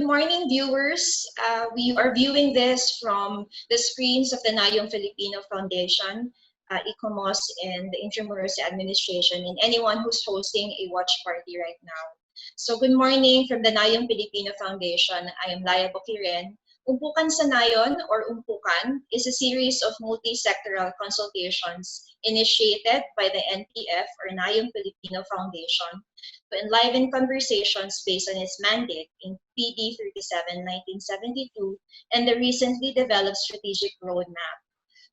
good morning, viewers. We are viewing this from the screens of the Nayong Pilipino Foundation, ICOMOS, and the Intramuros Administration, and anyone who's hosting a watch party right now. So good morning from the Nayong Pilipino Foundation. I am Laya Bokiren. Umpukan sa Nayon, or Umpukan, is a series of multi-sectoral consultations initiated by the NPF, or Nayong Pilipino Foundation, to enliven conversations based on its mandate in PD 37/1972 and the recently developed strategic roadmap.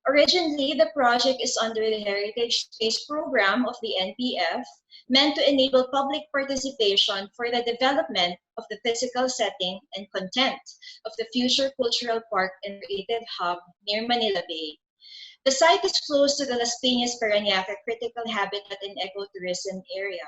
Originally, the project is under the Heritage Space Program of the NPF, meant to enable public participation for the development of the physical setting and content of the future cultural park and creative hub near Manila Bay. The site is close to the Las Piñas Parañaque Critical Habitat and Ecotourism Area.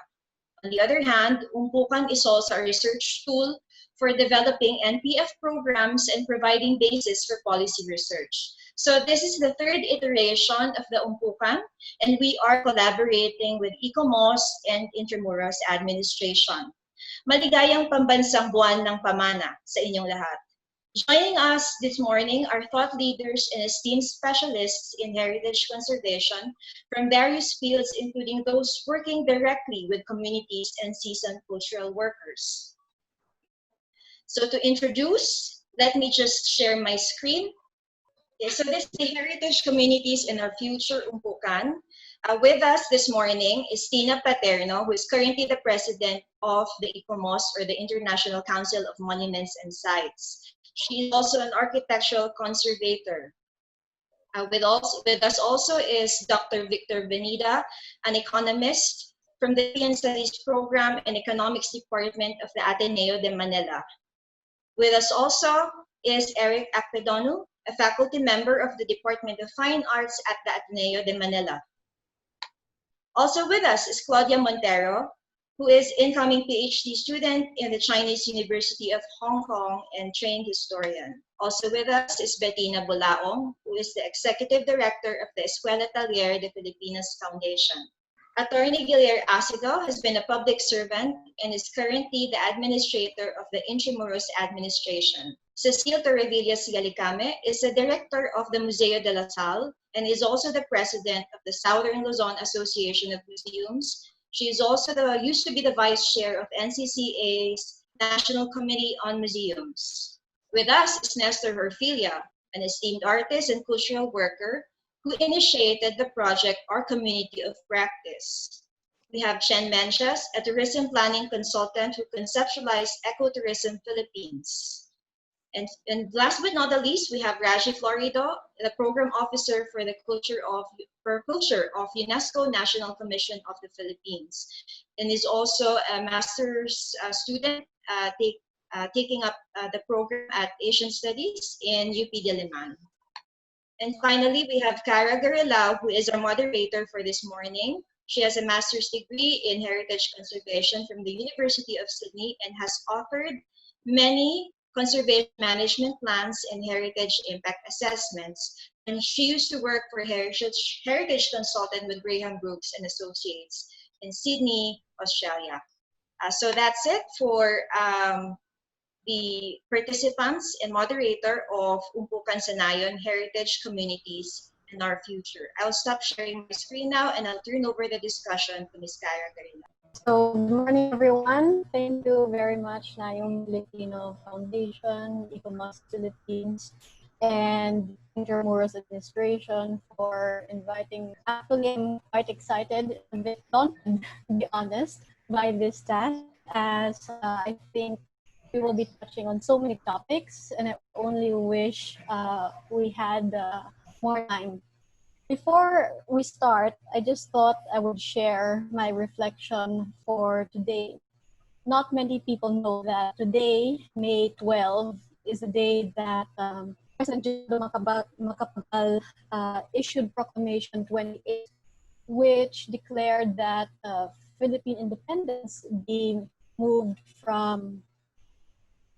On the other hand, Umpukan is also a research tool for developing NPF programs and providing basis for policy research. So this is the third iteration of the Umpukan, and we are collaborating with ICOMOS and Intramuros Administration. Maligayang pambansang buwan ng pamana sa inyong lahat. Joining us this morning are thought leaders and esteemed specialists in heritage conservation from various fields, including those working directly with communities and seasoned cultural workers. So to introduce, let me just share my screen. Okay, so this is the Heritage Communities in Our Future Umpukan. With us this morning is Tina Paterno, who is currently the president of the ICOMOS, or the International Council of Monuments and Sites. She is also an architectural conservator. With us also is Dr. Victor Benida, an economist from the European Studies Program and Economics Department of the Ateneo de Manila. With us also is Eric Acpedonu, a faculty member of the Department of Fine Arts at the Ateneo de Manila. Also with us is Claudia Montero, who is incoming PhD student in the Chinese University of Hong Kong and trained historian. Also with us is Bettina Bulaong, who is the Executive Director of the Escuela Taller de Filipinas Foundation. Attorney Guilherme Acido has been a public servant and is currently the administrator of the Intramuros Administration. Cecile Torrevillas Galicame is the director of the Museo de la Salle and is also the president of the Southern Luzon Association of Museums. She is also used to be the vice chair of NCCA's National Committee on Museums. With us is Nestor Herfilia, an esteemed artist and cultural worker who initiated the project Our Community of Practice. We have Chen Mencias, a tourism planning consultant who conceptualized Ecotourism Philippines. And last but not the least, we have Raji Florido, the program officer for the culture of UNESCO National Commission of the Philippines, and is also a master's student taking up the program at Asian Studies in UP Diliman. And finally, we have Cara Garilao, who is our moderator for this morning. She has a master's degree in heritage conservation from the University of Sydney and has authored many conservation management plans and heritage impact assessments. And she used to work for heritage consultant with Graham Brooks and Associates in Sydney, Australia. So that's it for the participants and moderator of Umpukan sa Nayon Heritage Communities in Our Future. I'll stop sharing my screen now and I'll turn over the discussion to Ms. Cara Garina. So, good morning, everyone. Thank you very much, Nayong Pilipino Foundation, ICOMOS Philippines, and Intramuros Administration for inviting me. Actually, I'm quite excited, a bit daunted, to be honest, by this task, as I think we will be touching on so many topics, and I only wish we had more time. Before we start, I just thought I would share my reflection for today. Not many people know that today, May 12, is the day that President Macapagal issued Proclamation 28, which declared that Philippine independence being moved from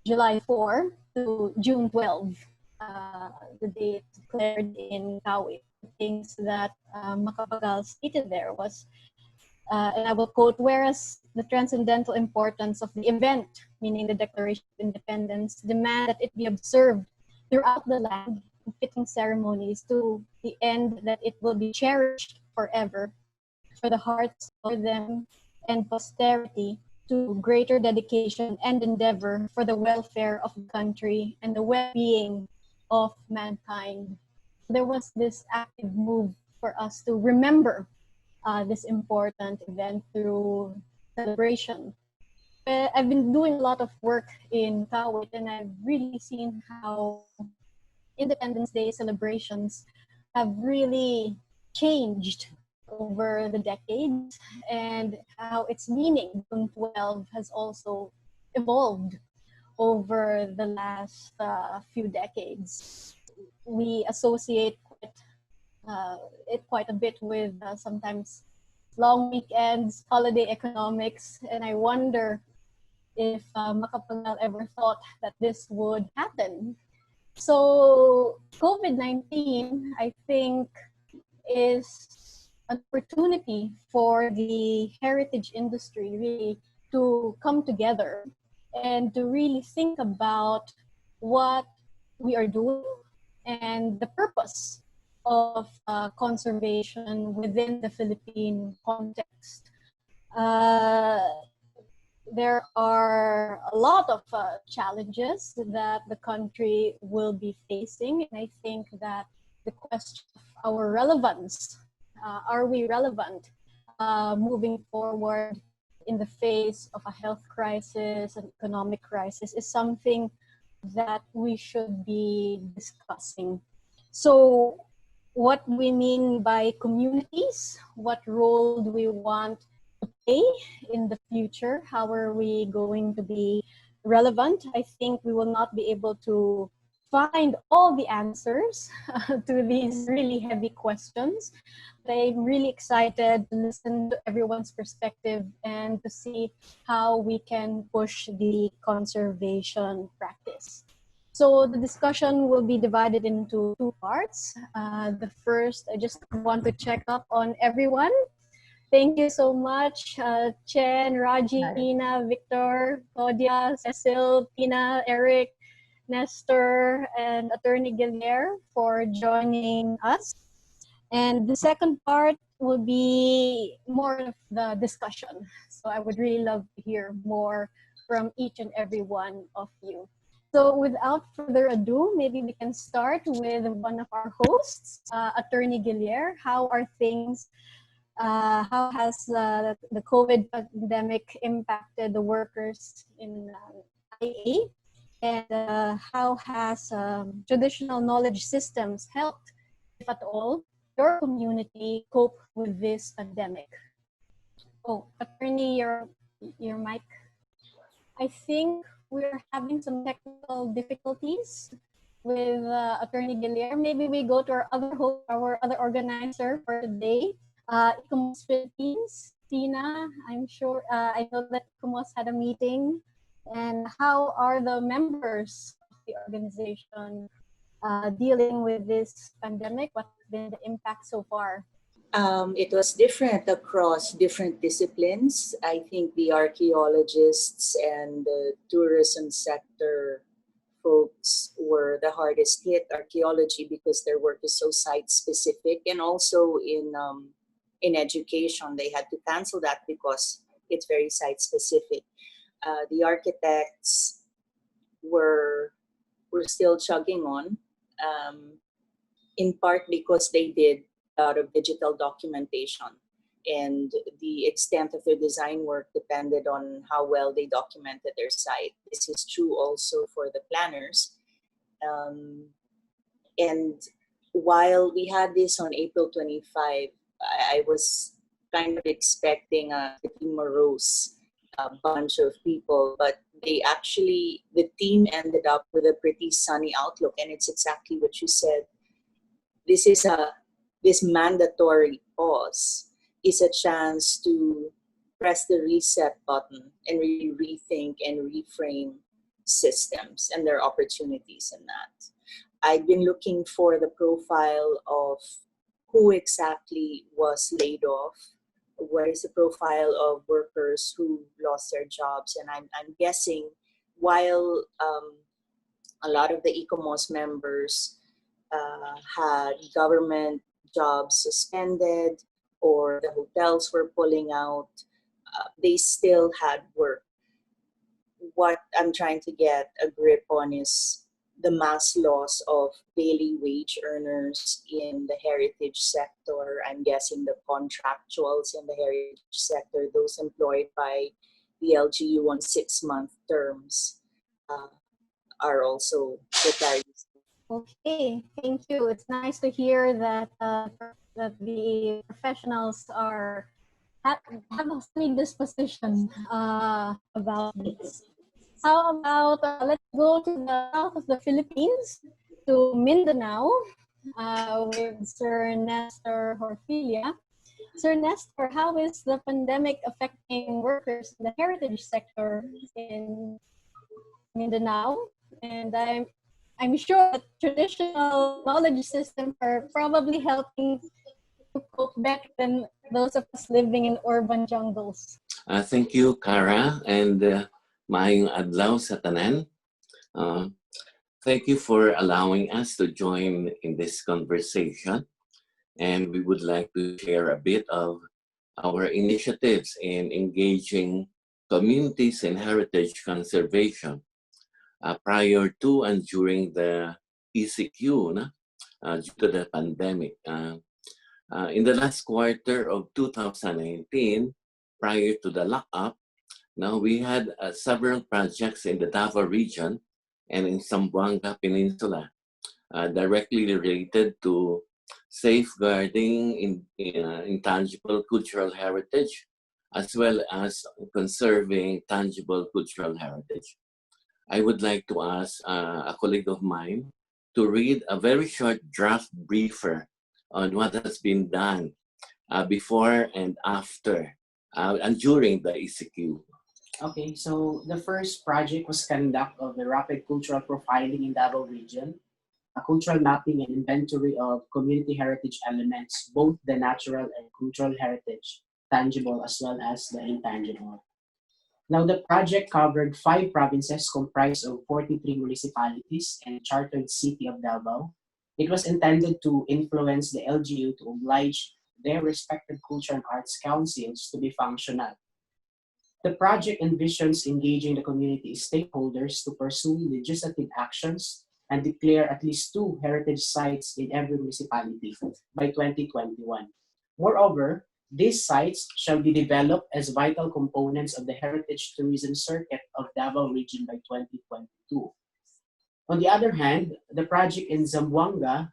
July 4 to June 12, the date declared in Kawi. Things that Macapagal stated there was And I will quote, whereas the transcendental importance of the event, meaning the Declaration of Independence, demand that it be observed throughout the land in fitting ceremonies to the end that it will be cherished forever for the hearts of them and posterity, to greater dedication and endeavor for the welfare of the country and the well-being of mankind. There was this active move for us to remember this important event through celebration. I've been doing a lot of work in Kawit, and I've really seen how Independence Day celebrations have really changed over the decades, and how its meaning, June 12, has also evolved over the last few decades. We associate it quite a bit with sometimes long weekends, holiday economics, and I wonder if Makapagal ever thought that this would happen. So COVID-19, I think, is an opportunity for the heritage industry really to come together and to really think about what we are doing and the purpose of conservation within the Philippine context. Uh, there are a lot of challenges that the country will be facing, and I think that the question of our relevance, are we relevant moving forward in the face of a health crisis, an economic crisis, is something that we should be discussing. So what we mean by communities, what role do we want to play in the future, how are we going to be relevant? I think we will not be able to find all the answers to these really heavy questions. But I'm really excited to listen to everyone's perspective and to see how we can push the conservation practice. So the discussion will be divided into two parts. The first, I just want to check up on everyone. Thank you so much, Chen, Raji, Ina, Victor, Claudia, Cecil, Tina, Eric, Nestor, and Attorney Gillier for joining us. And the second part will be more of the discussion. So I would really love to hear more from each and every one of you. So without further ado, maybe we can start with one of our hosts, Attorney Gillier. How are things? How has the COVID pandemic impacted the workers in IA? And how has traditional knowledge systems helped, if at all, your community cope with this pandemic? Oh, Attorney, your mic. I think we're having some technical difficulties with Attorney Gillier. Maybe we go to our other host, our other organizer for today, ICOMOS Philippines. Tina, I'm sure, I know that ICOMOS had a meeting. And how are the members of the organization dealing with this pandemic? What has been the impact so far? It was different across different disciplines. I think the archaeologists and the tourism sector folks were the hardest hit. Archaeology, because their work is so site specific, and also in education, they had to cancel that because it's very site specific. The architects were still chugging on, in part because they did a lot of digital documentation, and the extent of their design work depended on how well they documented their site. This is true also for the planners. And while we had this on April 25, I was kind of expecting a pretty morose bunch of people, but the team ended up with a pretty sunny outlook, and it's exactly what you said. This mandatory pause is a chance to press the reset button and really rethink and reframe systems and their opportunities in that. I've been looking for the profile of who exactly was laid off what is the profile of workers who lost their jobs. And I'm guessing while a lot of the ICOMOS members had government jobs suspended or the hotels were pulling out, they still had work. What I'm trying to get a grip on is the mass loss of daily wage earners in the heritage sector. I'm guessing the contractuals in the heritage sector, those employed by the LGU on 6-month terms, are also precarious. Okay, thank you. It's nice to hear that that the professionals have a solid disposition about this. How about let's go to the south of the Philippines, to Mindanao, with Sir Nestor Horfilia. Sir Nestor, how is the pandemic affecting workers in the heritage sector in Mindanao? And I'm sure that traditional knowledge systems are probably helping to cope better than those of us living in urban jungles. Thank you, Cara, and maayong adlaw sa tanan. Thank you for allowing us to join in this conversation. And we would like to share a bit of our initiatives in engaging communities in heritage conservation prior to and during the ECQ due to the pandemic. In the last quarter of 2019, prior to the lockup, now we had several projects in the Davao region and in Zamboanga Peninsula directly related to safeguarding intangible cultural heritage as well as conserving tangible cultural heritage. I would like to ask a colleague of mine to read a very short draft briefer on what has been done before and after and during the ECQ. Okay, so the first project was conduct of the rapid cultural profiling in Davao region, a cultural mapping and inventory of community heritage elements, both the natural and cultural heritage, tangible as well as the intangible. Now, the project covered 5 provinces comprised of 43 municipalities and chartered city of Davao. It was intended to influence the LGU to oblige their respective culture and arts councils to be functional. The project envisions engaging the community stakeholders to pursue legislative actions and declare at least 2 heritage sites in every municipality by 2021. Moreover, these sites shall be developed as vital components of the heritage tourism circuit of Davao region by 2022. On the other hand, the project in Zamboanga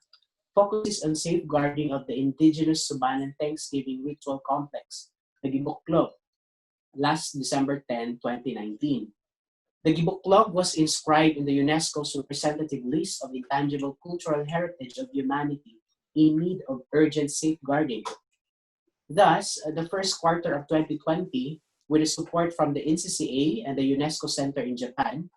focuses on safeguarding of the Indigenous Subanan Thanksgiving ritual complex, the Gibuklog, last December 10, 2019. The Gibuklog was inscribed in the UNESCO's representative list of intangible cultural heritage of humanity in need of urgent safeguarding. Thus, the first quarter of 2020, with the support from the NCCA and the UNESCO Center in Japan,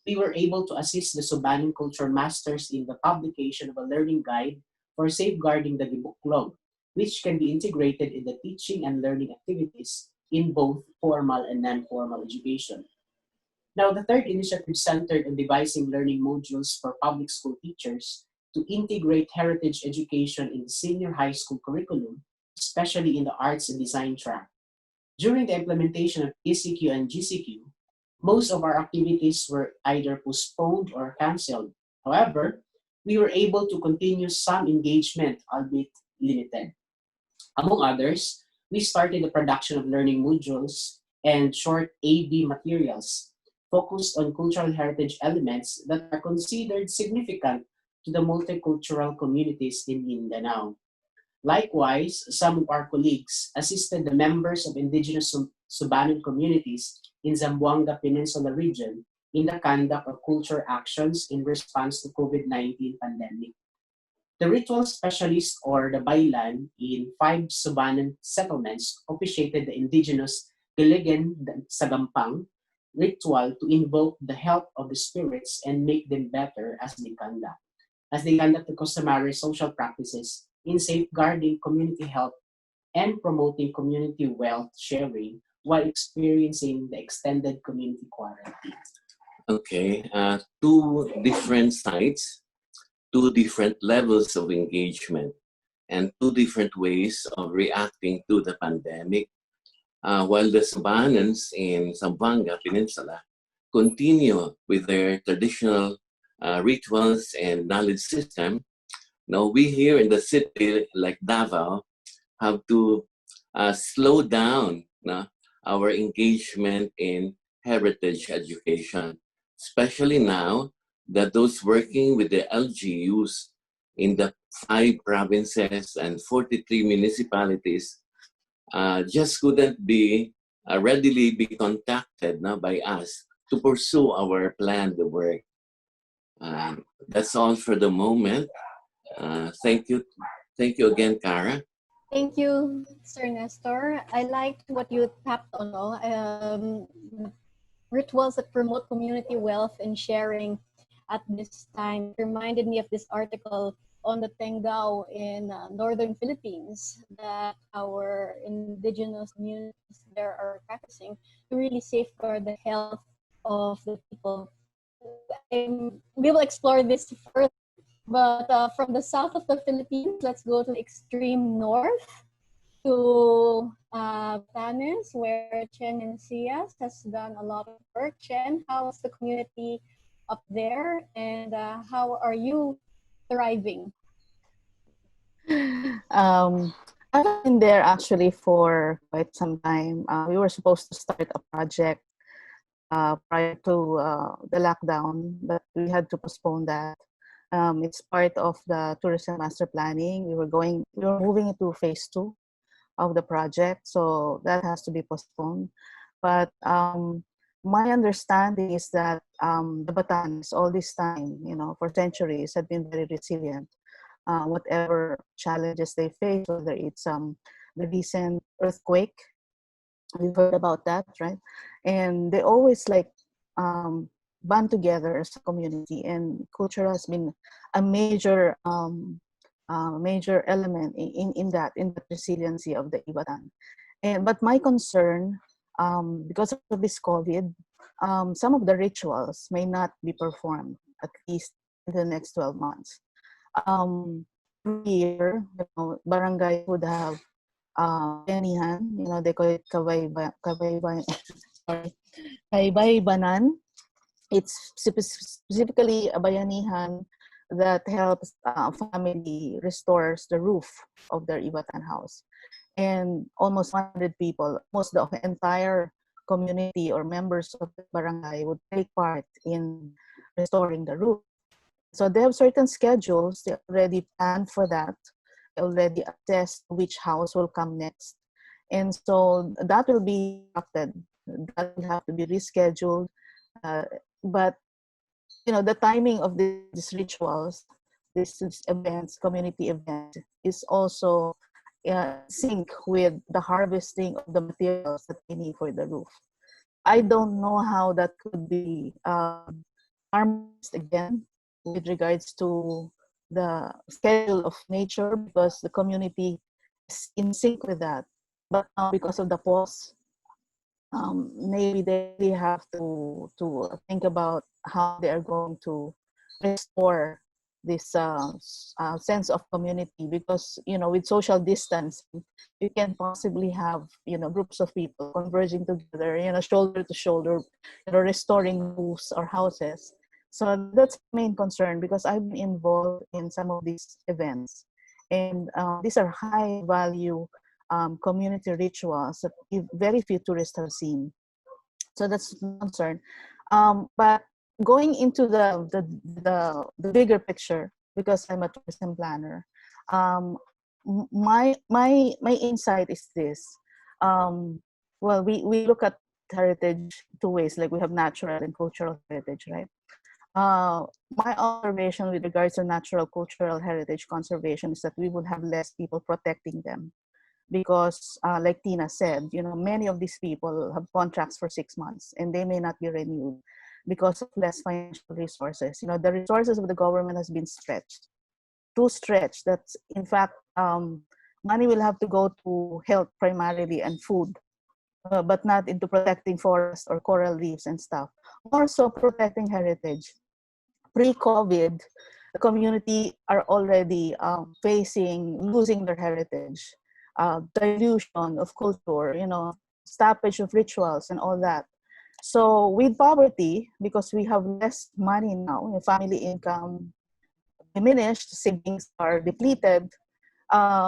we were able to assist the Subanan culture masters in the publication of a learning guide for safeguarding the Gibuklog, which can be integrated in the teaching and learning activities in both formal and non-formal education. Now, the third initiative centered on devising learning modules for public school teachers to integrate heritage education in the senior high school curriculum, especially in the arts and design track. During the implementation of ECQ and GCQ, most of our activities were either postponed or canceled. However, we were able to continue some engagement, albeit limited. Among others, we started the production of learning modules and short AV materials focused on cultural heritage elements that are considered significant to the multicultural communities in Mindanao. Likewise, some of our colleagues assisted the members of Indigenous Subanan communities in Zamboanga Peninsula region in the conduct of culture actions in response to COVID-19 pandemic. The ritual specialist or the Bailan in 5 Subanan settlements officiated the indigenous Giligan Sagampang ritual to invoke the help of the spirits and make them better as they conduct the customary social practices in safeguarding community health and promoting community wealth sharing while experiencing the extended community quarantine. Okay, two different sides, two different levels of engagement, and two different ways of reacting to the pandemic. While the Sabanans in Zamboanga Peninsula continue with their traditional rituals and knowledge system, now we here in the city like Davao have to slow down our engagement in heritage education, especially now that those working with the LGUs in the 5 provinces and 43 municipalities just couldn't be readily be contacted by us to pursue our planned work. That's all for the moment. Thank you. Thank you again, Cara. Thank you, Sir Nestor. I liked what you tapped on, rituals that promote community wealth and sharing at this time. It reminded me of this article on the Tengao in northern Philippines that our indigenous communities there are practicing to really safeguard the health of the people. We will explore this further, but from the south of the Philippines, let's go to the extreme north to Batanes, where Chen and Cias has done a lot of work. Chen, how's the community up there, and how are you thriving? I've been there actually for quite some time. We were supposed to start a project prior to the lockdown, but we had to postpone that. It's part of the tourism master planning. We were moving into phase 2 of the project, so that has to be postponed. But my understanding is that the Batanes all this time, for centuries, have been very resilient. Whatever challenges they face, whether it's the recent earthquake, we've heard about that, right? And they always band together as a community, and culture has been a major major element in that resiliency of the Ibatan. But my concern, because of this COVID, some of the rituals may not be performed, at least in the next 12 months. Every year, barangay would have bayanihan, they call it Kaybaybanan. It's specifically a bayanihan that helps family restores the roof of their Ibatan house. And almost 100 people, almost the entire community or members of the barangay would take part in restoring the roof. So they have certain schedules. They already planned for that. They already assessed which house will come next. And so that will be adapted. That will have to be rescheduled. But the timing of these rituals, these events, community events, is also sync with the harvesting of the materials that they need for the roof. I don't know how that could be harmonized again with regards to the schedule of nature, because the community is in sync with that. But now, because of the pause, maybe they really have to think about how they are going to restore this sense of community, because with social distancing, you can possibly have groups of people converging together, shoulder to shoulder, restoring roofs or houses. So that's the main concern, because I've been involved in some of these events, and these are high value community rituals that very few tourists have seen. So that's my concern. But going into the bigger picture, because I'm a tourism planner, my insight is this. Well, we look at heritage two ways, like we have natural and cultural heritage, right? My observation with regards to natural cultural heritage conservation is that we would have less people protecting them, because like Tina said, many of these people have contracts for 6 months and they may not be renewed because of less financial resources. The resources of the government has been stretched, too stretched, that's in fact money will have to go to health primarily and food, but not into protecting forests or coral reefs and stuff. More so protecting heritage. Pre-COVID, the community are already facing losing their heritage, dilution of culture, stoppage of rituals and all that. So with poverty, because we have less money now, family income diminished, savings are depleted,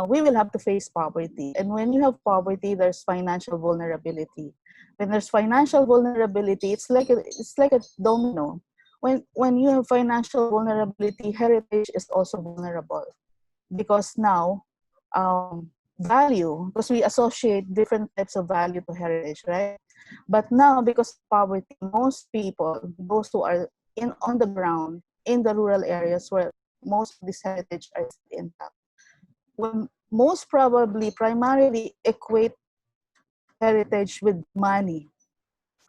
we will have to face poverty. And when you have poverty, there's financial vulnerability. When there's financial vulnerability, it's like a domino. When you have financial vulnerability, heritage is also vulnerable, because now value, because we associate different types of value to heritage, right? But now, because of poverty, most people, those who are on the ground in the rural areas where most of this heritage are intact, will most probably primarily equate heritage with money,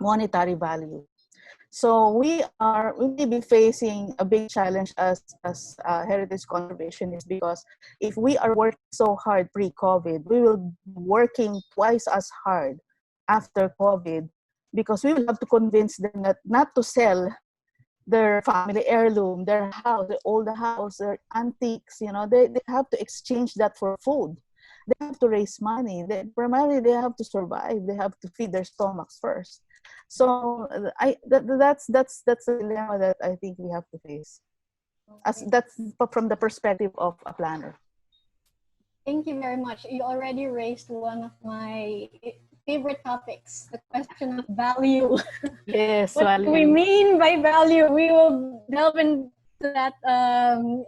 monetary value. So we may be facing a big challenge as heritage conservationists, because if we are working so hard pre-COVID, we will be working twice as hard after COVID, because we will have to convince them that not to sell their family heirloom, their house, their old house, their antiques. They have to exchange that for food. They have to raise money. Primarily, they have to survive. They have to feed their stomachs first. So that's the dilemma that I think we have to face. That's from the perspective of a planner. Thank you very much. You already raised one of my favorite topics, the question of value. Yes, what value. do we mean by value? We will delve into that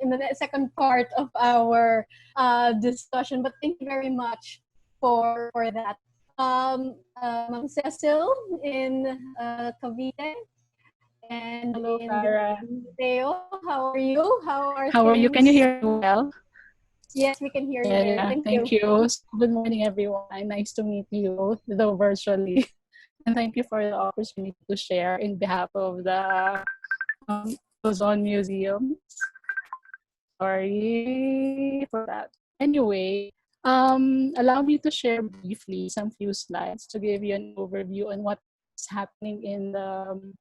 in the second part of our discussion. But thank you very much for that. Ma'am Cecil in Cavite, and hello, in Cara. Mateo, how are you? How are you? Can you hear me well? Yes, we can hear you. Yeah, thank you. Good morning, everyone. Nice to meet you, though virtually. And thank you for the opportunity to share in behalf of the Luzon Museum. Sorry for that. Anyway, allow me to share briefly some few slides to give you an overview on what's happening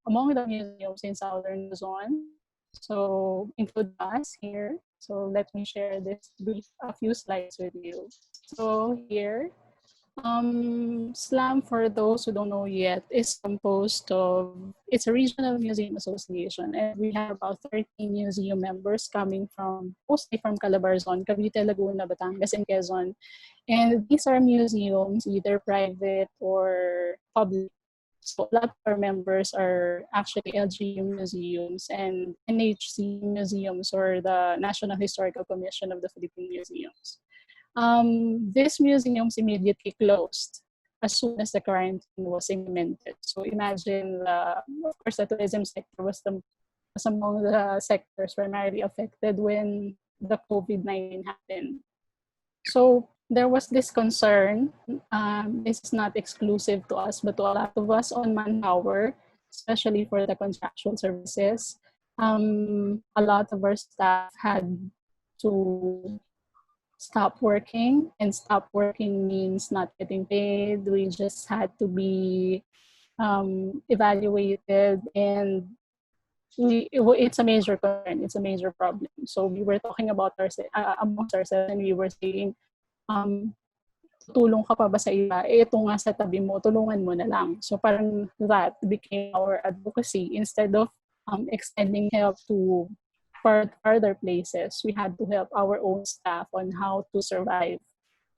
among the museums in Southern Luzon. So include us here. So let me share a few slides with you. So here, SLAM, for those who don't know yet, is composed of, it's a regional museum association, and we have about 13 museum members coming mostly from Calabarzon, Cavite, Laguna, Batangas, and Quezon. And these are museums, either private or public. So a lot of our members are actually LGU museums and NHC museums, or the National Historical Commission of the Philippine Museums. These museums immediately closed as soon as the quarantine was implemented. So imagine, of course, the tourism sector was among the sectors primarily affected when the COVID-19 happened. So there was this concern. This is not exclusive to us, but to a lot of us on manpower, especially for the contractual services. A lot of our staff had to stop working, and stop working means not getting paid. We just had to be evaluated, and it's a major concern. It's a major problem. So we were talking about amongst ourselves, and we were saying, tulong ka pa ba sa iba? Ito nga sa tabi mo, tulungan mo na lang. So parang that became our advocacy. Instead of extending help to further places, we had to help our own staff on how to survive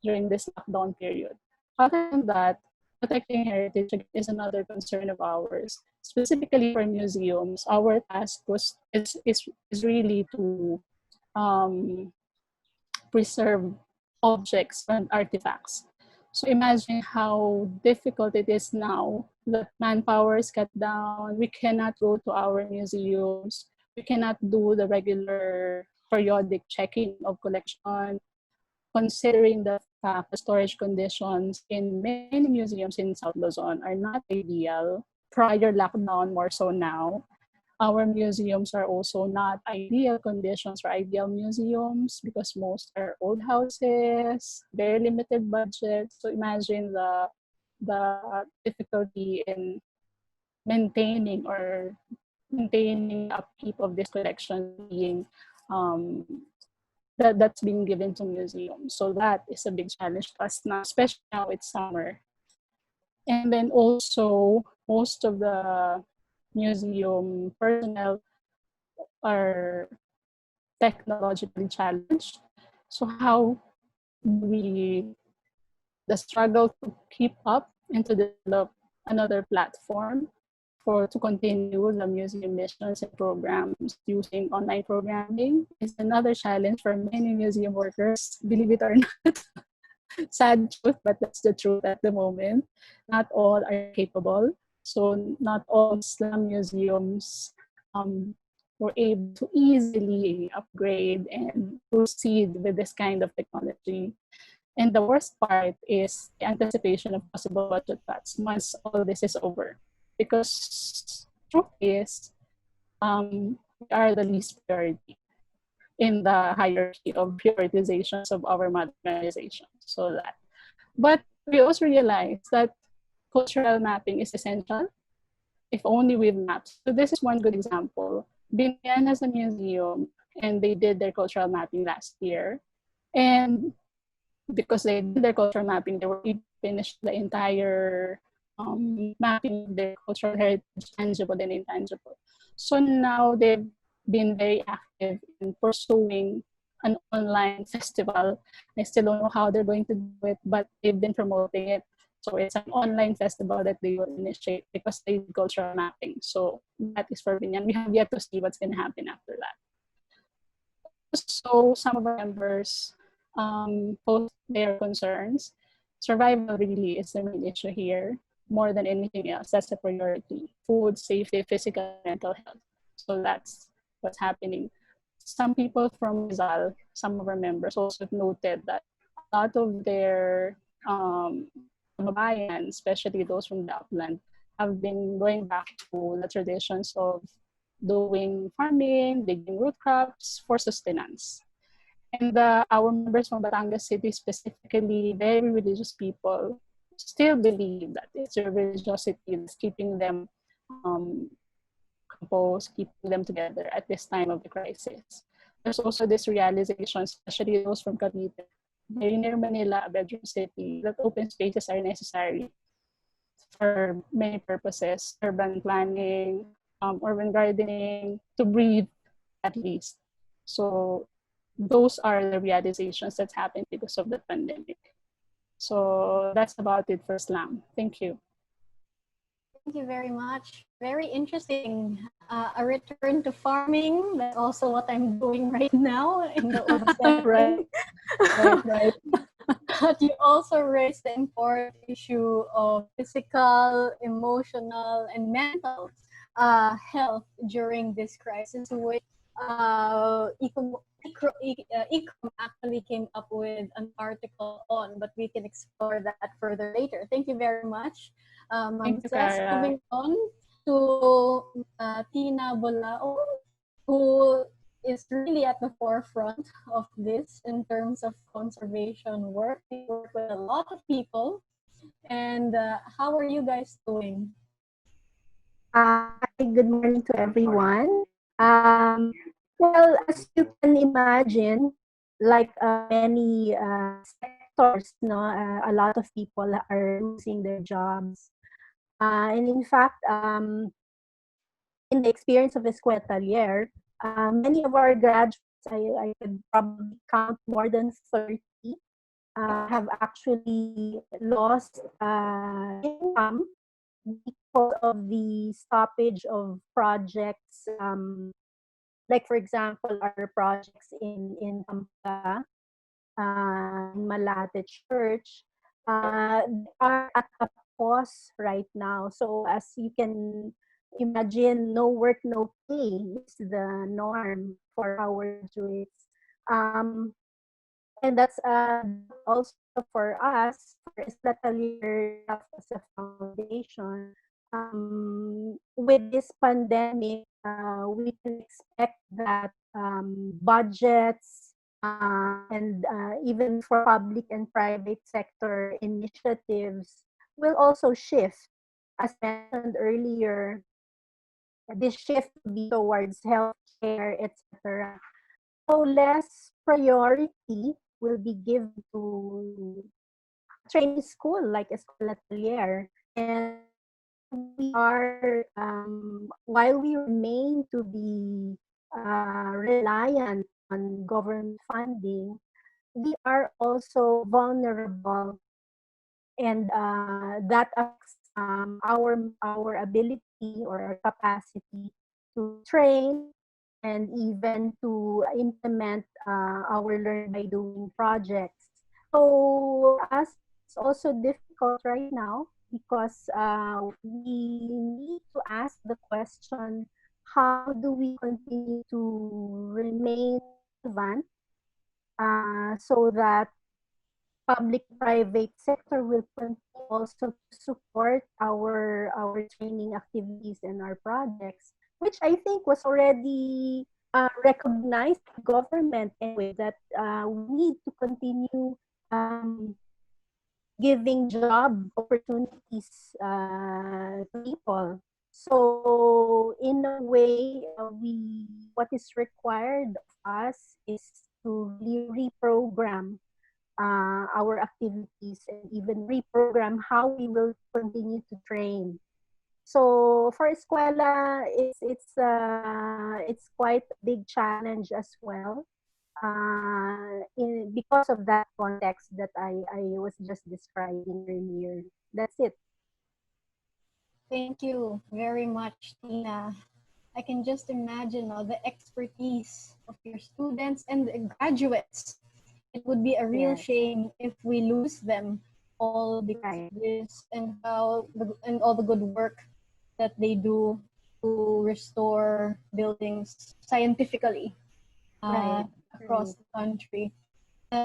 during this lockdown period. Other than that, protecting heritage is another concern of ours. Specifically for museums, our task is really to preserve objects and artifacts. So imagine how difficult it is now that manpower is cut down. We cannot go to our museums. We cannot do the regular periodic checking of collection, considering the fact the storage conditions in many museums in South Luzon are not ideal. Prior lockdown, more so now. Our museums are also not ideal conditions for ideal museums because most are old houses, very limited budget. So imagine the difficulty in maintaining upkeep of this collection being um, that's being given to museums. So that is a big challenge to us now, especially now it's summer. And then also most of the museum personnel are technologically challenged. So how do we the struggle to keep up and to develop another platform for to continue the museum missions and programs using online programming is another challenge for many museum workers, believe it or not. Sad truth, but that's the truth at the moment. Not all are capable. So not all slum museums were able to easily upgrade and proceed with this kind of technology. And the worst part is the anticipation of possible budget cuts once all this is over. Because truth is, we are the least priority in the hierarchy of prioritizations of our mother organization. So that. But we also realize that cultural mapping is essential if only with maps. So this is one good example. Binyan has a museum and they did their cultural mapping last year. And because they did their cultural mapping, they were able to finish the entire mapping of their cultural heritage, tangible and intangible. So now they've been very active in pursuing an online festival. I still don't know how they're going to do it, but they've been promoting it. So it's an online festival that they will initiate because they did cultural mapping. So that is for Binyan. We have yet to see what's going to happen after that. So some of our members post their concerns. Survival really is the main issue here, more than anything else. That's a priority. Food, safety, physical, mental health. So that's what's happening. Some people from Rizal, some of our members also noted that a lot of their kababayan, especially those from the upland, have been going back to the traditions of doing farming, digging root crops for sustenance. And our members from Batangas City, specifically very religious people, still believe that it's their religiosity that's keeping them um, composed, keeping them together at this time of the crisis. There's also this realization, especially those from Cavite, very near Manila, a bedroom city, that open spaces are necessary for many purposes, urban planning, urban gardening, to breathe at least. So those are the realizations that's happened because of the pandemic. So that's about it for SLAM. Thank you. Thank you very much. Very interesting. A return to farming. That's also what I'm doing right now in the urban setting. Right. But you also raised the important issue of physical, emotional, and mental health during this crisis, which ICOM actually came up with an article on, but we can explore that further later. Thank you very much. Thank you, Cara. Moving on to Tina Bolao, who is really at the forefront of this in terms of conservation work. We work with a lot of people. And how are you guys doing? Hi, good morning to everyone. Well, as you can imagine, like many sectors, a lot of people are losing their jobs. And in fact, in the experience of Escuetalier, many of our graduates, I could probably count more than 30, have actually lost income because of the stoppage of projects, like for example, our projects in Pampanga, in Malate Church, are at a pause right now. So as you can imagine, no work, no pay is the norm for our graduates. And that's also for us, for Escuetalier as a foundation. with this pandemic, we can expect that budgets and even for public and private sector initiatives will also shift. As mentioned earlier, this shift will be towards healthcare, etc. So less priority will be given to training school like Escuela Atelier. And while we remain to be reliant on government funding, we are also vulnerable, and that affects our ability or our capacity to train and even to implement our learn by doing projects. So as it's also difficult right now because we need to ask the question, how do we continue to remain relevant so that public-private sector will continue also to support our training activities and our projects, which I think was already recognized by government anyway, that we need to continue giving job opportunities to people. So in a way, what is required of us is to really reprogram our activities and even reprogram how we will continue to train. So for Escuela, it's quite a big challenge as well, because of that context that I was just describing earlier. That's it. Thank you very much, Tina. I can just imagine all the expertise of your students and the graduates. It would be a real Yes. shame if we lose them all because Right. of this and all the good work that they do to restore buildings scientifically Right. across the country.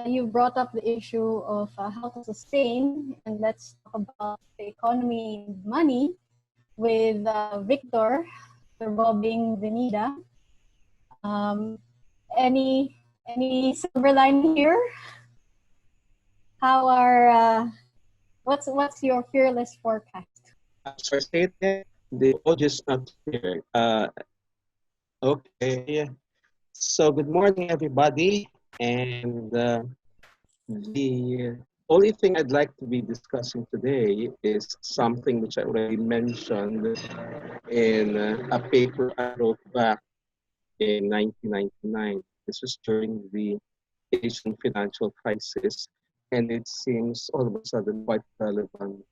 You brought up the issue of how to sustain, and let's talk about the economy and money with Victor revolving Venida. Any silver lining here? How are what's your fearless forecast? Sorry, say it again. The audio is not clear. Okay. So good morning, everybody. And the only thing I'd like to be discussing today is something which I already mentioned in a paper I wrote back in 1999. This was during the Asian financial crisis, and it seems all of a sudden quite relevant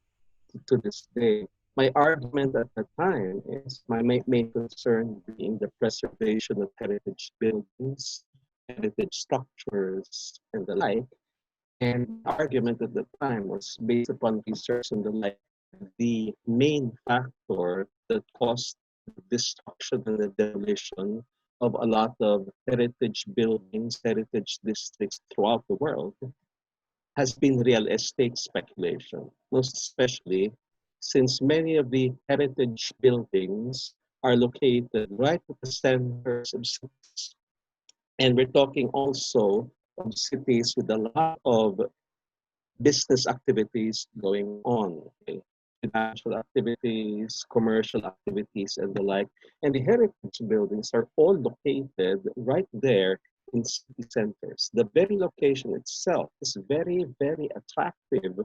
to this day. My argument at the time is my main concern being the preservation of heritage buildings, heritage structures, and the like. And the argument at the time was based upon research and the like. The main factor that caused the destruction and the demolition of a lot of heritage buildings, heritage districts throughout the world has been real estate speculation, most especially since many of the heritage buildings are located right at the centers of cities. And we're talking also of cities with a lot of business activities going on, okay? Financial activities, commercial activities, and the like. And the heritage buildings are all located right there in city centers. The very location itself is very, very attractive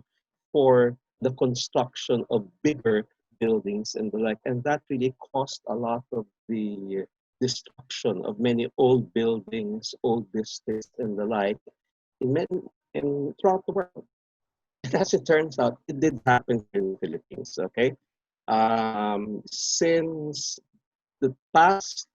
for the construction of bigger buildings and the like. And that really caused a lot of the destruction of many old buildings, old districts, and the like in many and throughout the world. And as it turns out, it did happen here in the Philippines, okay? Since the past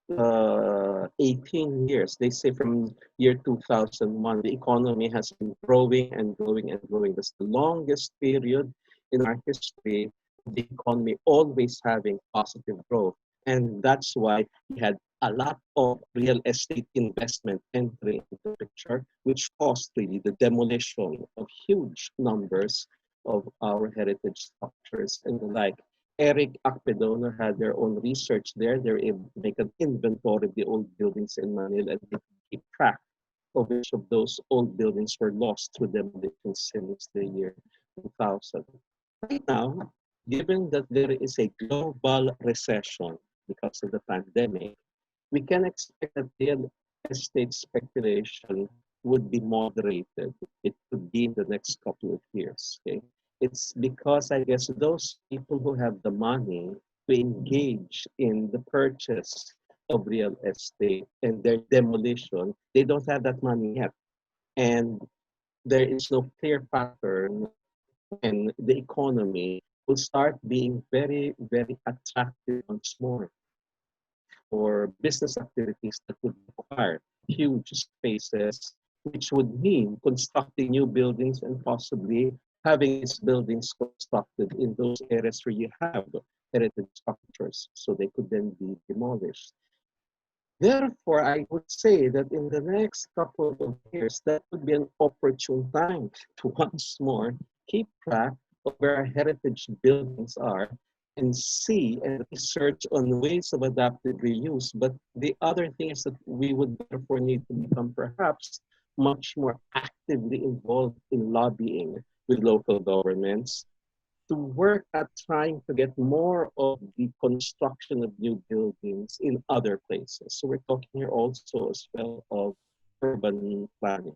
18 years, they say from year 2001, the economy has been growing and growing and growing. That's the longest period in our history of the economy always having positive growth. And that's why we had a lot of real estate investment entering into the picture, which caused really the demolition of huge numbers of our heritage structures and the like. Eric Akpedono had their own research there. They're able to make an inventory of the old buildings in Manila and they keep track of which of those old buildings were lost through demolition since the year 2000. Right now, given that there is a global recession because of the pandemic, we can expect that real estate speculation would be moderated. It could be in the next couple of years. Okay? It's because I guess those people who have the money to engage in the purchase of real estate and their demolition, they don't have that money yet. And there is no clear pattern when the economy will start being very, very attractive once more for business activities that would require huge spaces, which would mean constructing new buildings and possibly having these buildings constructed in those areas where you have heritage structures, so they could then be demolished. Therefore, I would say that in the next couple of years, that would be an opportune time to once more keep track of where our heritage buildings are and see and research on ways of adaptive reuse. But the other thing is that we would therefore need to become perhaps much more actively involved in lobbying with local governments to work at trying to get more of the construction of new buildings in other places. So we're talking here also as well of urban planning.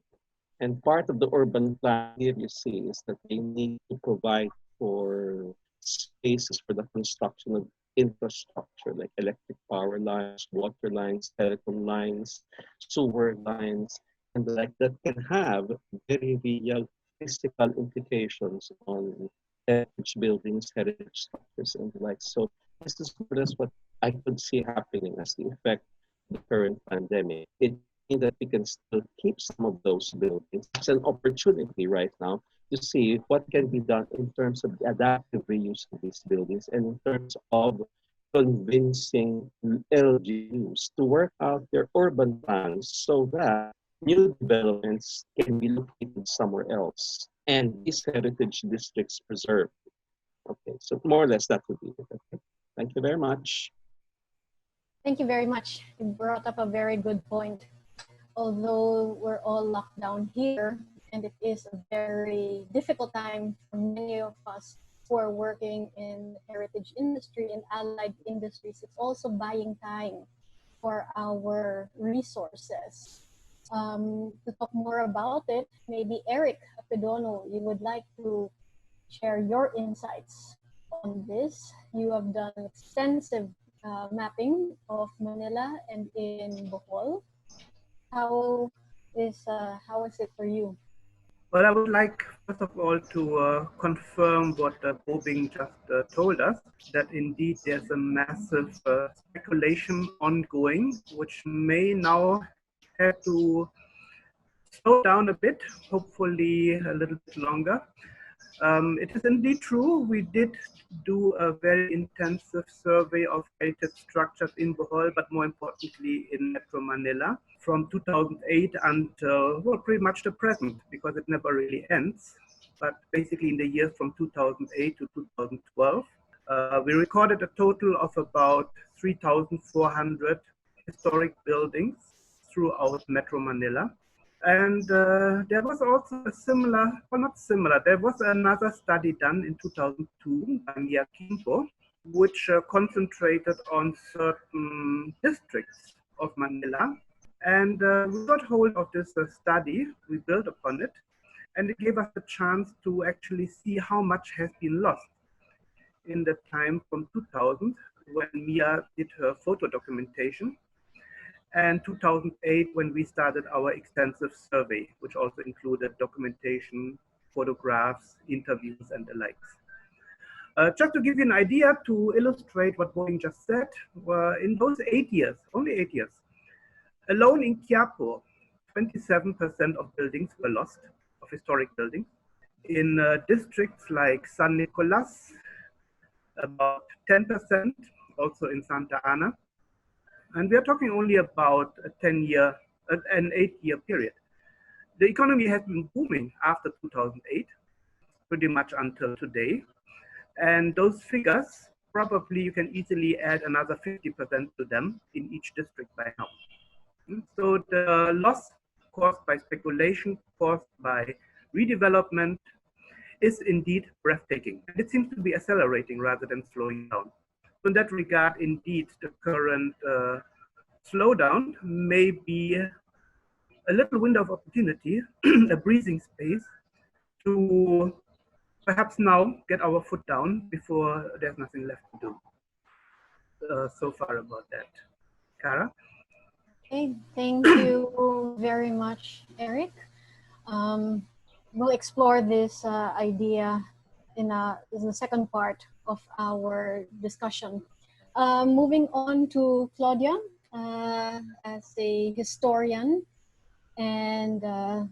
And part of the urban plan here you see is that they need to provide for spaces for the construction of infrastructure like electric power lines, water lines, telecom lines, sewer lines, and the like that can have very real physical implications on heritage buildings, heritage structures, and the like. So this is what I could see happening as the effect of the current pandemic. It means that we can still keep some of those buildings. It's an opportunity right now to see what can be done in terms of the adaptive reuse of these buildings and in terms of convincing LGUs to work out their urban plans so that new developments can be located somewhere else and these heritage districts preserved. Okay, so more or less that would be it. Okay. Thank you very much. Thank you very much. You brought up a very good point. Although we're all locked down here, and it is a very difficult time for many of us who are working in heritage industry and allied industries, it's also buying time for our resources. To talk more about it, maybe Eric Apedono, you would like to share your insights on this. You have done extensive mapping of Manila and in Bohol. How is it for you? Well, I would like, first of all, to confirm what Bobing just told us, that indeed there's a massive speculation ongoing, which may now have to slow down a bit, hopefully a little bit longer. It is indeed true, we did do a very intensive survey of heritage structures in Bohol, but more importantly in Metro Manila, from 2008 until, well, pretty much the present, because it never really ends. But basically in the years from 2008 to 2012, we recorded a total of about 3,400 historic buildings throughout Metro Manila. And there was also a similar, well, not similar, there was another study done in 2002 by Mia Kimpo, which concentrated on certain districts of Manila. And we got hold of this study, we built upon it, and it gave us the chance to actually see how much has been lost in the time from 2000, when Mia did her photo documentation, and 2008 when we started our extensive survey, which also included documentation, photographs, interviews, and the likes. Just to give you an idea, to illustrate what Boeing just said, in those 8 years, only 8 years, alone in Quiapo, 27% of buildings were lost, of historic buildings. In districts like San Nicolas, about 10%, also in Santa Ana. And we are talking only about an 8-year period. The economy has been booming after 2008, pretty much until today. And those figures probably you can easily add another 50% to them in each district by now. So the loss caused by speculation, caused by redevelopment, is indeed breathtaking. And it seems to be accelerating rather than slowing down. So in that regard, indeed, the current slowdown may be a little window of opportunity, a breathing space to perhaps now get our foot down before there's nothing left to do. So far about that. Kara? Okay, thank you very much, Eric. We'll explore this idea in the second part of our discussion. Moving on to Claudia, as a historian and a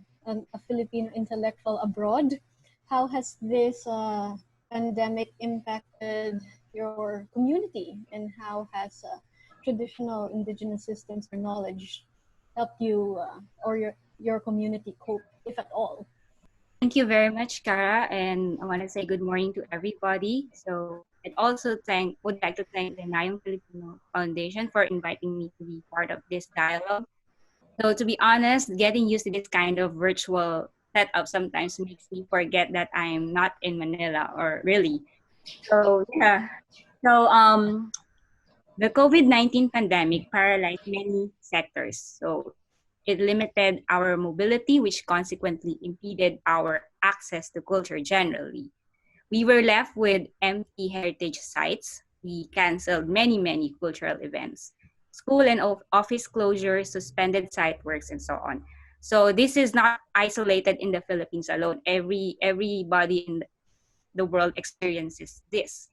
Filipino intellectual abroad, how has this pandemic impacted your community, and how has traditional indigenous systems or knowledge helped you or your community cope, if at all? Thank you very much, Kara, and I want to say good morning to everybody. So, and also would like to thank the Nayong Pilipino Foundation for inviting me to be part of this dialogue. So, to be honest, getting used to this kind of virtual setup sometimes makes me forget that I'm not in Manila, or really. So, yeah. So, the COVID-19 pandemic paralyzed many sectors. So, it limited our mobility, which consequently impeded our access to culture generally. We were left with empty heritage sites. We canceled many cultural events. School and office closures, suspended site works, and so on. So this is not isolated in the Philippines alone. Everybody in the world experiences this.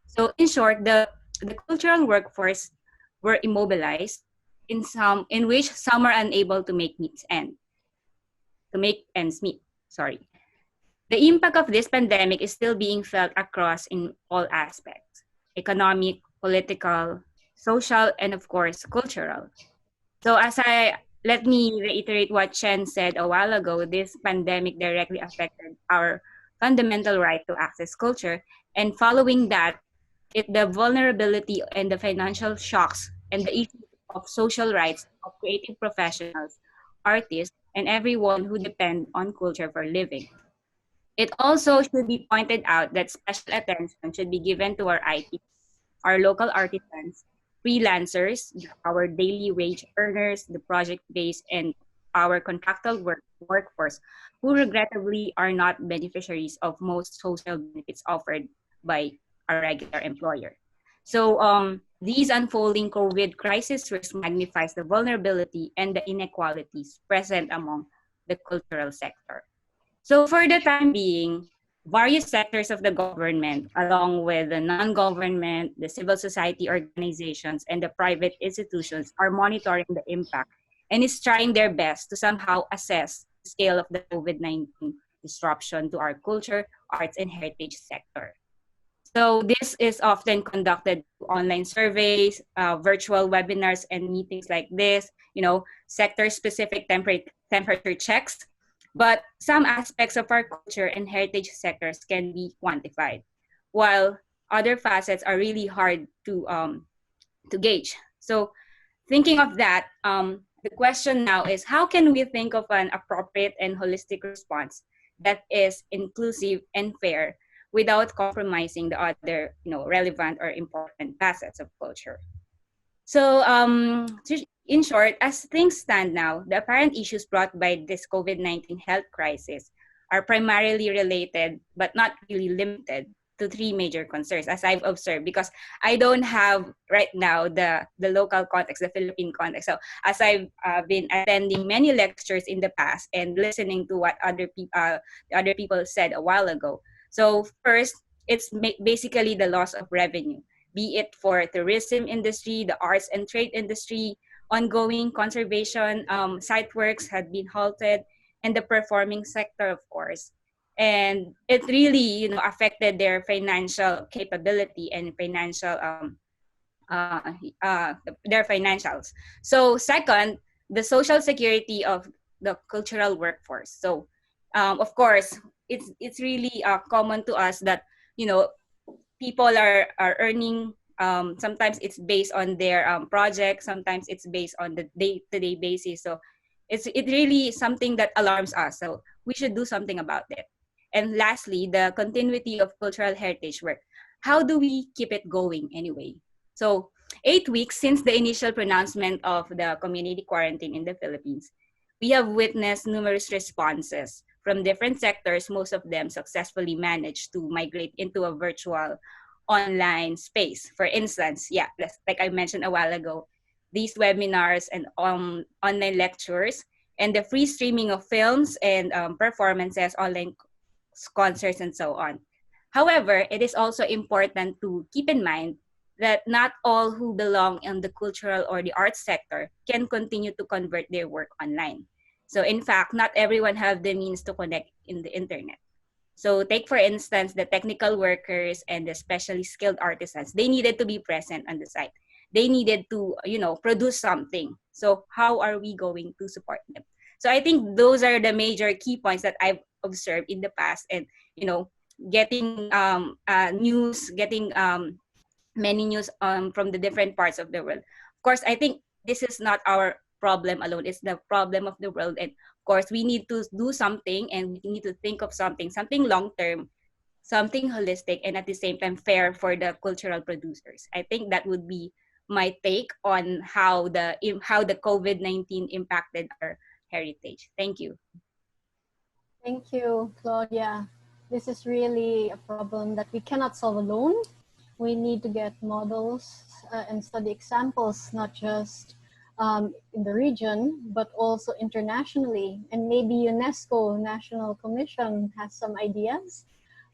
So in short, the cultural workforce were immobilized, in which some are unable to make ends meet. Sorry. The impact of this pandemic is still being felt across in all aspects: economic, political, social, and of course, cultural. So let me reiterate what Chen said a while ago. This pandemic directly affected our fundamental right to access culture, and following that, the vulnerability and the financial shocks and the issue of social rights of creative professionals, artists, and everyone who depend on culture for living. It also should be pointed out that special attention should be given to our IT, our local artisans, freelancers, our daily wage earners, the project-based, and our contractual workforce, who regrettably are not beneficiaries of most social benefits offered by a regular employer. So these unfolding COVID crisis risk magnifies the vulnerability and the inequalities present among the cultural sector. So for the time being, various sectors of the government, along with the non-government, the civil society organizations, and the private institutions are monitoring the impact and is trying their best to somehow assess the scale of the COVID-19 disruption to our culture, arts, and heritage sector. So this is often conducted through online surveys, virtual webinars, and meetings like this, sector-specific temperature checks. But some aspects of our culture and heritage sectors can be quantified, while other facets are really hard to gauge. So thinking of that, the question now is, how can we think of an appropriate and holistic response that is inclusive and fair without compromising the other relevant or important facets of culture? So in short, as things stand now, the apparent issues brought by this COVID-19 health crisis are primarily related, but not really limited, to three major concerns, as I've observed, because I don't have right now the local context, the Philippine context. So as I've been attending many lectures in the past and listening to what other people said a while ago. So first, it's basically the loss of revenue, be it for tourism industry, the arts and trade industry, ongoing conservation site works had been halted, and the performing sector, of course. And it really, affected their financial capability and their financials. So second, the social security of the cultural workforce. So of course, it's really common to us that people are earning. Sometimes it's based on their project. Sometimes it's based on the day-to-day basis. So it really something that alarms us. So we should do something about it. And lastly, the continuity of cultural heritage work. How do we keep it going anyway? So 8 weeks since the initial pronouncement of the community quarantine in the Philippines, we have witnessed numerous responses from different sectors. Most of them successfully managed to migrate into a virtual online space. For instance, yeah, like I mentioned a while ago, these webinars and online lectures and the free streaming of films and performances, online concerts, and so on. However, it is also important to keep in mind that not all who belong in the cultural or the arts sector can continue to convert their work online. So in fact, not everyone have the means to connect in the internet. So take for instance, the technical workers and the specially skilled artisans, they needed to be present on the site. They needed to, produce something. So how are we going to support them? So I think those are the major key points that I've observed in the past, and, getting news, getting many news from the different parts of the world. Of course, I think this is not our problem alone. It's the problem of the world. And of course, we need to do something, and we need to think of something long-term, something holistic, and at the same time fair for the cultural producers. I think that would be my take on how the COVID-19 impacted our heritage. Thank you. Thank you, Claudia. This is really a problem that we cannot solve alone. We need to get models and study examples, not just in the region, but also internationally. And maybe UNESCO National Commission has some ideas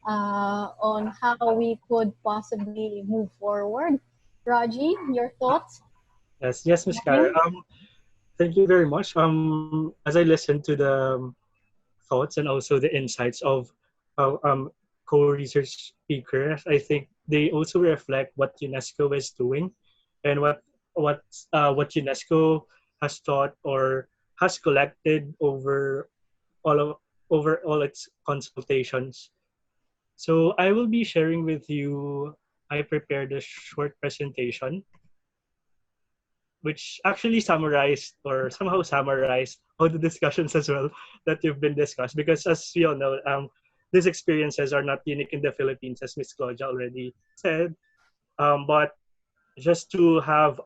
on how we could possibly move forward. Raji, your thoughts? Yes, Ms. Kara. Thank you very much. As I listened to the thoughts and also the insights of co-research speakers, I think they also reflect what UNESCO is doing and what UNESCO has taught or has collected over all its consultations. So I will be sharing with you. I prepared a short presentation which actually summarized or somehow summarized all the discussions as well that you've been discussed. Because as we all know, these experiences are not unique in the Philippines, as Ms. Claudia already said. But just to have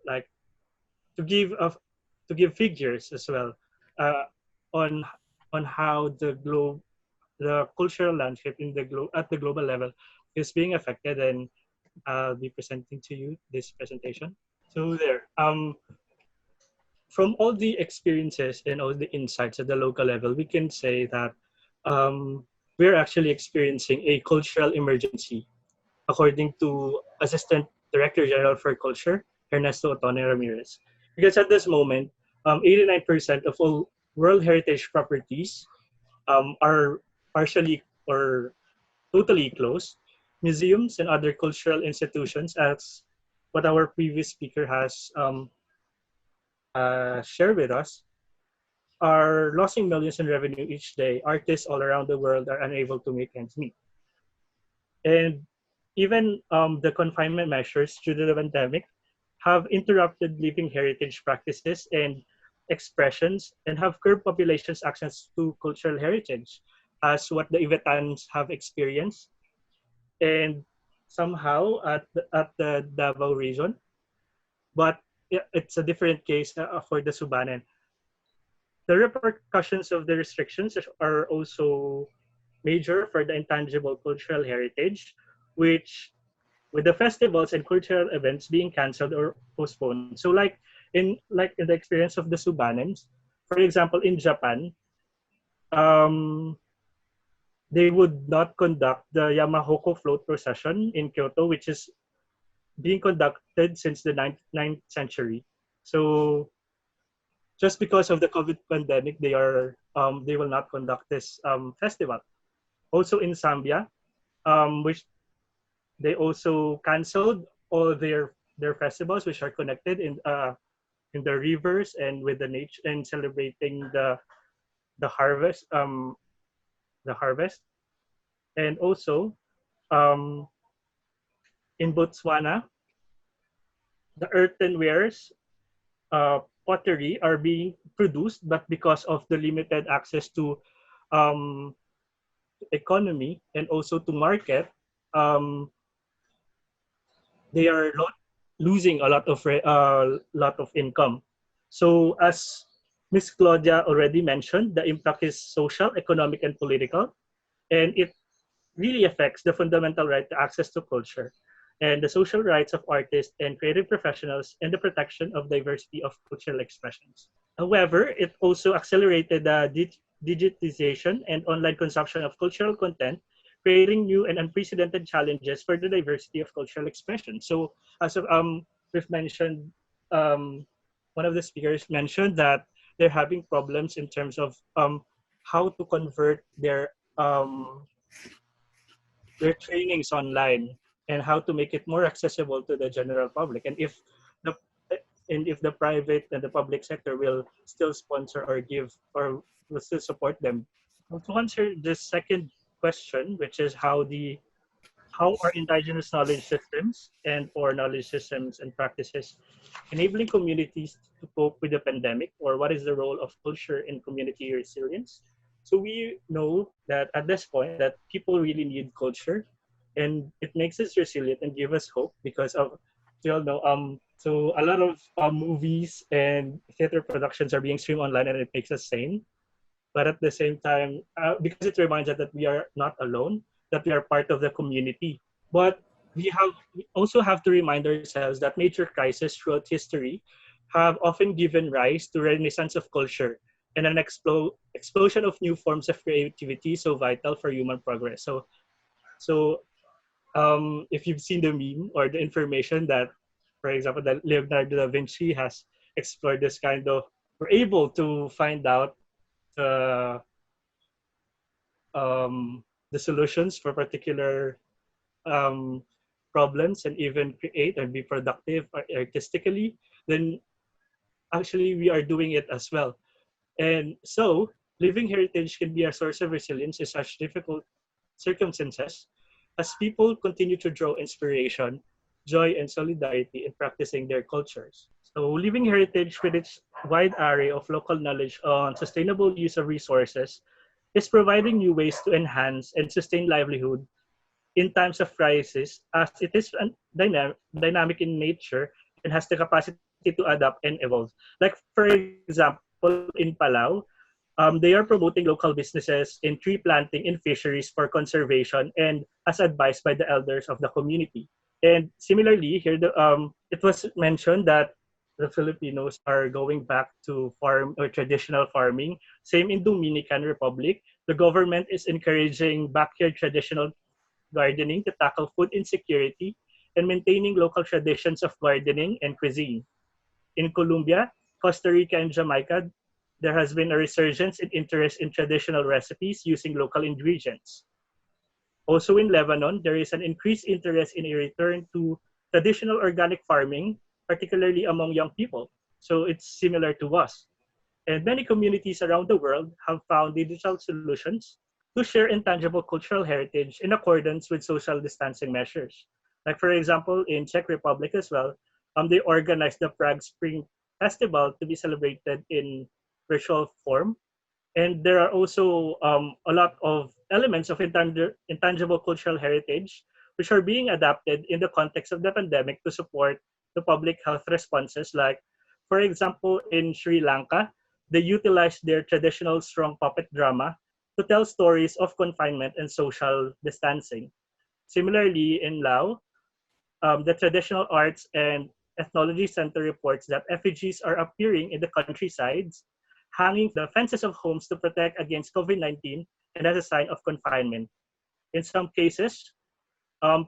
like to give figures as well on how the cultural landscape in at the global level is being affected, and I'll be presenting to you this presentation. So there, from all the experiences and all the insights at the local level, we can say that we're actually experiencing a cultural emergency, according to Assistant Director General for Culture, Ernesto Otone Ramirez. Because at this moment, 89% of all World Heritage properties are partially or totally closed. Museums and other cultural institutions, as what our previous speaker has shared with us, are losing millions in revenue each day. Artists all around the world are unable to make ends meet. And even the confinement measures due to the pandemic have interrupted living heritage practices and expressions, and have curbed populations' access to cultural heritage, as what the Ivetanos have experienced. And somehow at the Davao region, but it's a different case for the Subanen. The repercussions of the restrictions are also major for the intangible cultural heritage, which with the festivals and cultural events being canceled or postponed. So like in the experience of the Subanens, for example, in Japan, they would not conduct the Yamahoko float procession in Kyoto, which is being conducted since the 9th century. So just because of the COVID pandemic, they will not conduct this festival. Also in Zambia, which they also canceled all their festivals, which are connected in the rivers and with the nature and celebrating the harvest. The harvest. And also, um, in Botswana, the earthenwares, pottery are being produced, but because of the limited access to um, economy and also to market, um, they are losing a lot of income. So as Ms. Claudia already mentioned, the impact is social, economic, and political, and it really affects the fundamental right to access to culture and the social rights of artists and creative professionals and the protection of diversity of cultural expressions. However, it also accelerated the digitization and online consumption of cultural content, creating new and unprecedented challenges for the diversity of cultural expression. So, as we've mentioned, um, one of the speakers mentioned that they're having problems in terms of how to convert their trainings online and how to make it more accessible to the general public. The and if the private and the public sector will still sponsor or give or will still support them. To answer the second question, which is how are indigenous knowledge systems and or knowledge systems and practices enabling communities to cope with the pandemic, or what is the role of culture in community resilience? So we know that at this point that people really need culture, and it makes us resilient and give us hope because of, you all know, so a lot of movies and theater productions are being streamed online, and it makes us sane. But at the same time, because it reminds us that we are not alone, that we are part of the community. But we also have to remind ourselves that major crises throughout history have often given rise to renaissance of culture and an explosion of new forms of creativity so vital for human progress. So if you've seen the meme or the information that, for example, that Leonardo da Vinci has explored this kind of, we're able to find out the the solutions for particular um, problems and even create and be productive artistically, then actually we are doing it as well. And so living heritage can be a source of resilience in such difficult circumstances as people continue to draw inspiration, joy, and solidarity in practicing their cultures. So living heritage with its wide array of local knowledge on sustainable use of resources is providing new ways to enhance and sustain livelihood in times of crisis, as it is dynamic in nature and has the capacity to adapt and evolve. Like, for example, in Palau, they are promoting local businesses in tree planting and fisheries for conservation and as advised by the elders of the community. And similarly, here it was mentioned that the Filipinos are going back to farm or traditional farming. Same in Dominican Republic. The government is encouraging backyard traditional gardening to tackle food insecurity and maintaining local traditions of gardening and cuisine. In Colombia, Costa Rica, and Jamaica, there has been a resurgence in interest in traditional recipes using local ingredients. Also in Lebanon, there is an increased interest in a return to traditional organic farming, particularly among young people. So it's similar to us. And many communities around the world have found digital solutions to share intangible cultural heritage in accordance with social distancing measures. Like, for example, in Czech Republic as well, they organized the Prague Spring Festival to be celebrated in virtual form. And there are also a lot of elements of intangible cultural heritage which are being adapted in the context of the pandemic to support the public health responses. Like, for example, in Sri Lanka, they utilized their traditional strong puppet drama to tell stories of confinement and social distancing. Similarly, in Laos, the Traditional Arts and Ethnology Center reports that effigies are appearing in the countrysides, hanging the fences of homes to protect against COVID-19 and as a sign of confinement. In some cases,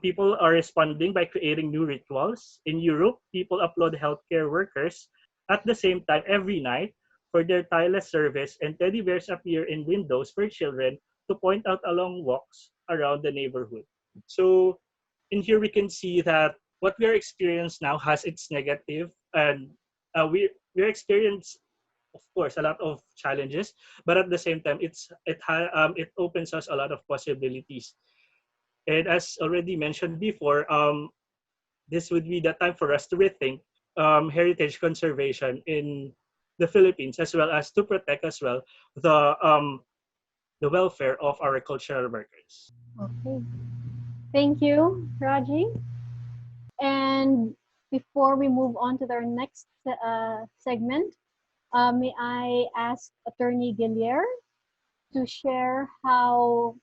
people are responding by creating new rituals. In Europe, people applaud healthcare workers at the same time every night for their tireless service, and teddy bears appear in windows for children to point out along walks around the neighborhood. So in here we can see that what we are experiencing now has its negative, and we experience, of course, a lot of challenges, but at the same time it opens us a lot of possibilities. And as already mentioned before, this would be the time for us to rethink heritage conservation in the Philippines, as well as to protect as well the welfare of our cultural workers. Okay. Thank you, Raji. And before we move on to our next segment, may I ask Attorney Gillier to share how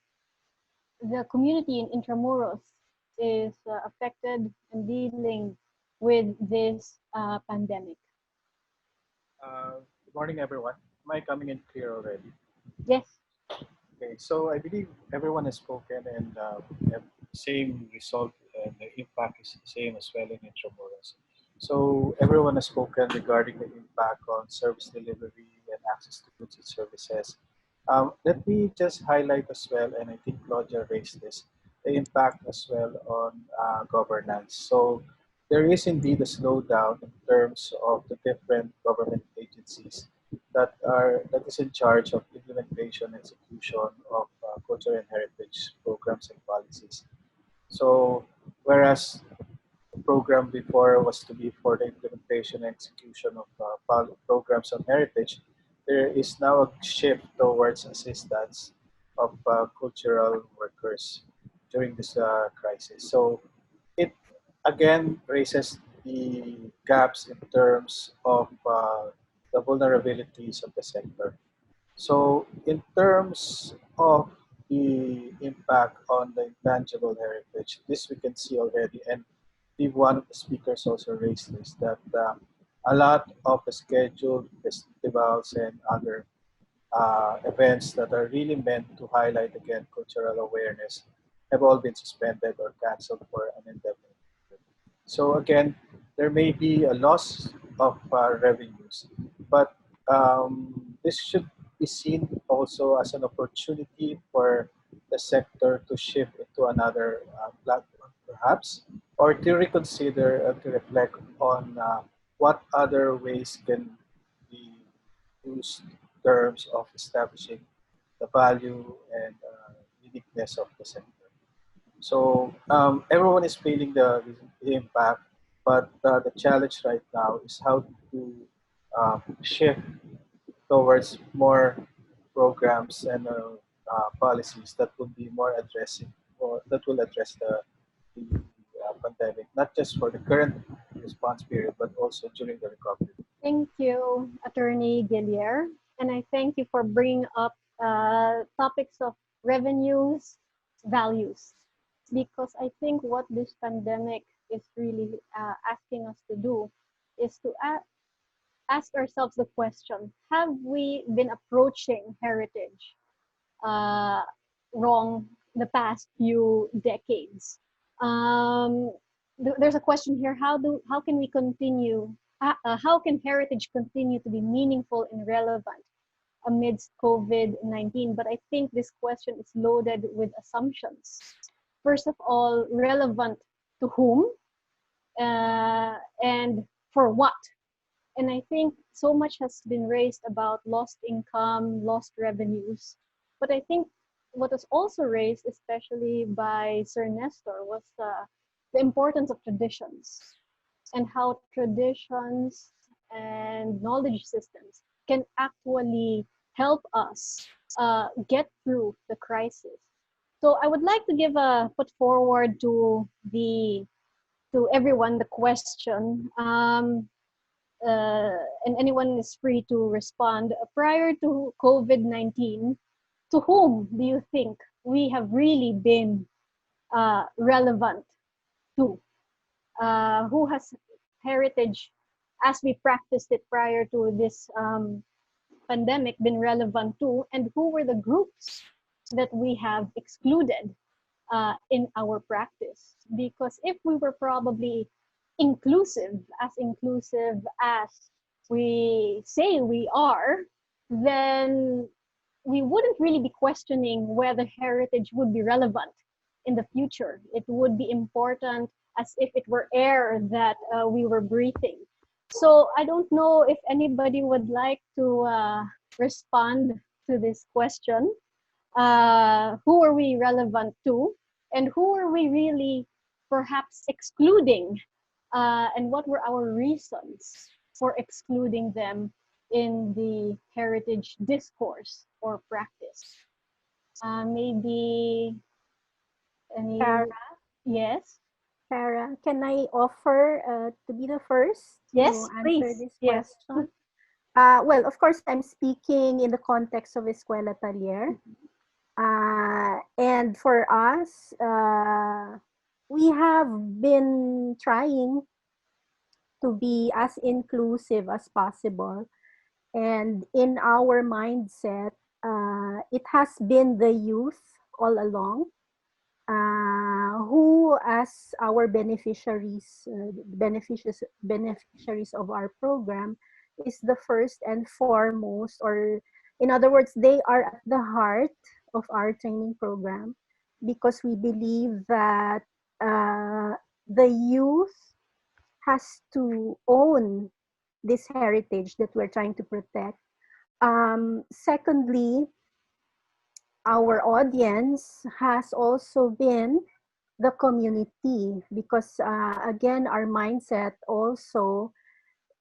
the community in Intramuros is affected and dealing with this pandemic. Good morning, everyone. Am I coming in clear already? Yes. Okay, so I believe everyone has spoken and have the same result and the impact is the same as well in Intramuros. So everyone has spoken regarding the impact on service delivery and access to goods and services. Let me just highlight as well, and I think Claudia raised this, the impact as well on governance. So there is indeed a slowdown in terms of the different government agencies that is in charge of implementation and execution of cultural and heritage programs and policies. So whereas the program before was to be for the implementation and execution of programs on heritage, there is now a shift towards assistance of cultural workers during this crisis. So it again raises the gaps in terms of the vulnerabilities of the sector. So in terms of the impact on the intangible heritage, this we can see already, and one of the speakers also raised this, that a lot of the scheduled festivals and other events that are really meant to highlight again cultural awareness have all been suspended or canceled for an indefinite period. So again, there may be a loss of revenues, but this should be seen also as an opportunity for the sector to shift into another platform, perhaps, or to reconsider and to reflect on what other ways can be used in terms of establishing the value and uniqueness of the sector. So everyone is feeling the impact, but the challenge right now is how to shift towards more programs and policies that will be more addressing or that will address the pandemic, not just for the current response period, but also during the recovery. Thank you, Attorney Gillier. And I thank you for bringing up topics of revenues, values, because I think what this pandemic is really asking us to do is to ask ourselves the question, have we been approaching heritage wrong the past few decades? There's a question here, how can we continue, how can heritage continue to be meaningful and relevant amidst COVID-19? But I think this question is loaded with assumptions. First of all, relevant to whom and for what? And I think so much has been raised about lost income, lost revenues. But I think what was also raised, especially by Sir Nestor, was the importance of traditions and how traditions and knowledge systems can actually help us get through the crisis. So I would like to put forward to everyone the question. And anyone is free to respond. Prior to COVID-19, to whom do you think we have really been relevant to? Who has heritage, as we practiced it prior to this pandemic, been relevant to? And who were the groups that we have excluded in our practice? Because if we were probably inclusive as we say we are, then we wouldn't really be questioning whether heritage would be relevant in the future. It would be important as if it were air that we were breathing. So I don't know if anybody would like to respond to this question. Who are we relevant to? and who are we really perhaps excluding, and what were our reasons for excluding them in the heritage discourse or practice. Maybe any, Sarah, yes, Sarah, can I offer to be the first yes, to answer please, this yes. question? Well, of course, I'm speaking in the context of Escuela Taller. And for us, we have been trying to be as inclusive as possible. And in our mindset, it has been the youth all along who, as our beneficiaries of our program, is the first and foremost, or in other words, they are at the heart of our training program, because we believe that the youth has to own this heritage that we're trying to protect. Secondly, our audience has also been the community, because again, our mindset also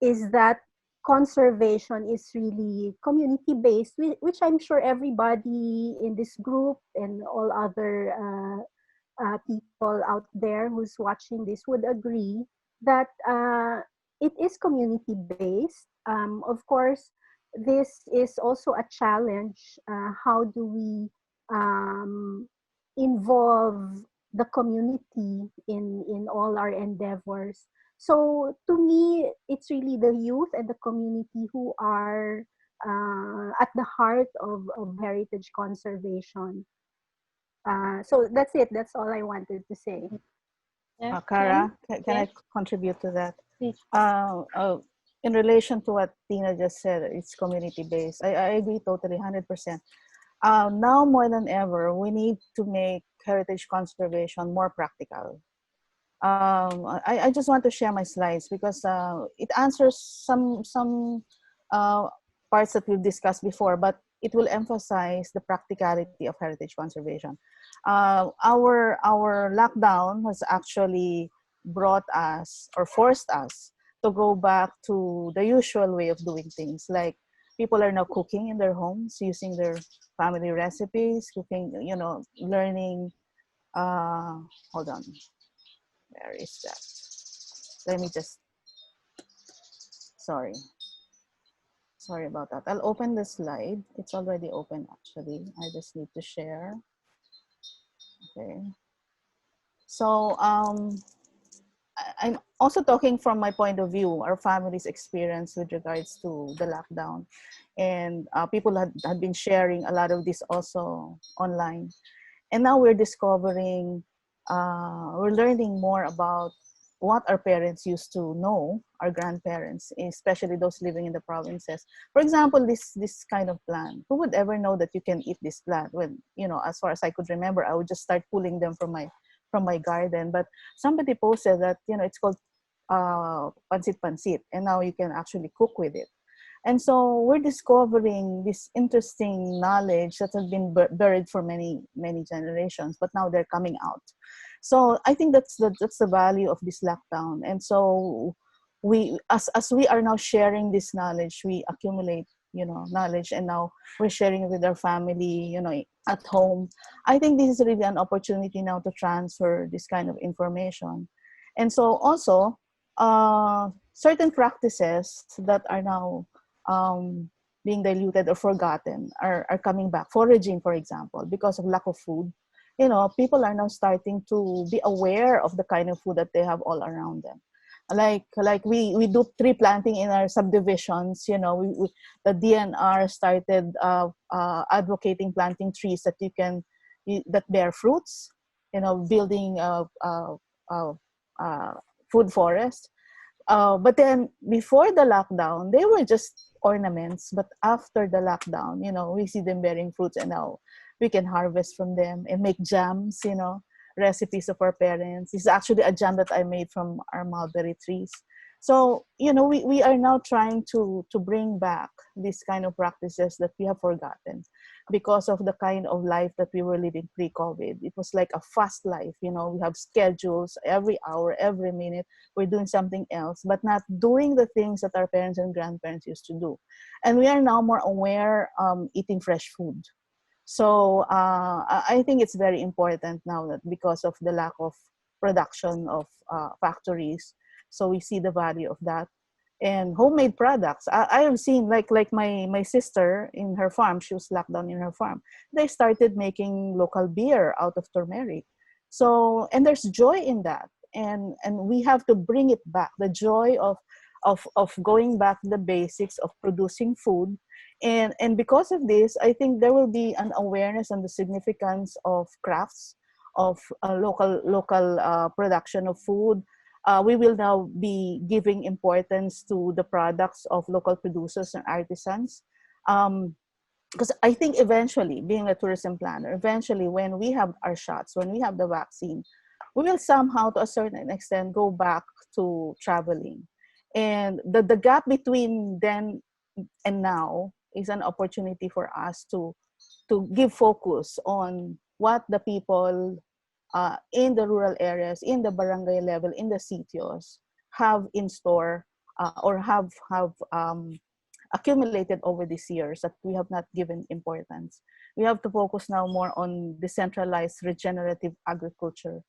is that conservation is really community based, which I'm sure everybody in this group and all other people out there who's watching this would agree that it is community based. Of course, this is also a challenge. How do we involve the community in all our endeavors? So to me, it's really the youth and the community who are at the heart of heritage conservation. So that's it. That's all I wanted to say. Cara, can I contribute to that? In relation to what Tina just said, it's community-based. I agree totally, 100%. Now more than ever, we need to make heritage conservation more practical. I just want to share my slides because it answers some parts that we've discussed before, but it will emphasize the practicality of heritage conservation. Our lockdown has actually brought us or forced us to go back to the usual way of doing things. Like people are now cooking in their homes using their family recipes, cooking, learning. Hold on. Where is that? Let me just, sorry about that. I'll open the slide. It's already open actually. I just need to share. Okay. So I'm also talking from my point of view, our family's experience with regards to the lockdown. And people had been sharing a lot of this also online. And now we're discovering, we're learning more about what our parents used to know, our grandparents, especially those living in the provinces. For example, this kind of plant. Who would ever know that you can eat this plant? When, as far as I could remember, I would just start pulling them from my garden. But somebody posted that, it's called pansit, and now you can actually cook with it. And so we're discovering this interesting knowledge that has been buried for many, many generations, but now they're coming out. So I think that's the value of this lockdown. And so we, as we are now sharing this knowledge, we accumulate, knowledge, and now we're sharing it with our family, at home. I think this is really an opportunity now to transfer this kind of information. And so also, certain practices that are now being diluted or forgotten are coming back. Foraging, for example, because of lack of food. People are now starting to be aware of the kind of food that they have all around them. Like we do tree planting in our subdivisions. The DNR started advocating planting trees that that bear fruits. Building food forest. But then before the lockdown, they were just ornaments. But after the lockdown, we see them bearing fruits, and now we can harvest from them and make jams, recipes of our parents. It's actually a jam that I made from our mulberry trees. So, we are now trying to bring back these kind of practices that we have forgotten. because of the kind of life that we were living pre-COVID. It was like a fast life, you know, we have schedules every hour, every minute, we're doing something else, but not doing the things that our parents and grandparents used to do. And we are now more aware eating fresh food. So I think it's very important now that because of the lack of production of factories, so we see the value of that. And homemade products. I have seen like my sister in her farm, she was locked down in her farm. They started making local beer out of turmeric. So, and there's joy in that. And we have to bring it back, the joy of going back to the basics of producing food. And because of this, I think there will be an awareness on the significance of crafts, of local production of food. We will now be giving importance to the products of local producers and artisans. Because I think eventually, being a tourism planner, eventually when we have our shots, when we have the vaccine, we will somehow, to a certain extent, go back to traveling. And the gap between then and now is an opportunity for us to give focus on what the people in the rural areas, in the barangay level, in the sitios, have in store or have accumulated over these years that we have not given importance. We have to focus now more on decentralized regenerative agriculture.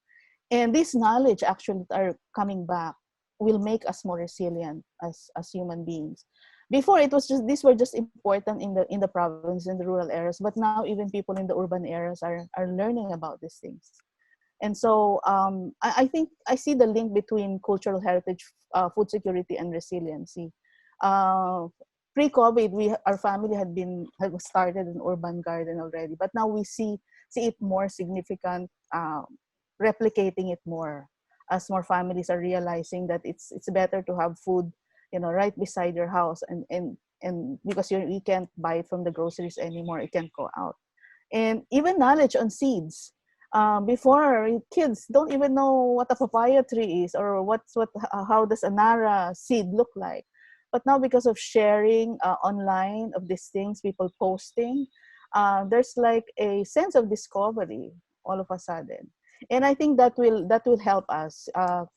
And this knowledge actually that are coming back will make us more resilient as human beings. Before it was just, these were just important in the province, in the rural areas, but now even people in the urban areas are learning about these things. And so I think I see the link between cultural heritage, food security, and resiliency. Pre-COVID, our family had started an urban garden already, but now we see it more significant, replicating it more as more families are realizing that it's better to have food, you know, right beside your house, and because you can't buy it from the groceries anymore, you can't go out. And even knowledge on seeds. Before, kids don't even know what a papaya tree is or how does a nara seed look like. But now, because of sharing online of these things, people posting, there's like a sense of discovery all of a sudden. And I think that will help us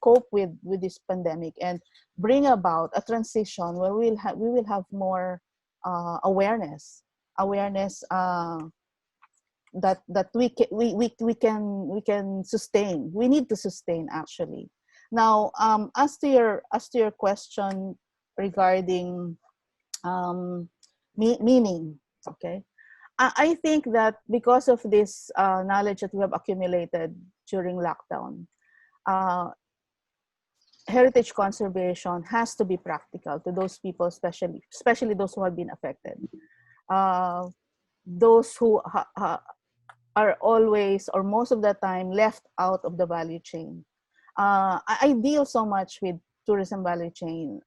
cope with this pandemic and bring about a transition where we will have more awareness that we can sustain. We need to sustain actually. Now, as to your question regarding meaning, okay. I think that because of this knowledge that we have accumulated during lockdown, heritage conservation has to be practical to those people, especially those who have been affected. Those who are always or most of the time left out of the value chain. I deal so much with tourism value chain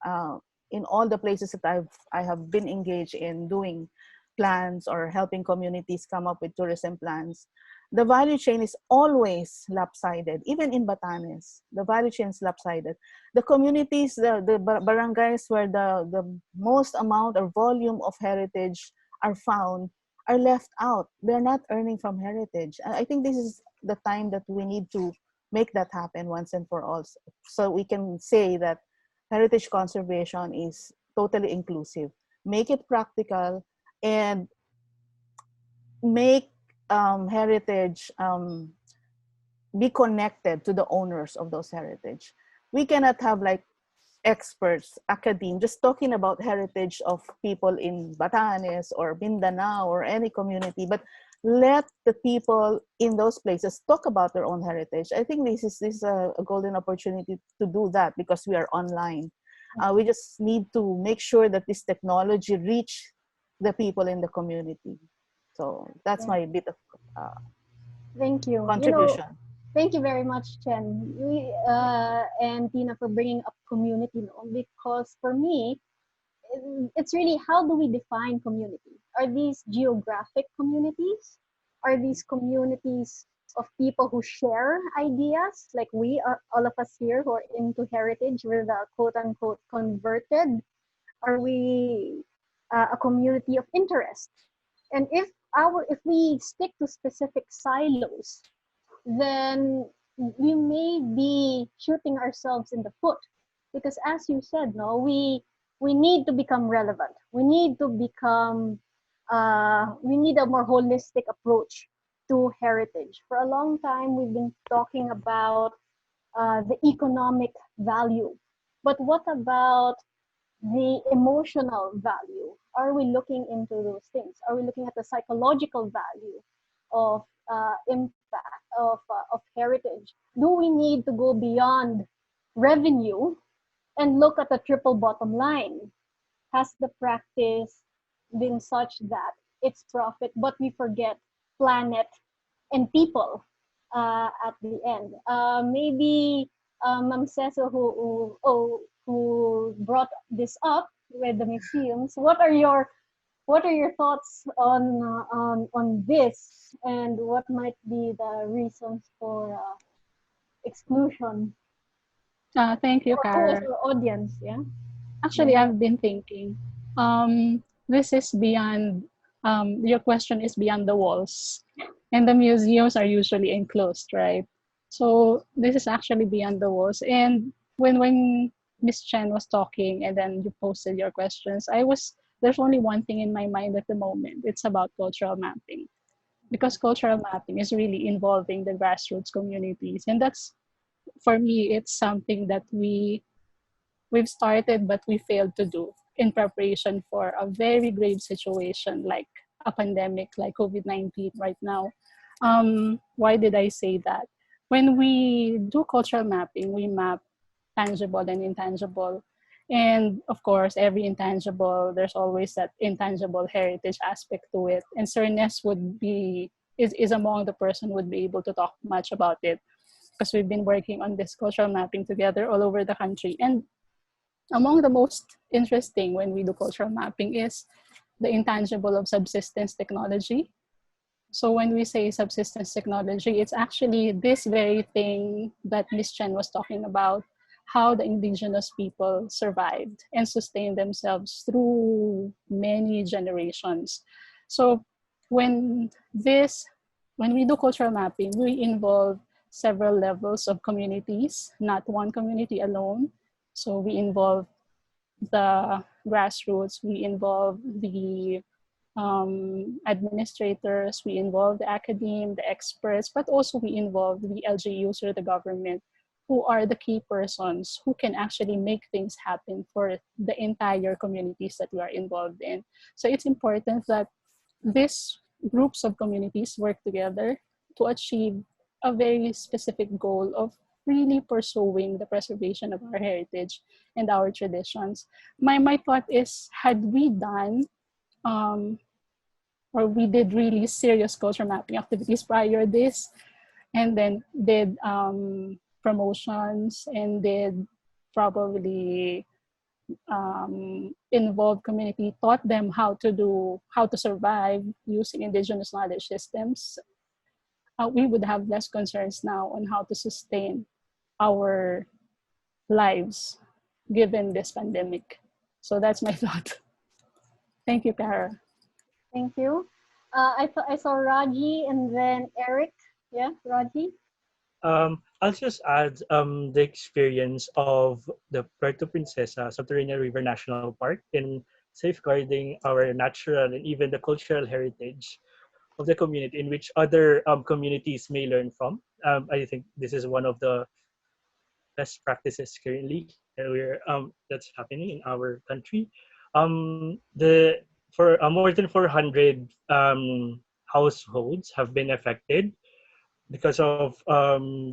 in all the places that I have been engaged in doing plans or helping communities come up with tourism plans. The value chain is always lopsided. Even in Batanes, the value chain is lopsided. The communities, the barangays where the most amount or volume of heritage are found are left out. They're not earning from heritage. I think this is the time that we need to make that happen once and for all. So we can say that heritage conservation is totally inclusive. Make it practical and make heritage be connected to the owners of those heritage. We cannot have like experts, academe, just talking about heritage of people in Batanes or Mindanao or any community, but let the people in those places talk about their own heritage. I think this is a golden opportunity to do that because we are online. We just need to make sure that this technology reach the people in the community. So that's my bit of thank you. contribution. Thank you very much, Chen and Tina, for bringing up community, because for me, it's really, how do we define community? Are these geographic communities? Are these communities of people who share ideas, like we are, all of us here who are into heritage, we're the quote-unquote converted? Are we a community of interest? And if if we stick to specific silos, then we may be shooting ourselves in the foot, because as you said, no, we need to become relevant. We need to become we need a more holistic approach to heritage. For a long time, we've been talking about the economic value, but what about the emotional value? Are we looking into those things? Are we looking at the psychological value of impact of heritage? Do we need to go beyond revenue and look at the triple bottom line? Has the practice been such that it's profit, but we forget planet and people at the end? Maybe Ma'am Cecil, who brought this up with the museums, what are your thoughts on this, and what might be the reasons for exclusion? Thank you, Who is Kara. your audience? Yeah. Actually, I've been thinking, this is beyond, your question is beyond the walls. And the museums are usually enclosed, right? So this is actually beyond the walls. And when Miss Chen was talking and then you posted your questions, there's only one thing in my mind at the moment. It's about cultural mapping. Because cultural mapping is really involving the grassroots communities. And that's, for me, it's something that we've started but we failed to do in preparation for a very grave situation like a pandemic like COVID-19 right now. Why did I say that? When we do cultural mapping, we map tangible and intangible. And of course, every intangible, there's always that intangible heritage aspect to it. And Sir Ness is among the person would be able to talk much about it, because we've been working on this cultural mapping together all over the country. And among the most interesting when we do cultural mapping is the intangible of subsistence technology. So when we say subsistence technology, it's actually this very thing that Ms. Chen was talking about, how the indigenous people survived and sustained themselves through many generations. So when we do cultural mapping, we involve several levels of communities, not one community alone. So we involve the grassroots, we involve the administrators, we involve the academe, the experts, but also we involve the LGUs or the government, who are the key persons who can actually make things happen for the entire communities that we are involved in. So it's important that these groups of communities work together to achieve a very specific goal of really pursuing the preservation of our heritage and our traditions. My thought is, had we done or we did really serious culture mapping activities prior to this, and then did promotions and did probably involve community, taught them how to survive using indigenous knowledge systems, we would have less concerns now on how to sustain our lives given this pandemic. So that's my thought. Thank you, Kara. Thank you. I saw Raji and then Eric. Yeah, Raji. I'll just add the experience of the Puerto Princesa Subterranean River National Park in safeguarding our natural and even the cultural heritage of the community, in which other communities may learn from. I think this is one of the best practices currently that's happening in our country. For more than 400 households have been affected because of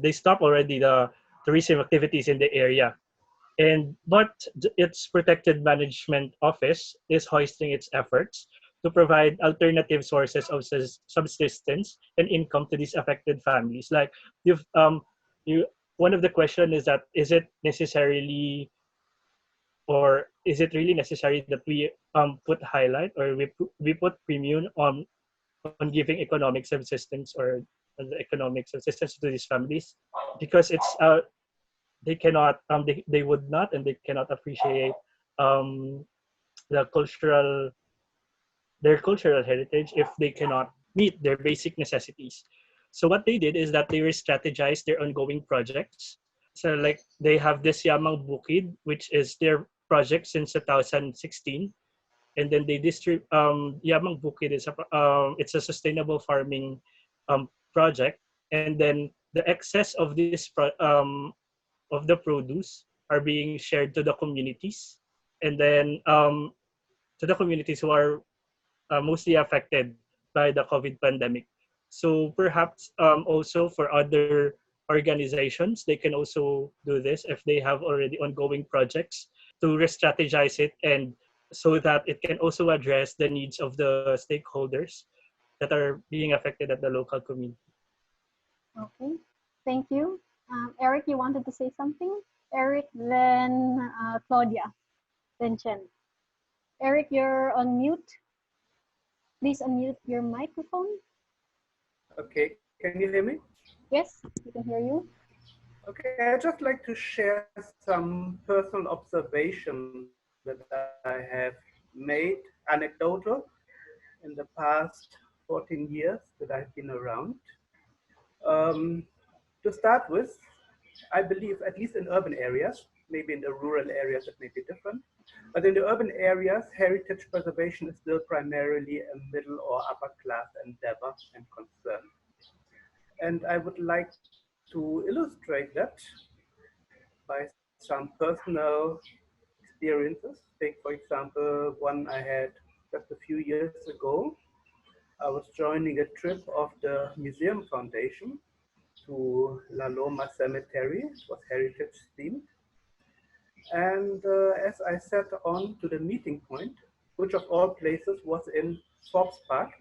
they stopped already the tourism activities in the area, but its protected management office is hoisting its efforts to provide alternative sources of subsistence and income to these affected families. Like you one of the question is that is it necessarily, or is it really necessary that we put highlight, or we put premium on giving economic subsistence or the economic subsistence to these families, because it's they cannot they would not and they cannot appreciate the cultural their cultural heritage if they cannot meet their basic necessities. So what they did is that they re-strategized their ongoing projects. So like they have this Yamang Bukid, which is their project since 2016, and then they distribute Yamang Bukid is it's a sustainable farming project, and then the excess of of the produce are being shared to the communities, and then to the communities who are mostly affected by the COVID pandemic. So perhaps also for other organizations, they can also do this if they have already ongoing projects to re-strategize it, and so that it can also address the needs of the stakeholders that are being affected at the local community. Okay, thank you. Eric, you wanted to say something? Eric, then Claudia, then Chen. Eric, you're on mute. Please unmute your microphone. Okay, can you hear me? Yes, we can hear you. Okay, I'd just like to share some personal observations that I have made, anecdotal, in the past 14 years that I've been around. To start with, I believe, at least in urban areas, maybe in the rural areas it may be different, but in the urban areas, heritage preservation is still primarily a middle or upper class endeavor and concern. And I would like to illustrate that by some personal experiences. Take, for example, one I had just a few years ago. I was joining a trip of the Museum Foundation to La Loma Cemetery. It was heritage themed. And as I sat on to the meeting point, which of all places was in Forbes Park,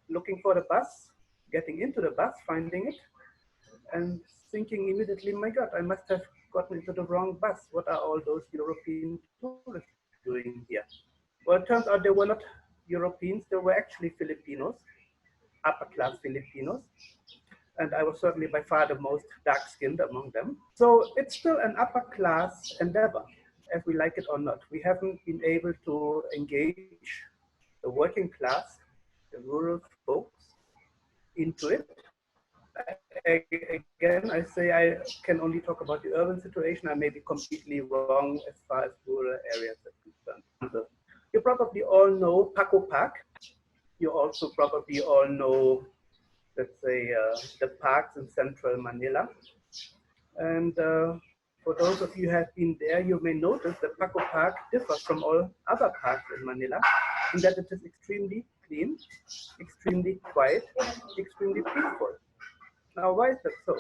looking for the bus, getting into the bus, finding it, and thinking immediately, my God, I must have gotten into the wrong bus. What are all those European tourists doing here? Well, it turns out they were not Europeans, they were actually Filipinos, upper class Filipinos. And I was certainly by far the most dark-skinned among them. So it's still an upper class endeavor, if we like it or not. We haven't been able to engage the working class, the rural folks, into it. Again, I say I can only talk about the urban situation. I may be completely wrong as far as rural areas are concerned. You probably all know Paco Park. You also probably all know, let's say, the parks in central Manila. And for those of you who have been there, you may notice that Paco Park differs from all other parks in Manila in that it is extremely clean, extremely quiet, extremely peaceful. Now, why is that so?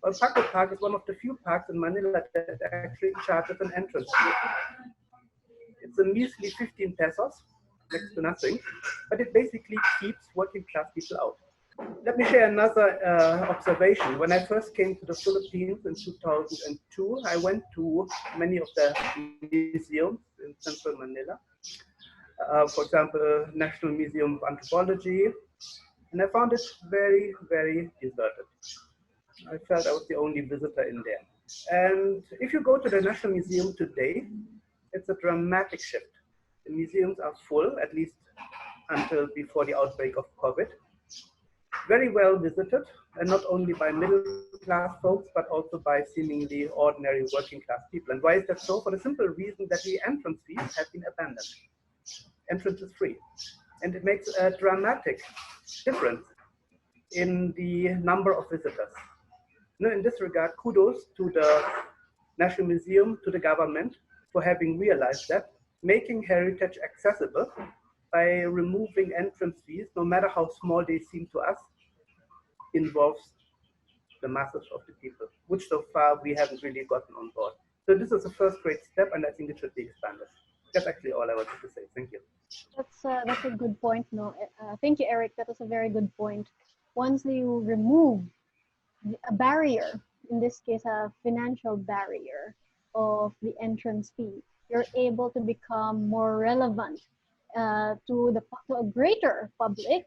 Well, Paco Park is one of the few parks in Manila that actually charges an entrance fee. It's a measly 15 pesos, next to nothing, but it basically keeps working class people out. Let me share another observation. When I first came to the Philippines in 2002, I went to many of the museums in central Manila. For example, National Museum of Anthropology, and I found it very, very deserted. I felt I was the only visitor in there. And if you go to the National Museum today, it's a dramatic shift. The museums are full, at least until before the outbreak of COVID. Very well visited, and not only by middle class folks, but also by seemingly ordinary working class people. And why is that so? For the simple reason that the entrance fees have been abandoned. Entrance is free. And it makes a dramatic difference in the number of visitors. Now, in this regard, kudos to the National Museum, to the government for having realized that, making heritage accessible by removing entrance fees, no matter how small they seem to us, involves the masses of the people, which so far we haven't really gotten on board. So this is the first great step, and I think it should be expanded. That's actually all I wanted to say. Thank you. That's a good point. No, thank you, Eric. That was a very good point. Once you remove a barrier, in this case, a financial barrier of the entrance fee, you're able to become more relevant to a greater public,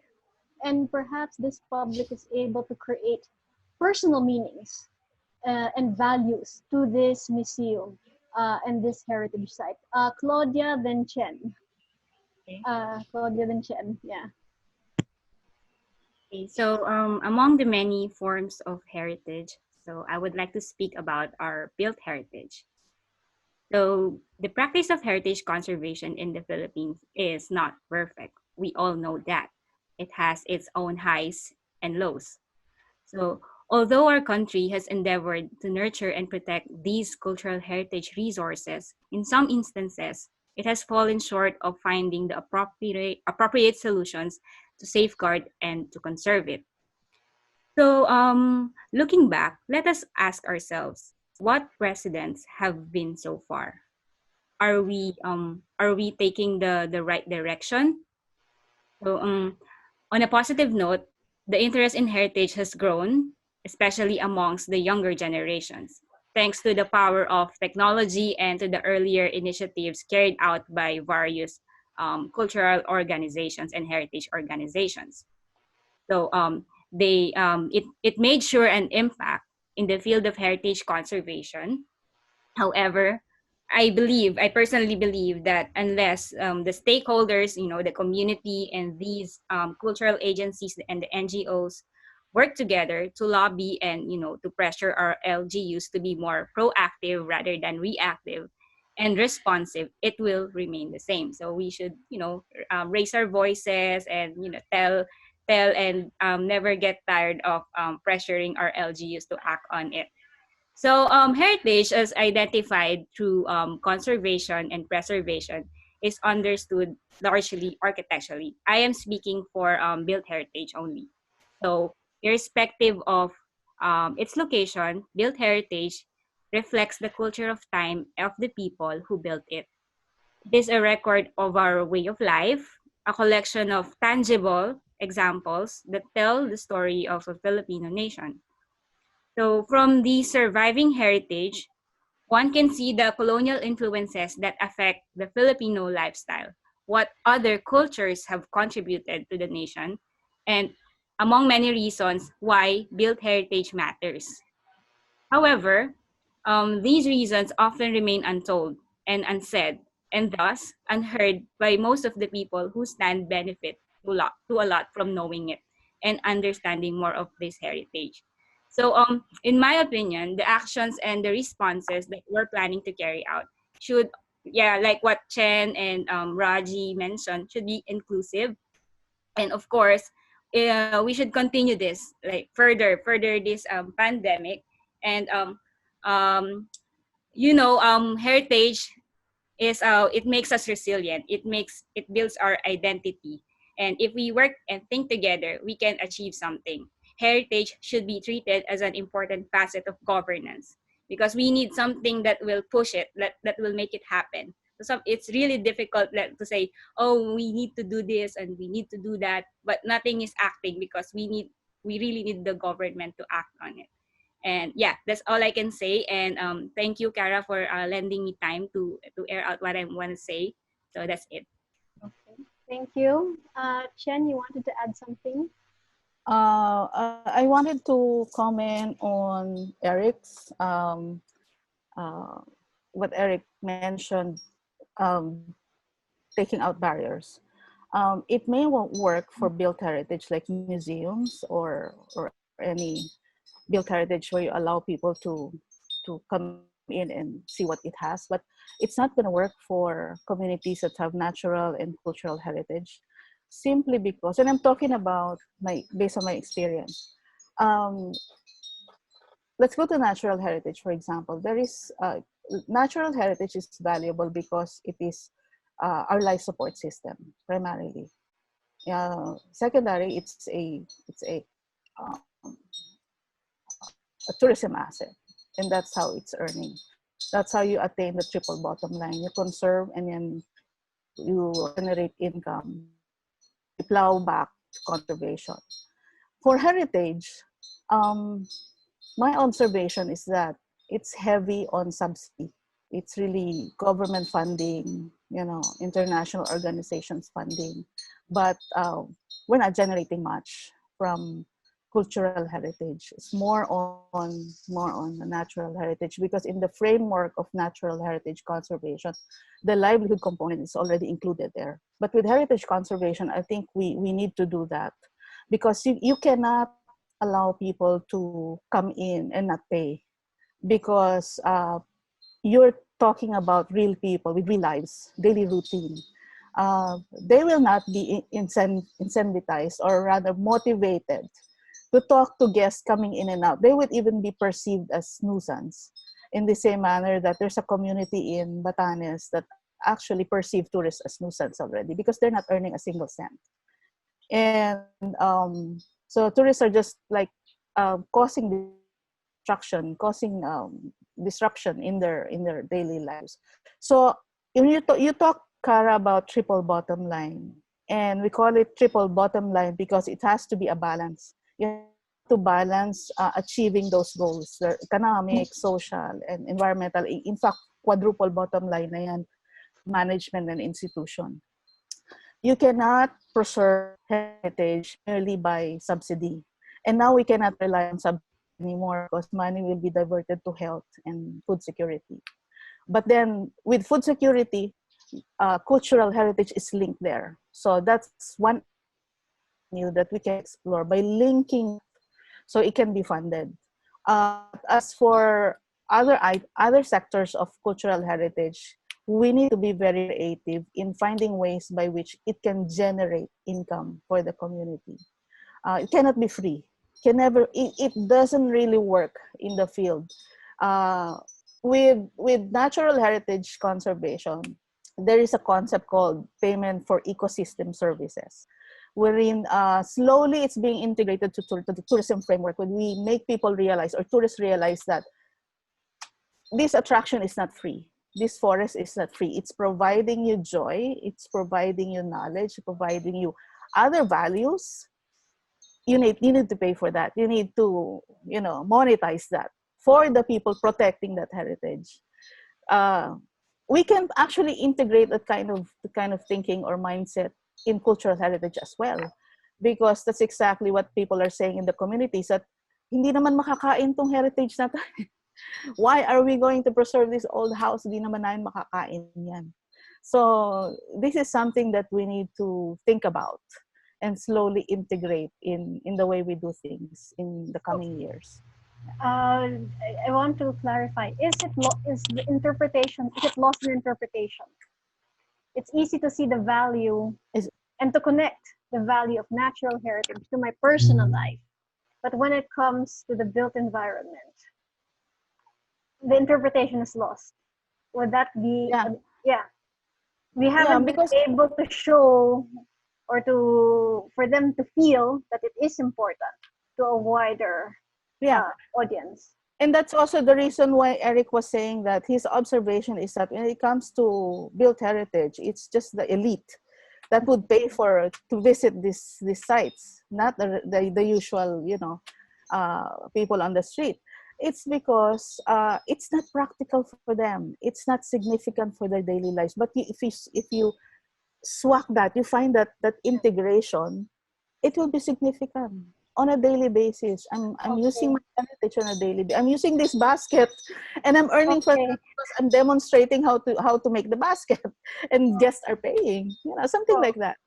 and perhaps this public is able to create personal meanings and values to this museum and this heritage site. Claudia, then Chen. Claudia and Chen, yeah. Okay, so among the many forms of heritage, so I would like to speak about our built heritage. So the practice of heritage conservation in the Philippines is not perfect. We all know that. It has its own highs and lows. So although our country has endeavored to nurture and protect these cultural heritage resources, in some instances, it has fallen short of finding the appropriate solutions to safeguard and to conserve it. So, looking back, let us ask ourselves, what presidents have been so far? Are we taking the right direction? So, on a positive note, the interest in heritage has grown, especially amongst the younger generations, thanks to the power of technology and to the earlier initiatives carried out by various cultural organizations and heritage organizations. So it made sure an impact in the field of heritage conservation. However, I personally believe that unless the stakeholders, the community and these cultural agencies and the NGOs work together to lobby and, to pressure our LGUs to be more proactive rather than reactive and responsive, it will remain the same. So we should, raise our voices and, tell and never get tired of pressuring our LGUs to act on it. So heritage as identified through conservation and preservation is understood largely architecturally. I am speaking for built heritage only. So irrespective of its location, built heritage reflects the culture of time of the people who built it. It is a record of our way of life, a collection of tangible examples that tell the story of a Filipino nation. So from the surviving heritage, one can see the colonial influences that affect the Filipino lifestyle, what other cultures have contributed to the nation, and among many reasons why built heritage matters. However, these reasons often remain untold and unsaid, and thus unheard by most of the people who stand benefit to a lot from knowing it and understanding more of this heritage. So, in my opinion, the actions and the responses that we're planning to carry out should, yeah, like what Chen and Raji mentioned, should be inclusive, and of course we should continue this like further this pandemic and heritage is it makes us resilient, it builds our identity, and if we work and think together we can achieve something. Heritage should be treated as an important facet of governance because we need something that will push it, that will make it happen. So it's really difficult to say, oh, we need to do this and we need to do that, but nothing is acting because we really need the government to act on it. And yeah, that's all I can say. And thank you, Kara, for lending me time to air out what I want to say. So that's it. Okay, thank you. Chen, you wanted to add something? I wanted to comment on Eric's, what Eric mentioned, taking out barriers. It may won't work for built heritage like museums or any built heritage where you allow people to come in and see what it has, but it's not going to work for communities that have natural and cultural heritage, simply because, and I'm talking about based on my experience. Let's go to natural heritage, for example. There is natural heritage is valuable because it is our life support system primarily. Secondary, it's a tourism asset, and that's how it's earning. That's how you attain the triple bottom line. You conserve and then you generate income. You plow back to conservation. For heritage, my observation is that it's heavy on subsidy. It's really government funding, international organizations funding, but we're not generating much from cultural heritage. It's more on the natural heritage, because in the framework of natural heritage conservation, the livelihood component is already included there. But with heritage conservation, I think we need to do that, because you cannot allow people to come in and not pay, because you're talking about real people with real lives, daily routine. They will not be incentivized, or rather motivated, to talk to guests coming in and out. They would even be perceived as nuisance, in the same manner that there's a community in Batanes that actually perceive tourists as nuisance already, because they're not earning a single cent. And so tourists are just like causing disruption in their daily lives. So when you talk, Cara, about triple bottom line, and we call it triple bottom line because it has to be a balance. You have to balance achieving those goals, the economic, social, and environmental. In fact, quadruple bottom line na yan, management and institution. You cannot preserve heritage merely by subsidy. And now we cannot rely on subsidy anymore, because money will be diverted to health and food security. But then with food security, cultural heritage is linked there. So that's one avenue that we can explore by linking, so it can be funded. As for other sectors of cultural heritage, we need to be very creative in finding ways by which it can generate income for the community. It cannot be free. It doesn't really work in the field. With natural heritage conservation, there is a concept called payment for ecosystem services, wherein slowly it's being integrated to the tourism framework, when we make people realize, or tourists realize, that this attraction is not free. This forest is not free. It's providing you joy. It's providing you knowledge, providing you other values. You need to pay for that. You need to, monetize that for the people protecting that heritage. We can actually integrate the kind of thinking or mindset in cultural heritage as well, because that's exactly what people are saying in the communities, that hindi naman makakain tong heritage na to. Why are we going to preserve this old house? Hindi naman namin makakain yan. So this is something that we need to think about and slowly integrate in the way we do things in the coming years. I want to clarify. Is it lost in interpretation? It's easy to see the value and to connect the value of natural heritage to my personal life. But when it comes to the built environment, the interpretation is lost. Would that be? Yeah. We haven't been able to show, or for them to feel that it is important to a wider audience. And that's also the reason why Eric was saying that his observation is that when it comes to built heritage, it's just the elite that would pay to visit these sites, not the usual, people on the street. It's because it's not practical for them. It's not significant for their daily lives. But if you swap that, you find that integration, it will be significant on a daily basis. I'm using my heritage on a daily basis. I'm using this basket, and I'm earning from it because I'm demonstrating how to make the basket, and guests are paying. Something like that.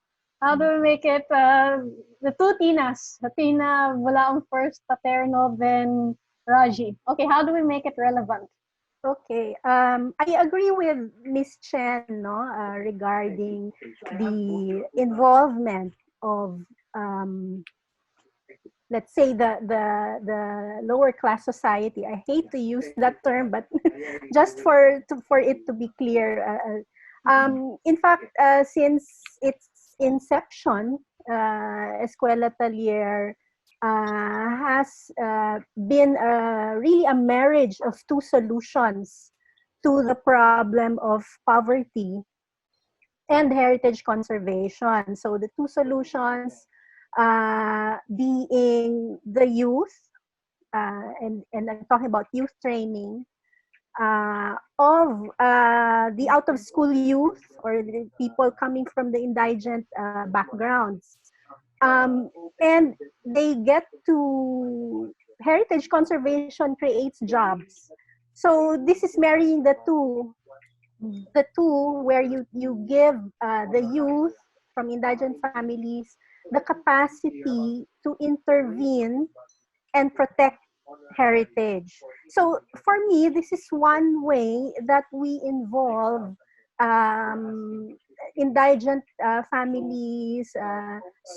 How do we make it the two Tinas? The Tina Bulaong first, Paterno, then Raji. Okay, how do we make it relevant? Okay, I agree with Ms. Chen, regarding the involvement of, let's say, the lower class society. I hate to use that term, but just for it to be clear, in fact, since its inception, Escuela Taller has been really a marriage of two solutions to the problem of poverty and heritage conservation. So the two solutions being the youth, and I'm talking about youth training, of the out-of-school youth, or the people coming from the indigent backgrounds. And they get to heritage conservation creates jobs. So this is marrying the two where you give the youth from indigent families the capacity to intervene and protect heritage. So for me, this is one way that we involve indigent families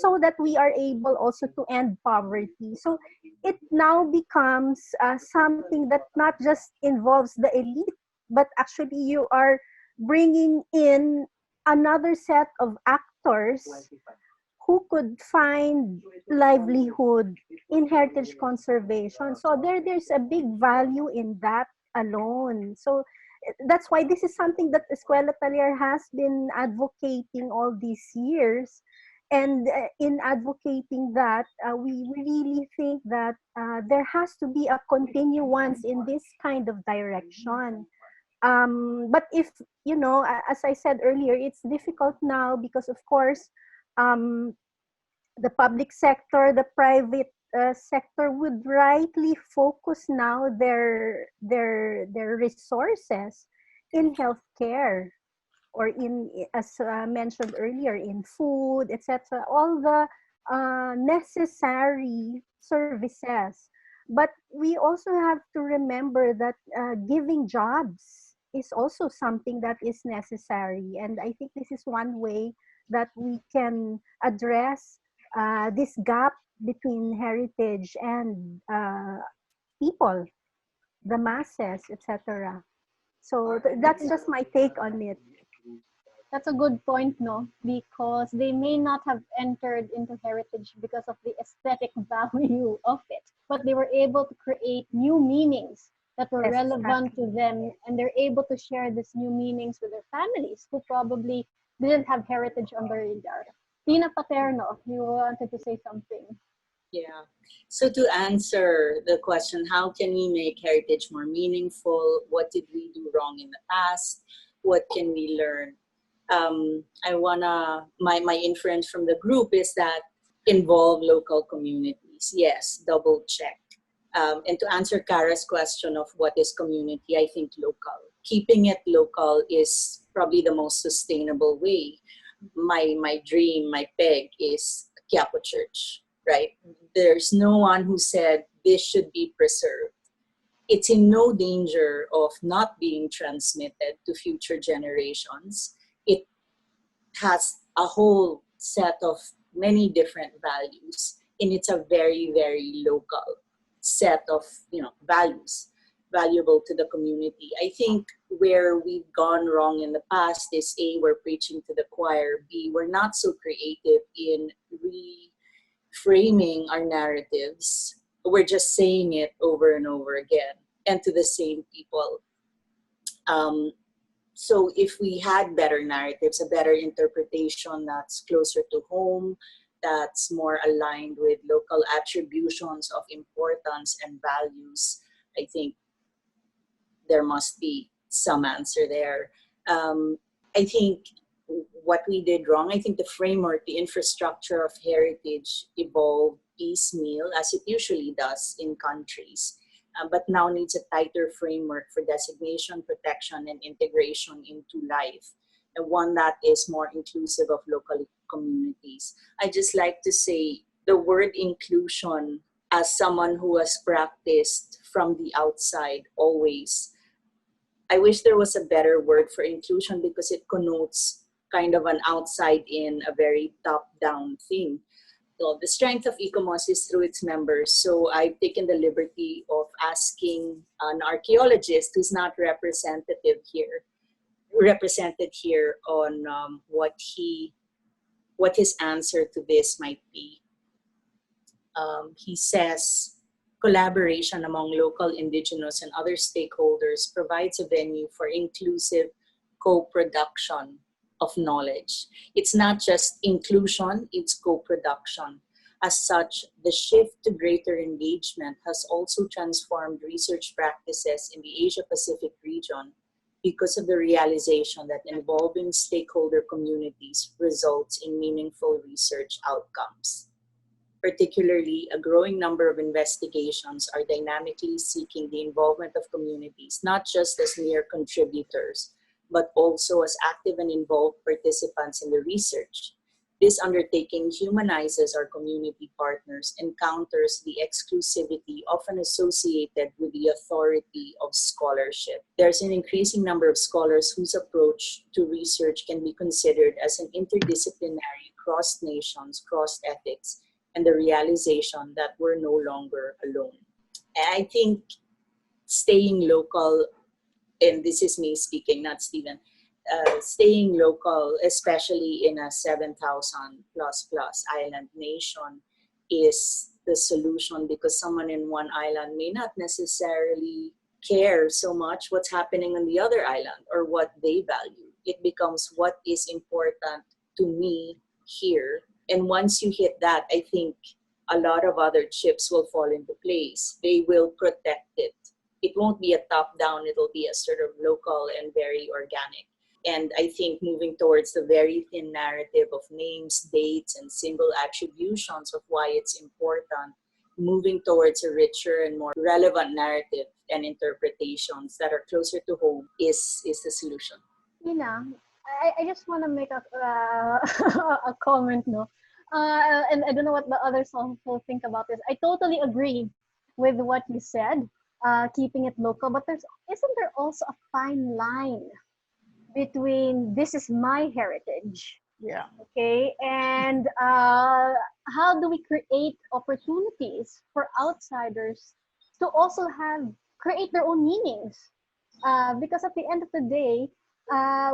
so that we are able also to end poverty. So it now becomes something that not just involves the elite, but actually you are bringing in another set of actors who could find livelihood in heritage conservation. So there's a big value in that alone. So that's why this is something that Escuela Taller has been advocating all these years. And in advocating that, we really think that there has to be a continuance in this kind of direction. But if, you know, as I said earlier, it's difficult now because, of course, the public sector, the private sector would rightly focus now their resources in healthcare or in, as mentioned earlier, in food, etc. All the necessary services. But we also have to remember that giving jobs is also something that is necessary. And I think this is one way that we can address this gap between heritage and people, the masses, etc. So that's just my take on it. That's a good point, no? Because they may not have entered into heritage because of the aesthetic value of it, but they were able to create new meanings that were relevant to them, and they're able to share these new meanings with their families who probably didn't have heritage on their radar. Tina Paterno, you wanted to say something. Yeah. So to answer the question, how can we make heritage more meaningful? What did we do wrong in the past? What can we learn? My inference from the group is that involve local communities. Yes, double check. And to answer Kara's question of what is community, I think local. Keeping it local is probably the most sustainable way. My dream, my peg is Quiapo Church, right? There's no one who said this should be preserved. It's in no danger of not being transmitted to future generations. It has a whole set of many different values, and it's a very, very local set of, you know, values valuable to the community. I think where we've gone wrong in the past is A, we're preaching to the choir. B, we're not so creative in reframing our narratives. We're just saying it over and over again and to the same people. So if we had better narratives, a better interpretation that's closer to home, that's more aligned with local attributions of importance and values, I think there must be some answer there. I think what we did wrong, I think the framework, the infrastructure of heritage evolved piecemeal, as it usually does in countries. But now needs a tighter framework for designation, protection, and integration into life, and one that is more inclusive of local communities. I just like to say the word inclusion, as someone who has practiced from the outside always, I wish there was a better word for inclusion because it connotes kind of an outside in, a very top-down thing. So the strength of ICOMOS is through its members. So I've taken the liberty of asking an archaeologist who's not represented here on what his answer to this might be. He says, collaboration among local, indigenous, and other stakeholders provides a venue for inclusive co-production of knowledge. It's not just inclusion, it's co-production. As such, the shift to greater engagement has also transformed research practices in the Asia-Pacific region because of the realization that involving stakeholder communities results in meaningful research outcomes. Particularly, a growing number of investigations are dynamically seeking the involvement of communities, not just as mere contributors, but also as active and involved participants in the research. This undertaking humanizes our community partners and counters the exclusivity often associated with the authority of scholarship. There's an increasing number of scholars whose approach to research can be considered as an interdisciplinary, cross-nations, cross-ethics, and the realization that we're no longer alone. And I think staying local, and this is me speaking, not Stephen, staying local, especially in a 7,000 plus island nation, is the solution, because someone in one island may not necessarily care so much what's happening on the other island or what they value. It becomes what is important to me here. And once you hit that, I think a lot of other chips will fall into place. They will protect it. It won't be a top-down, it'll be a sort of local and very organic. And I think moving towards the very thin narrative of names, dates, and single attributions of why it's important, moving towards a richer and more relevant narrative and interpretations that are closer to home is the solution. Ina, I just want to make a a comment, no? And I don't know what the others also think about this. I totally agree with what you said, keeping it local, but isn't there also a fine line between this is my heritage, okay, and how do we create opportunities for outsiders to also create their own meanings, because at the end of the day,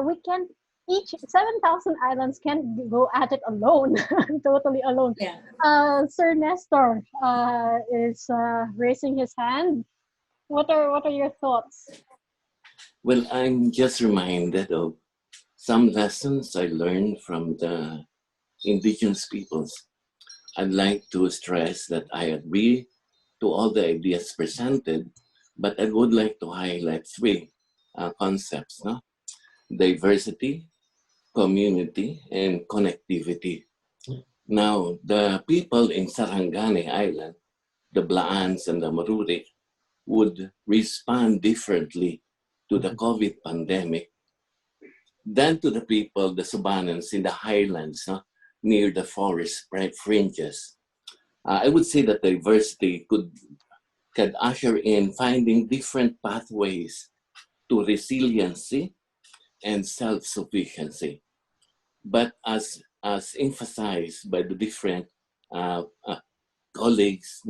we can't, each 7,000 islands can't go at it alone, totally alone. Sir Nestor is raising his hand. What are your thoughts? Well, I'm just reminded of some lessons I learned from the indigenous peoples. I'd like to stress that I agree to all the ideas presented, but I would like to highlight three concepts: no? Diversity, community, and connectivity. Now, the people in Sarangani Island, the Blaans and the Maruri, would respond differently to the COVID pandemic than to the people, the Subanans in the highlands, near the forest fringes. I would say that diversity could usher in finding different pathways to resiliency and self-sufficiency. But as emphasized by the different colleagues,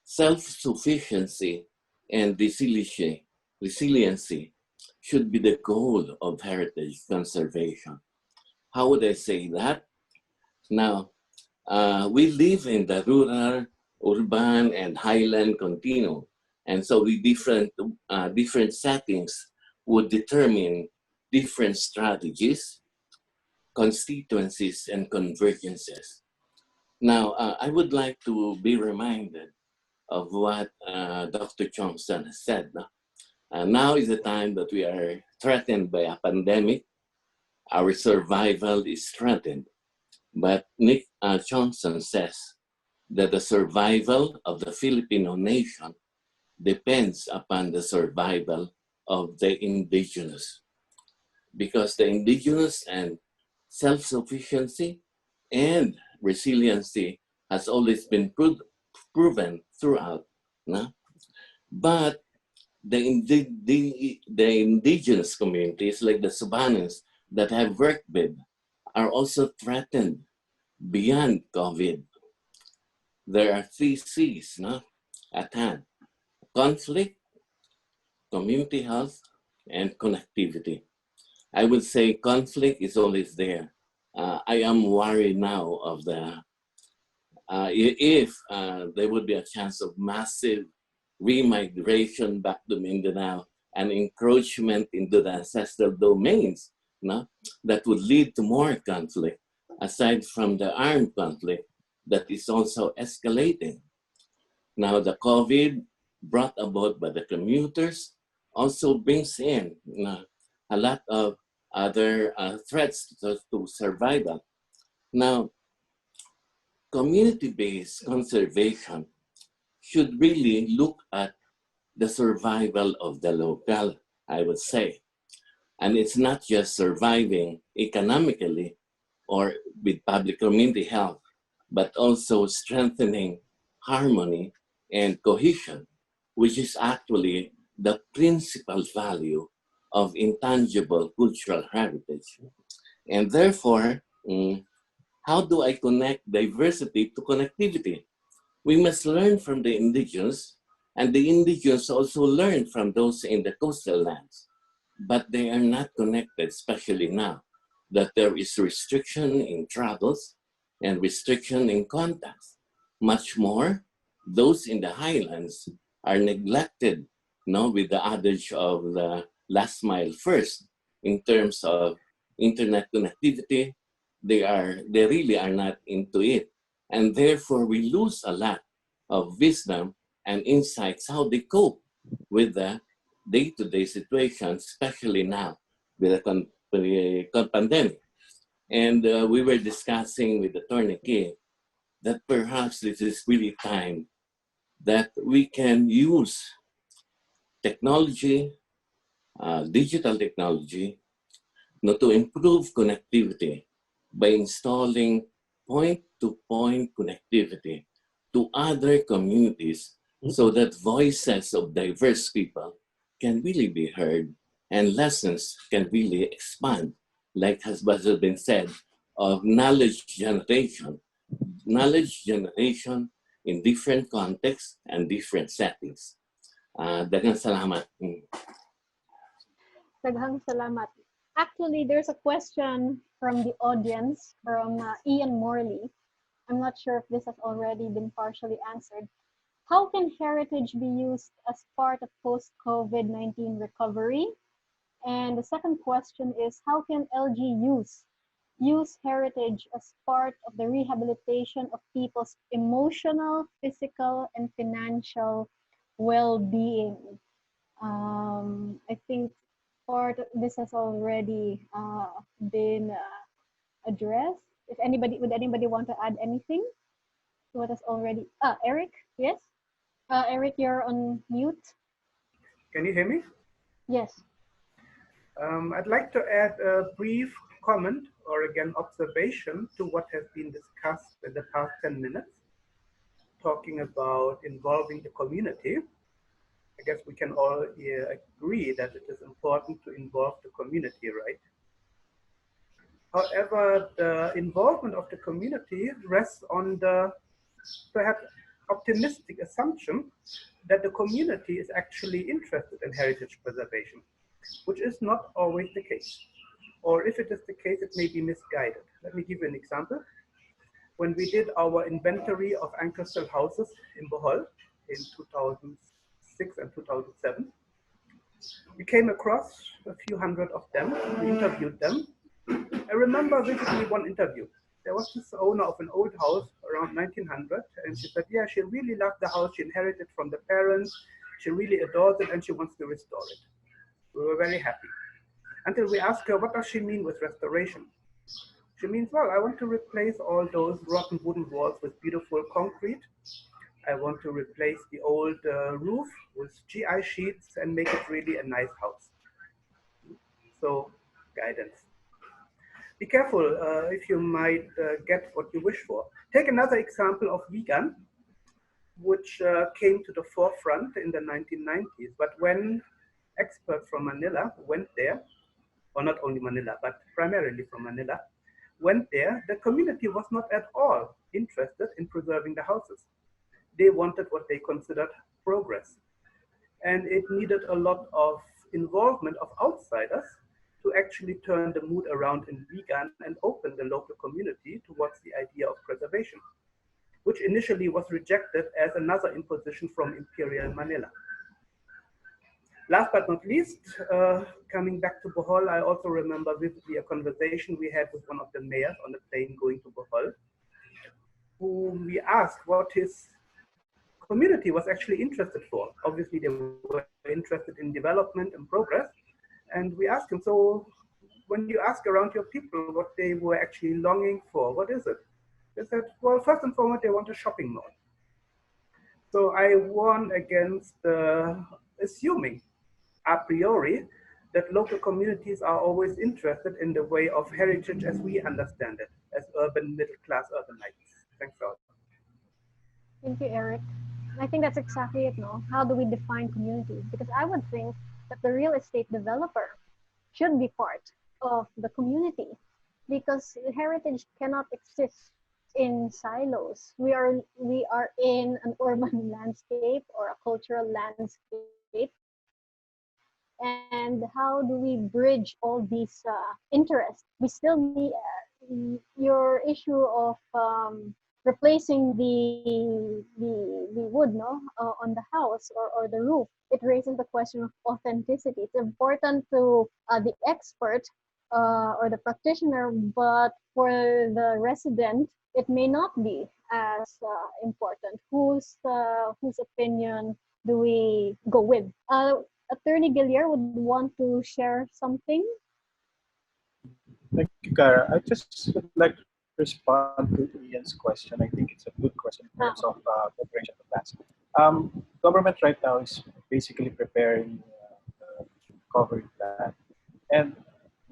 self-sufficiency and resiliency should be the goal of heritage conservation. How would I say that? Now, we live in the rural, urban, and highland continuum, and so the different settings would determine different strategies, constituencies, and convergences. Now, I would like to be reminded of what Dr. Johnson has said. Now is the time that we are threatened by a pandemic. Our survival is threatened. But Nick Johnson says that the survival of the Filipino nation depends upon the survival of the indigenous. Because the indigenous and self-sufficiency and resiliency has always been proven throughout. No? But the indigenous communities, like the Subanans that have worked with, are also threatened beyond COVID. There are 3 C's at hand: conflict, community health, and connectivity. I would say conflict is always there. I am worried now of if there would be a chance of massive remigration back to Mindanao and encroachment into the ancestral domains, that would lead to more conflict, aside from the armed conflict that is also escalating. Now, the COVID brought about by the commuters also brings in a lot of other threats to survival. Now, community-based conservation should really look at the survival of the local, I would say. And it's not just surviving economically or with public community health, but also strengthening harmony and cohesion, which is actually the principal value of intangible cultural heritage. And therefore, how do I connect diversity to connectivity? We must learn from the indigenous, and the indigenous also learn from those in the coastal lands. But they are not connected, especially now that there is restriction in travels and restriction in contacts. Much more, those in the highlands are neglected, with the adage of the last mile first in terms of internet connectivity. They really are not into it. And therefore we lose a lot of wisdom and insights how they cope with the day-to-day situation, especially now with the pandemic. And we were discussing with Attorney King that perhaps this is really time that we can use technology, digital technology, to improve connectivity by installing point-to-point connectivity to other communities so that voices of diverse people can really be heard and lessons can really expand, like has been said, of knowledge generation in different contexts and different settings. Daghang salamat. Daghang salamat. Actually, there's a question from the audience, from Ian Morley. I'm not sure if this has already been partially answered. How can heritage be used as part of post-COVID-19 recovery? And the second question is, how can LGUs use heritage as part of the rehabilitation of people's emotional, physical, and financial well-being? I think part of this has already been addressed. Would anybody want to add anything to what has already? Eric, yes. Eric, you're on mute. Can you hear me? Yes. I'd like to add a brief comment or again observation to what has been discussed in the past 10 minutes, talking about involving the community. I guess we can all agree that it is important to involve the community, right? However, the involvement of the community rests on the perhaps optimistic assumption that the community is actually interested in heritage preservation, which is not always the case. Or if it is the case, it may be misguided. Let me give you an example. When we did our inventory of ancestral houses in Bohol in 2006 and 2007, we came across a few hundred of them. We interviewed them. I remember vividly one interview. There was this owner of an old house around 1900, and she said, yeah, she really loved the house. She inherited from the parents. She really adores it, and she wants to restore it. We were very happy. Until we asked her, what does she mean with restoration? She means, well, I want to replace all those rotten wooden walls with beautiful concrete. I want to replace the old roof with GI sheets and make it really a nice house. So, guidance. Be careful if you might get what you wish for. Take another example of vegan, which came to the forefront in the 1990s. But when experts from Manila went there, or not only Manila, but primarily from Manila, went there, the community was not at all interested in preserving the houses. They wanted what they considered progress. And it needed a lot of involvement of outsiders to actually turn the mood around in vegan and open the local community towards the idea of preservation, which initially was rejected as another imposition from Imperial Manila. Last but not least, coming back to Bohol, I also remember vividly a conversation we had with one of the mayors on the plane going to Bohol, whom we asked what his community was actually interested for. Obviously, they were interested in development and progress. And we asked him, so when you ask around your people what they were actually longing for, what is it? They said, well, first and foremost, they want a shopping mall. So I warn against assuming a priori that local communities are always interested in the way of heritage as we understand it, as urban, middle-class urbanites. Thanks a lot. Thank you, Eric. I think that's exactly it, no? How do we define community? Because I would think that the real estate developer should be part of the community because heritage cannot exist in silos. We are in an urban landscape or a cultural landscape. And how do we bridge all these interests? We still need your issue of replacing the wood, no, on the house or the roof. It raises the question of authenticity. It's important to the expert or the practitioner, but for the resident, it may not be as important. Whose opinion do we go with? Attorney Gillier would want to share something. Thank you, Cara. I just would like to respond to Ian's question. I think it's a good question in terms of preparation of plans. Government right now is basically preparing the recovery plan. And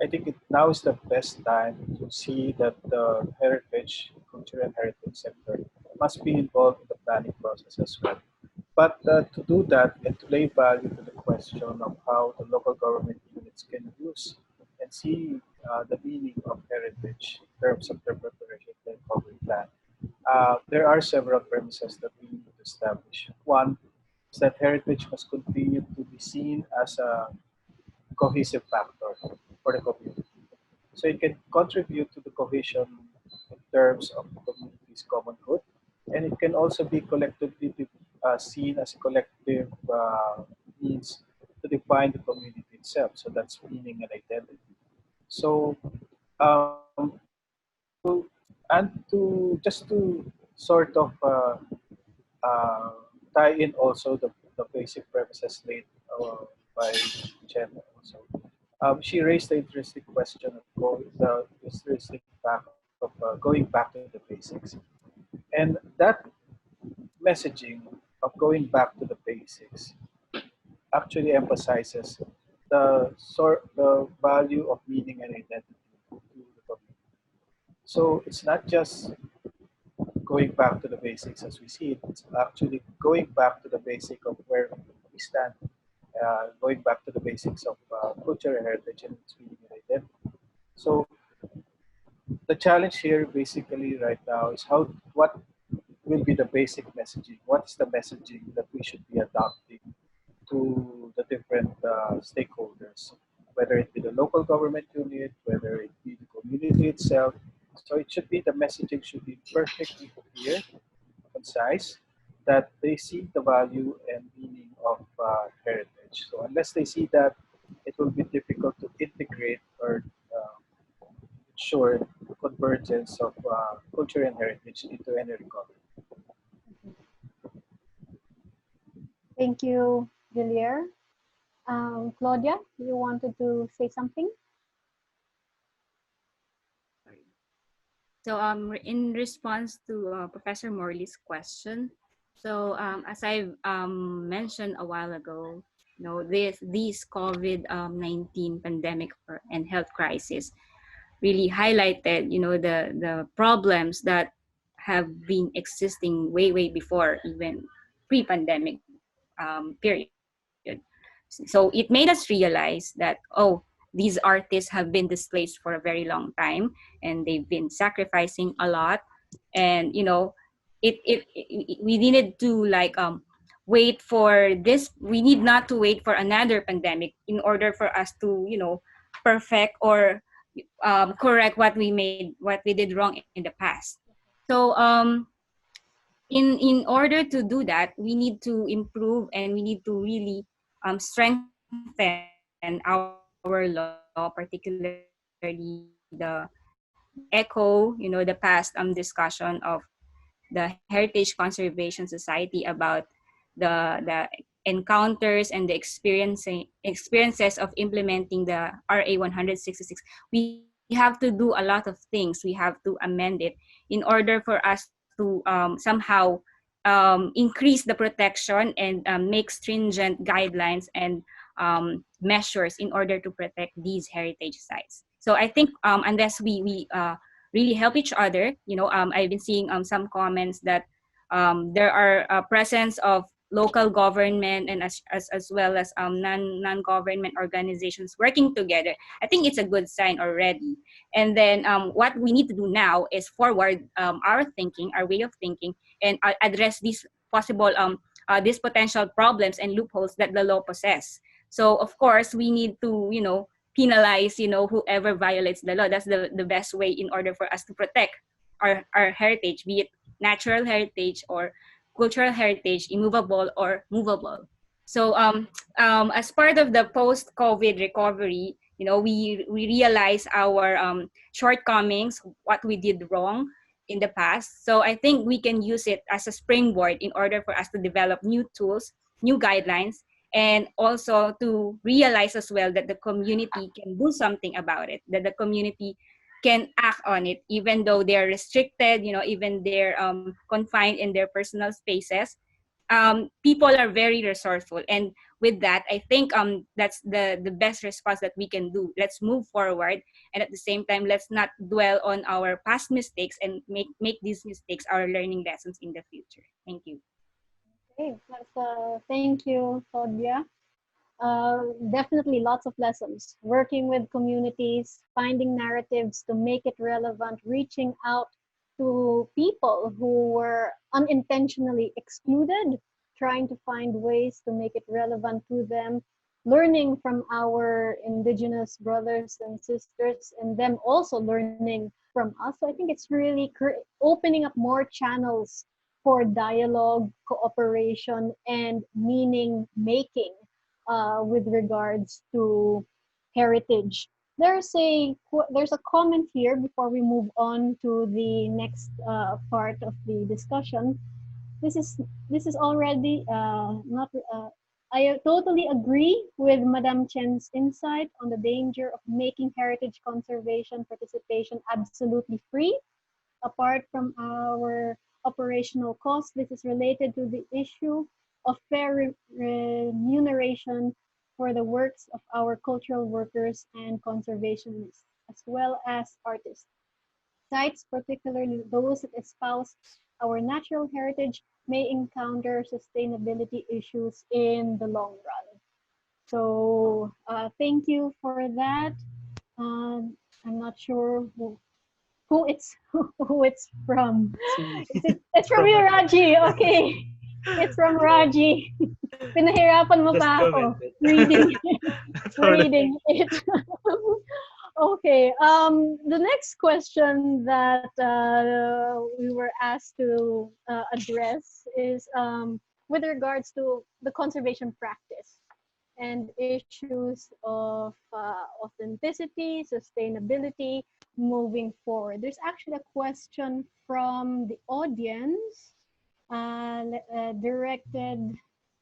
I think now is the best time to see that the heritage, culture and heritage sector must be involved in the planning process as well. But to do that and to lay value to the question of how the local government units can use and see the meaning of heritage in terms of their preparation for the recovery plan, there are several premises that we need to establish. One is that heritage must continue to be seen as a cohesive factor for the community. So it can contribute to the cohesion in terms of the community's common good, and it can also be collectively seen as a collective means to define the community itself. So that's meaning and identity. So, to just to sort of uh, tie in also the basic premises laid by Chen also. She raised the interesting question of the interesting fact of going back to the basics, and that messaging of going back to the basics actually emphasizes the value of meaning and identity to the community. So it's not just going back to the basics as we see it, it's actually going back to the basic of where we stand, going back to the basics of culture and heritage and its meaning and identity. So the challenge here basically right now is what will be the basic messaging? What is the messaging that we should be adopting to the different stakeholders, whether it be the local government unit, whether it be the community itself. So it should be, the messaging should be perfectly clear, concise, that they see the value and meaning of heritage. So unless they see that, it will be difficult to integrate or ensure convergence of culture and heritage into any recovery. Thank you, Gillier. Claudia, you wanted to say something? So in response to Professor Morley's question, so as I mentioned a while ago, these COVID-19 pandemic and health crisis really highlighted, the problems that have been existing way before even pre-pandemic period. So it made us realize that, these artists have been displaced for a very long time and they've been sacrificing a lot. And, we needed to wait for this. We need not to wait for another pandemic in order for us to, perfect or correct what we did wrong in the past. So in order to do that, we need to improve and we need to really strengthen our law, particularly the echo, the past discussion of the Heritage Conservation Society about the encounters and the experiences of implementing the RA 166. We have to do a lot of things. We have to amend it in order for us to somehow increase the protection and make stringent guidelines and measures in order to protect these heritage sites. So I think unless we really help each other, I've been seeing some comments that there are presence of local government and as well as non-government organizations working together. I think it's a good sign already. And then what we need to do now is forward our thinking, our way of thinking, and address these possible these potential problems and loopholes that the law possess. So of course we need to penalize whoever violates the law. That's the best way in order for us to protect our heritage, be it natural heritage or cultural heritage, immovable or movable. So as part of the post-COVID recovery, we realize our shortcomings, what we did wrong in the past. So I think we can use it as a springboard in order for us to develop new tools, new guidelines, and also to realize as well that the community can do something about it, that the community can act on it, even though they're restricted, even they're confined in their personal spaces. People are very resourceful, and with that, I think that's the best response that we can do. Let's move forward, and at the same time, let's not dwell on our past mistakes and make these mistakes our learning lessons in the future. Thank you. Okay, thank you, Claudia. Definitely lots of lessons. Working with communities, finding narratives to make it relevant, reaching out to people who were unintentionally excluded, trying to find ways to make it relevant to them, learning from our Indigenous brothers and sisters, and them also learning from us. So I think it's really opening up more channels for dialogue, cooperation, and meaning making with regards to heritage. There's a comment here before we move on to the next part of the discussion. This is already not. I totally agree with Madame Chen's insight on the danger of making heritage conservation participation absolutely free. Apart from our operational costs, this is related to the issue of fair remuneration for the works of our cultural workers and conservationists, as well as artists. Sites, particularly those that espouse our natural heritage, may encounter sustainability issues in the long run. So thank you for that. I'm not sure who it's from. It's from you, Raji. Okay. It's from Raji. Pinahirapan mo pa ako reading it. Okay. The next question that we were asked to address is with regards to the conservation practice and issues of authenticity, sustainability moving forward. There's actually a question from the audience directed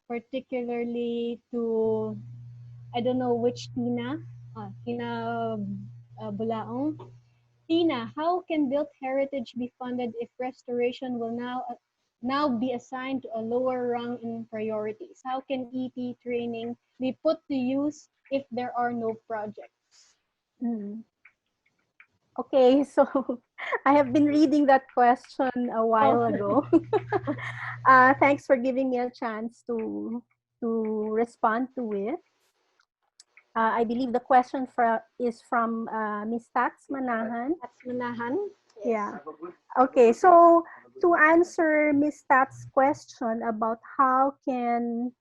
particularly to, I don't know which Tina, Tina Bulaong. Tina, how can built heritage be funded if restoration will now be assigned to a lower rung in priorities? How can EP training be put to use if there are no projects? Okay, so I have been reading that question a while ago. Thanks for giving me a chance to respond to it. I believe the question is from Ms. Tats Manahan. Yeah. Okay, so to answer Ms. Tats' question about how can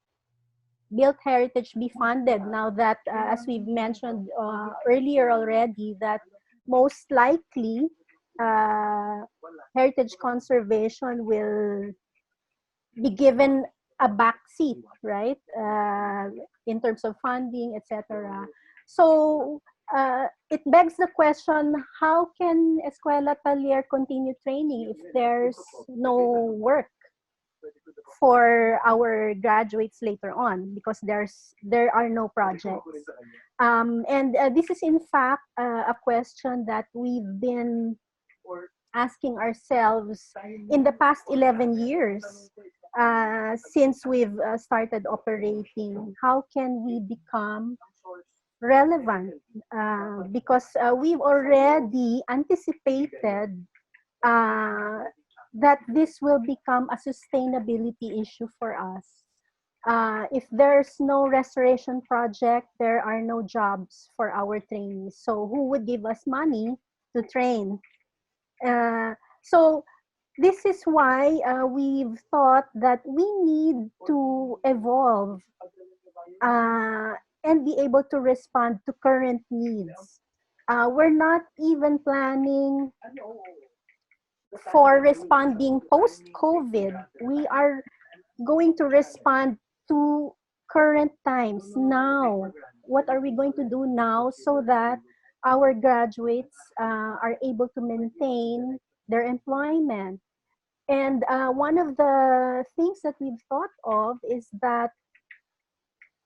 built heritage be funded now that, as we've mentioned earlier already, that most likely heritage conservation will be given a backseat, right? In terms of funding, etc. So it begs the question, how can Escuela Taller continue training if there's no work for our graduates later on, because there are no projects? And this is in fact a question that we've been asking ourselves in the past 11 years since we've started operating, how can we become relevant? Because we've already anticipated that this will become a sustainability issue for us. If there's no restoration project, there are no jobs for our trainees. So who would give us money to train? So this is why we've thought that we need to evolve and be able to respond to current needs. We're not even planning for responding post-COVID. We are going to respond to current times now. What are we going to do now so that our graduates are able to maintain their employment? And one of the things that we've thought of is that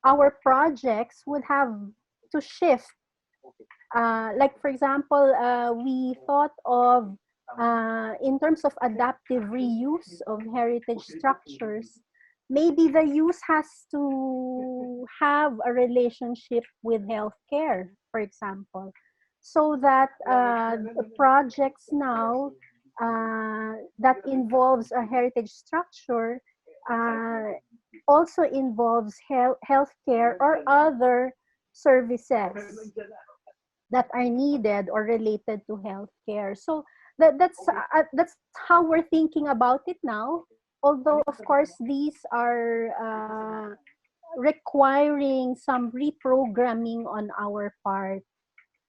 our projects would have to shift. Like, for example, we thought of, in terms of adaptive reuse of heritage structures, maybe the use has to have a relationship with healthcare, for example, so that projects now that involves a heritage structure also involves healthcare or other services that are needed or related to healthcare. So that's how we're thinking about it now. Although, of course, these are requiring some reprogramming on our part.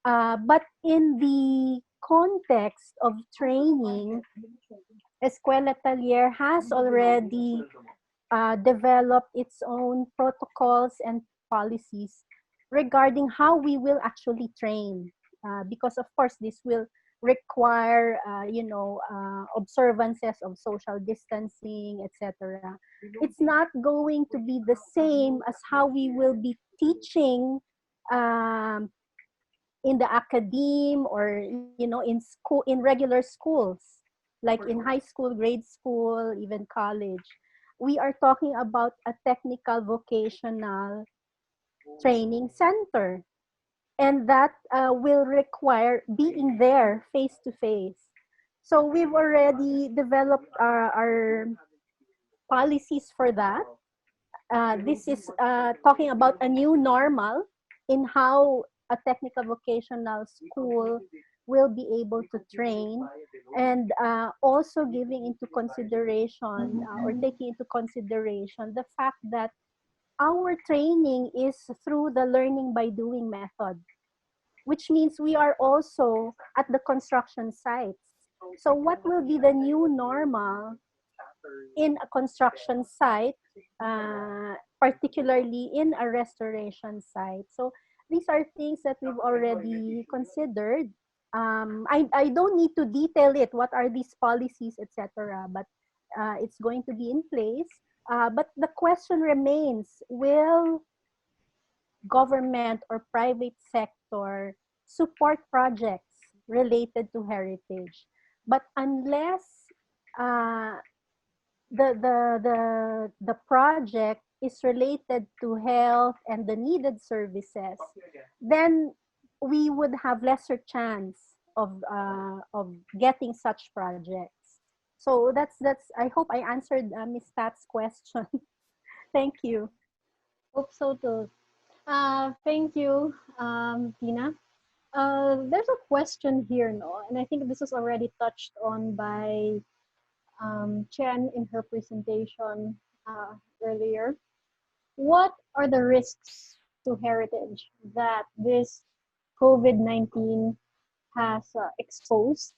But in the context of training, Escuela Taller has already developed its own protocols and policies regarding how we will actually train. Because, of course, this will require, observances of social distancing, etc. It's not going to be the same as how we will be teaching in the academe or in school, in regular schools, like in high school, grade school, even college. We are talking about a technical vocational training center, and that will require being there face to face. So we've already developed our policies for that. This is talking about a new normal in how a technical vocational school will be able to train, and also giving into consideration or taking into consideration the fact that our training is through the learning by doing method, which means we are also at the construction sites. So what will be the new normal in a construction site, particularly in a restoration site? So these are things that we've already considered. I don't need to detail it, what are these policies, etc., but it's going to be in place. But the question remains, will government or private sector support projects related to heritage? But unless the project is related to health and the needed services, then we would have lesser chance of getting such projects. So that's I hope I answered Ms. Pat's question. Thank you. Hope so too. Thank you, Tina. There's a question here, no, and I think this was already touched on by Chen in her presentation earlier. What are the risks to heritage that this COVID-19 has exposed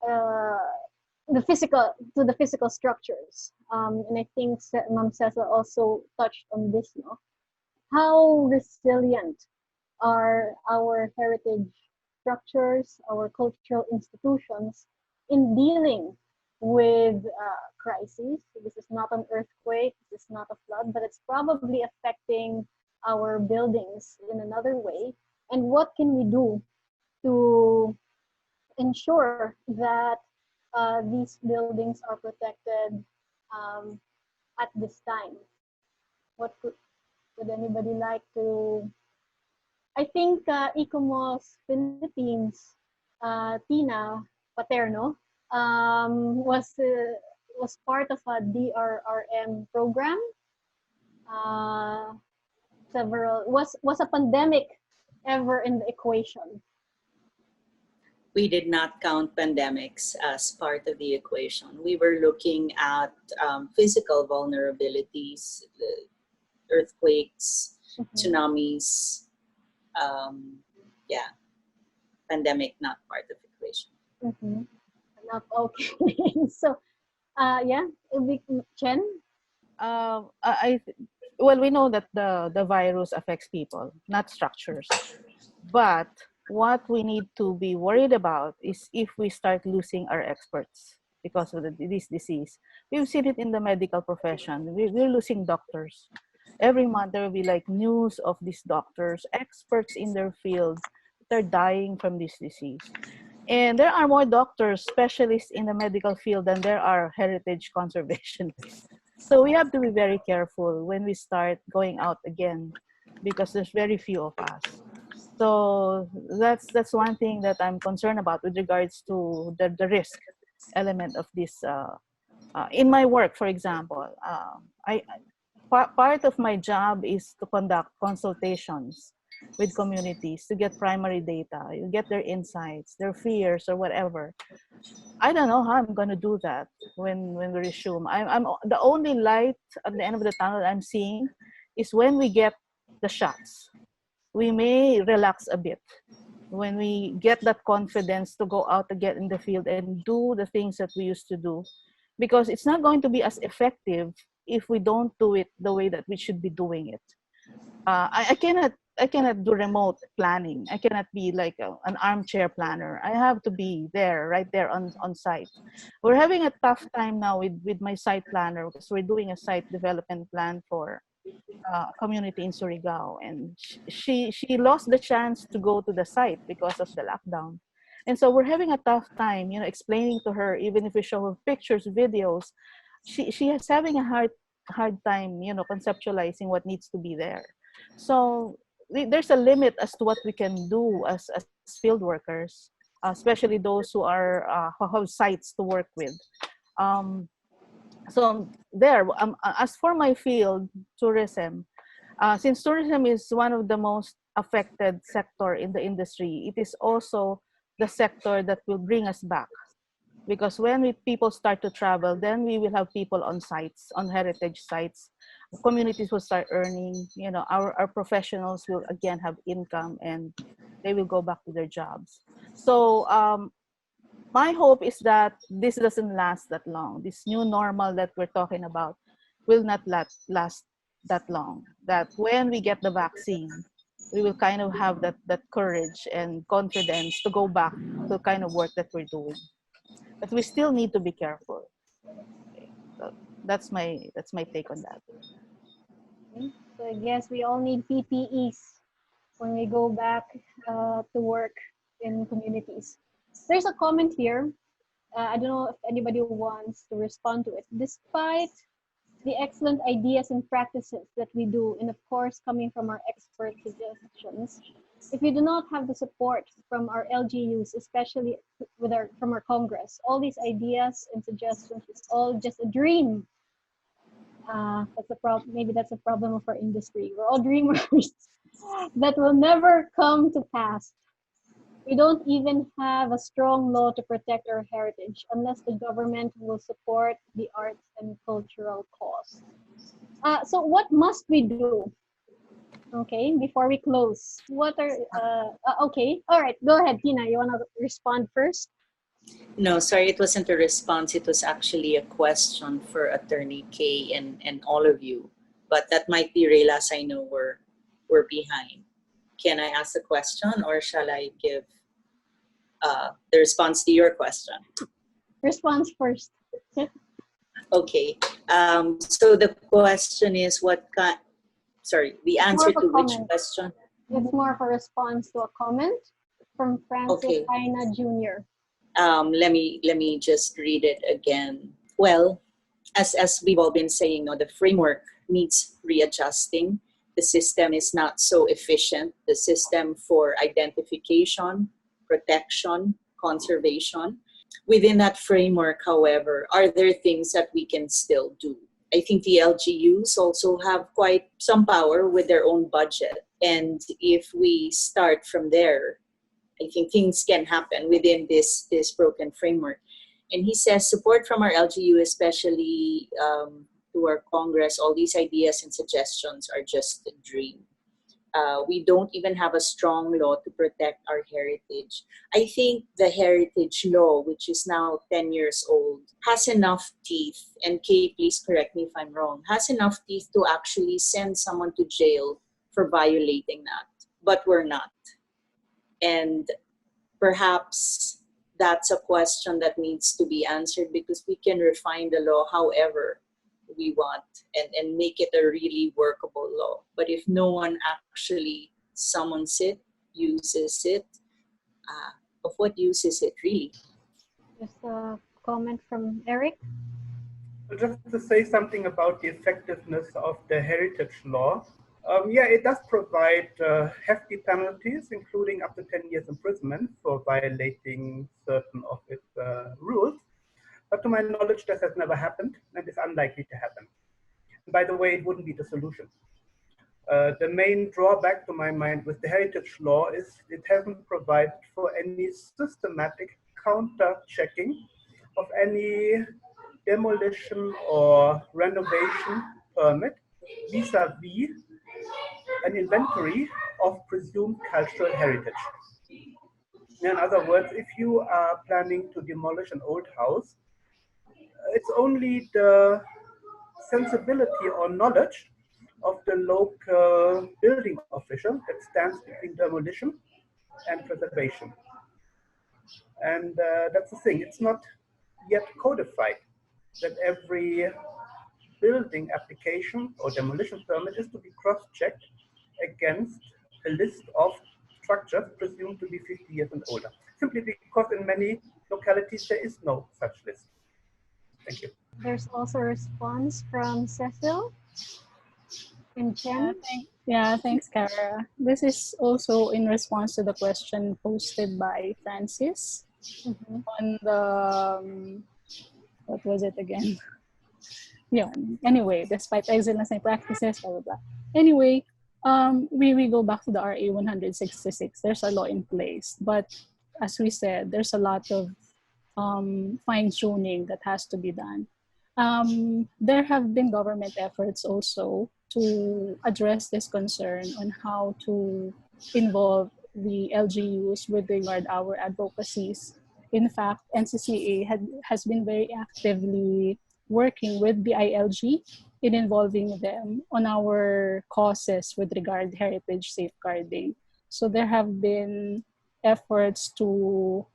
the physical structures? And I think Ma'am Cesa also touched on this, no? How resilient are our heritage structures, our cultural institutions in dealing with crises? This is not an earthquake, this is not a flood, but it's probably affecting our buildings in another way. And what can we do to ensure that these buildings are protected at this time? What would anybody like to? I think ICOMOS Philippines, Tina Paterno, was part of a DRRM program. Was a pandemic ever in the equation? We did not count pandemics as part of the equation. We were looking at physical vulnerabilities, earthquakes, tsunamis. Yeah, pandemic not part of the equation. Not okay. So, yeah, Chen? Well, we know that the virus affects people, not structures. But what we need to be worried about is if we start losing our experts because of this disease. We've seen it in the medical profession. We're losing doctors. Every month there will be like news of these doctors, experts in their field, they're dying from this disease. And there are more doctors, specialists in the medical field than there are heritage conservationists. So we have to be very careful when we start going out again because there's very few of us. So that's one thing that I'm concerned about with regards to the risk element of this. In my work, for example, part of my job is to conduct consultations with communities to get primary data, you get their insights, their fears, or whatever. I don't know how I'm going to do that when we resume. I'm the only light at the end of the tunnel I'm seeing is when we get the shots. We may relax a bit when we get that confidence to go out again in the field and do the things that we used to do, because it's not going to be as effective if we don't do it the way that we should be doing it. I cannot do remote planning. I cannot be like an armchair planner. I have to be there, right there on site. We're having a tough time now with my site planner because we're doing a site development plan for community in Surigao, and she lost the chance to go to the site because of the lockdown. And so we're having a tough time, explaining to her, even if we show her pictures, videos, she is having a hard time, conceptualizing what needs to be there. So there's a limit as to what we can do as field workers, especially those who have sites to work with. So there, as for my field, tourism, since tourism is one of the most affected sector in the industry, it is also the sector that will bring us back. Because when people start to travel, then we will have people on sites, on heritage sites. Communities will start earning, our professionals will again have income and they will go back to their jobs. So my hope is that this doesn't last that long. This new normal that we're talking about will not last that long. That when we get the vaccine, we will kind of have that courage and confidence to go back to the kind of work that we're doing. But we still need to be careful. Okay. So that's my take on that. Okay. So I guess we all need PPEs when we go back to work in communities. There's a comment here. I don't know if anybody wants to respond to it. Despite the excellent ideas and practices that we do, and of course coming from our expert suggestions, if we do not have the support from our LGUs, especially from our Congress, all these ideas and suggestions is all just a dream. That's a problem. Maybe that's a problem of our industry. We're all dreamers that will never come to pass. We don't even have a strong law to protect our heritage unless the government will support the arts and cultural cause. So what must we do? Okay, before we close, okay, all right, go ahead, Tina, you want to respond first? No, sorry, it wasn't a response. It was actually a question for Attorney Kay and all of you. But that might be Reylas. I know we're behind. Can I ask a question or shall I give the response to your question? Response first. Okay. So the question is the answer to which question? It's more of a response to a comment from Francis Aina Jr. Let me just read it again. Well, as we've all been saying, no, the framework needs readjusting. The system is not so efficient. The system for identification, protection, conservation. Within that framework, however, are there things that we can still do? I think the LGUs also have quite some power with their own budget. And if we start from there, I think things can happen within this broken framework. And he says support from our LGU, especially to our Congress, all these ideas and suggestions are just a dream. We don't even have a strong law to protect our heritage. I think the heritage law, which is now 10 years old, has enough teeth, and Kay, please correct me if I'm wrong, has enough teeth to actually send someone to jail for violating that. But we're not. And perhaps that's a question that needs to be answered, because we can refine the law however we want and make it a really workable law. But if no one actually summons it, uses it, of what use is it really? Just a comment from Eric. Just to say something about the effectiveness of the heritage law. Yeah, it does provide hefty penalties, including up to 10 years imprisonment for violating certain of its rules. But to my knowledge, this has never happened and is unlikely to happen. And by the way, it wouldn't be the solution. The main drawback to my mind with the heritage law is it hasn't provided for any systematic counter-checking of any demolition or renovation permit vis-a-vis an inventory of presumed cultural heritage. In other words, if you are planning to demolish an old house, it's only the sensibility or knowledge of the local building official that stands between demolition and preservation. And that's the thing, it's not yet codified that every building application or demolition permit is to be cross-checked against a list of structures presumed to be 50 years and older, simply because in many localities there is no such list. Thank you. There's also a response from Cecil and Chen. Thanks, Kara. This is also in response to the question posted by Francis on the, what was it again? Yeah, anyway, despite excellence in practices, blah, blah, blah. Anyway, we go back to the RA 166. There's a law in place, but as we said, there's a lot of fine-tuning that has to be done. There have been government efforts also to address this concern on how to involve the LGUs with regard our advocacies. In fact, NCCA has been very actively working with BILG in involving them on our causes with regard heritage safeguarding. So there have been efforts to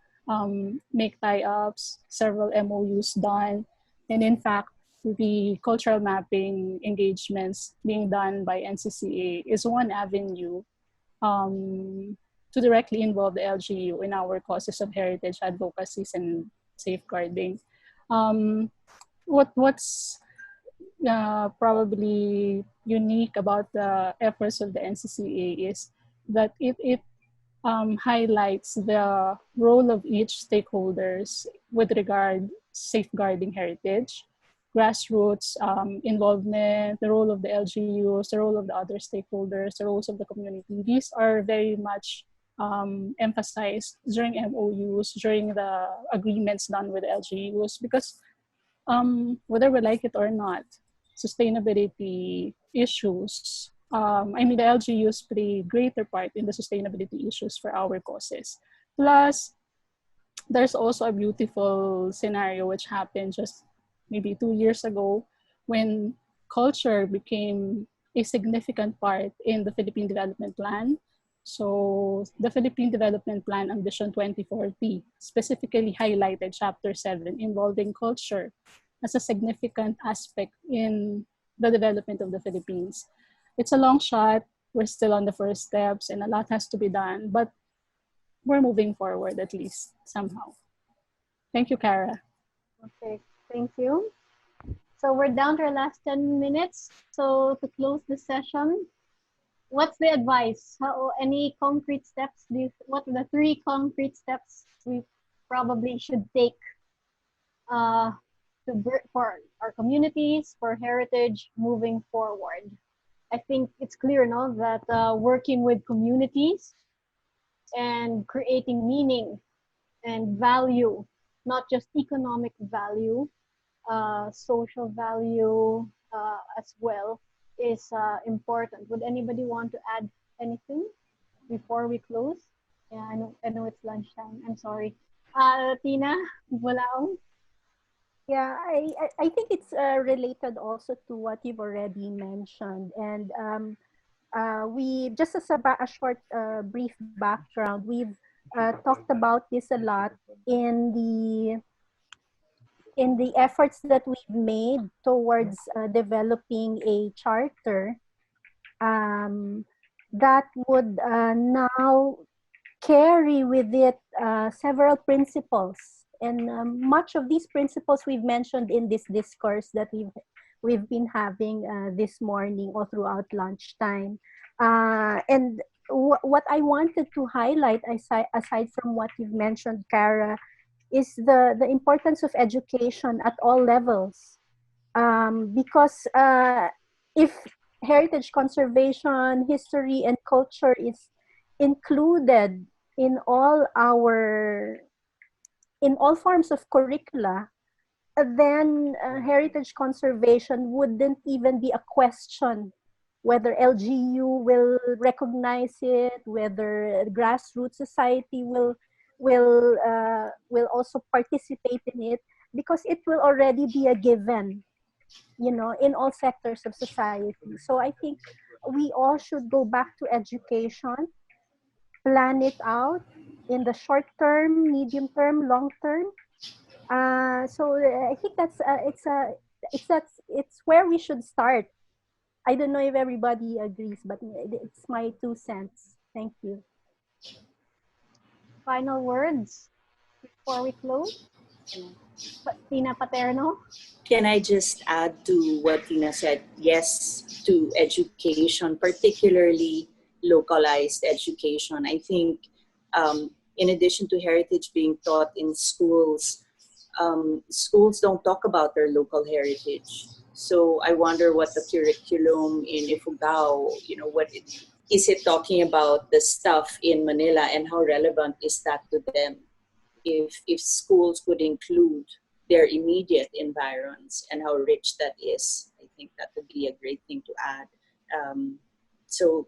make tie-ups, several MOUs done, and in fact, the cultural mapping engagements being done by NCCA is one avenue to directly involve the LGU in our causes of heritage advocacies and safeguarding. What's probably unique about the efforts of the NCCA is that it highlights the role of each stakeholders with regard safeguarding heritage, grassroots involvement, the role of the LGUs, the role of the other stakeholders, the roles of the community. These are very much emphasized during MOUs, during the agreements done with the LGUs, because whether we like it or not, sustainability issues, the LGUs play a greater part in the sustainability issues for our causes. Plus, there's also a beautiful scenario which happened just maybe 2 years ago when culture became a significant part in the Philippine Development Plan. So the Philippine Development Plan Ambition 2040 specifically highlighted Chapter 7 involving culture as a significant aspect in the development of the Philippines. It's a long shot. We're still on the first steps and a lot has to be done, but we're moving forward at least somehow. Thank you, Kara. Okay, thank you. So we're down to our last 10 minutes. So to close the session, what's the advice? Any concrete steps? What are the 3 concrete steps we probably should take for our communities, for heritage moving forward? I think it's clear now that working with communities and creating meaning and value, not just economic value, social value as well, is important. Would anybody want to add anything before we close? Yeah, I know it's lunchtime. I'm sorry. Tina, Bulaong? Yeah, I think it's related also to what you've already mentioned. And we, just as a short brief background, we've talked about this a lot in the efforts that we've made towards developing a charter that would now carry with it several principles. And much of these principles we've mentioned in this discourse that we've been having this morning or throughout lunchtime. And what I wanted to highlight, aside from what you've mentioned, Kara, is the importance of education at all levels. Because if heritage conservation, history, and culture is included in all forms of curricula, then heritage conservation wouldn't even be a question whether LGU will recognize it, whether grassroots society will also participate in it, because it will already be a given, in all sectors of society. So I think we all should go back to education, plan it out in the short term, medium term, long term. So I think it's where we should start. I don't know if everybody agrees, but it's my 2 cents. Thank you. Final words before we close? Tina Paterno? Can I just add to what Tina said? Yes, to education, particularly localized education. I think in addition to heritage being taught in schools, schools don't talk about their local heritage. So I wonder what the curriculum in Ifugao, is it talking about the stuff in Manila, and how relevant is that to them? If schools could include their immediate environs and how rich that is, I think that would be a great thing to add. So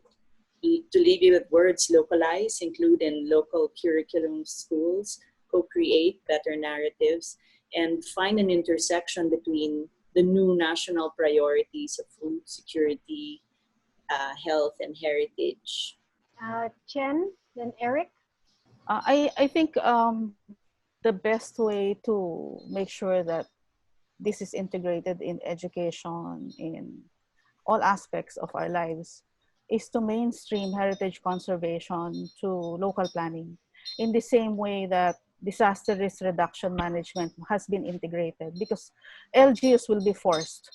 to leave you with words, localize, include in local curriculum schools, co-create better narratives, and find an intersection between the new national priorities of food security, health, and heritage. Chen, then Eric? I think the best way to make sure that this is integrated in education in all aspects of our lives is to mainstream heritage conservation to local planning in the same way that disaster risk reduction management has been integrated, because LGUs will be forced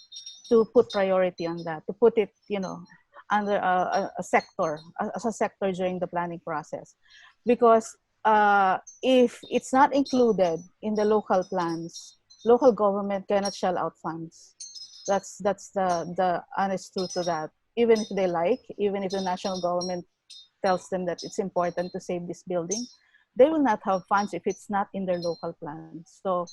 to put priority on that, to put it, under a sector, as a sector during the planning process. Because if it's not included in the local plans, local government cannot shell out funds. That's the honest truth to that. Even if they even if the national government tells them that it's important to save this building, they will not have funds if it's not in their local plans. So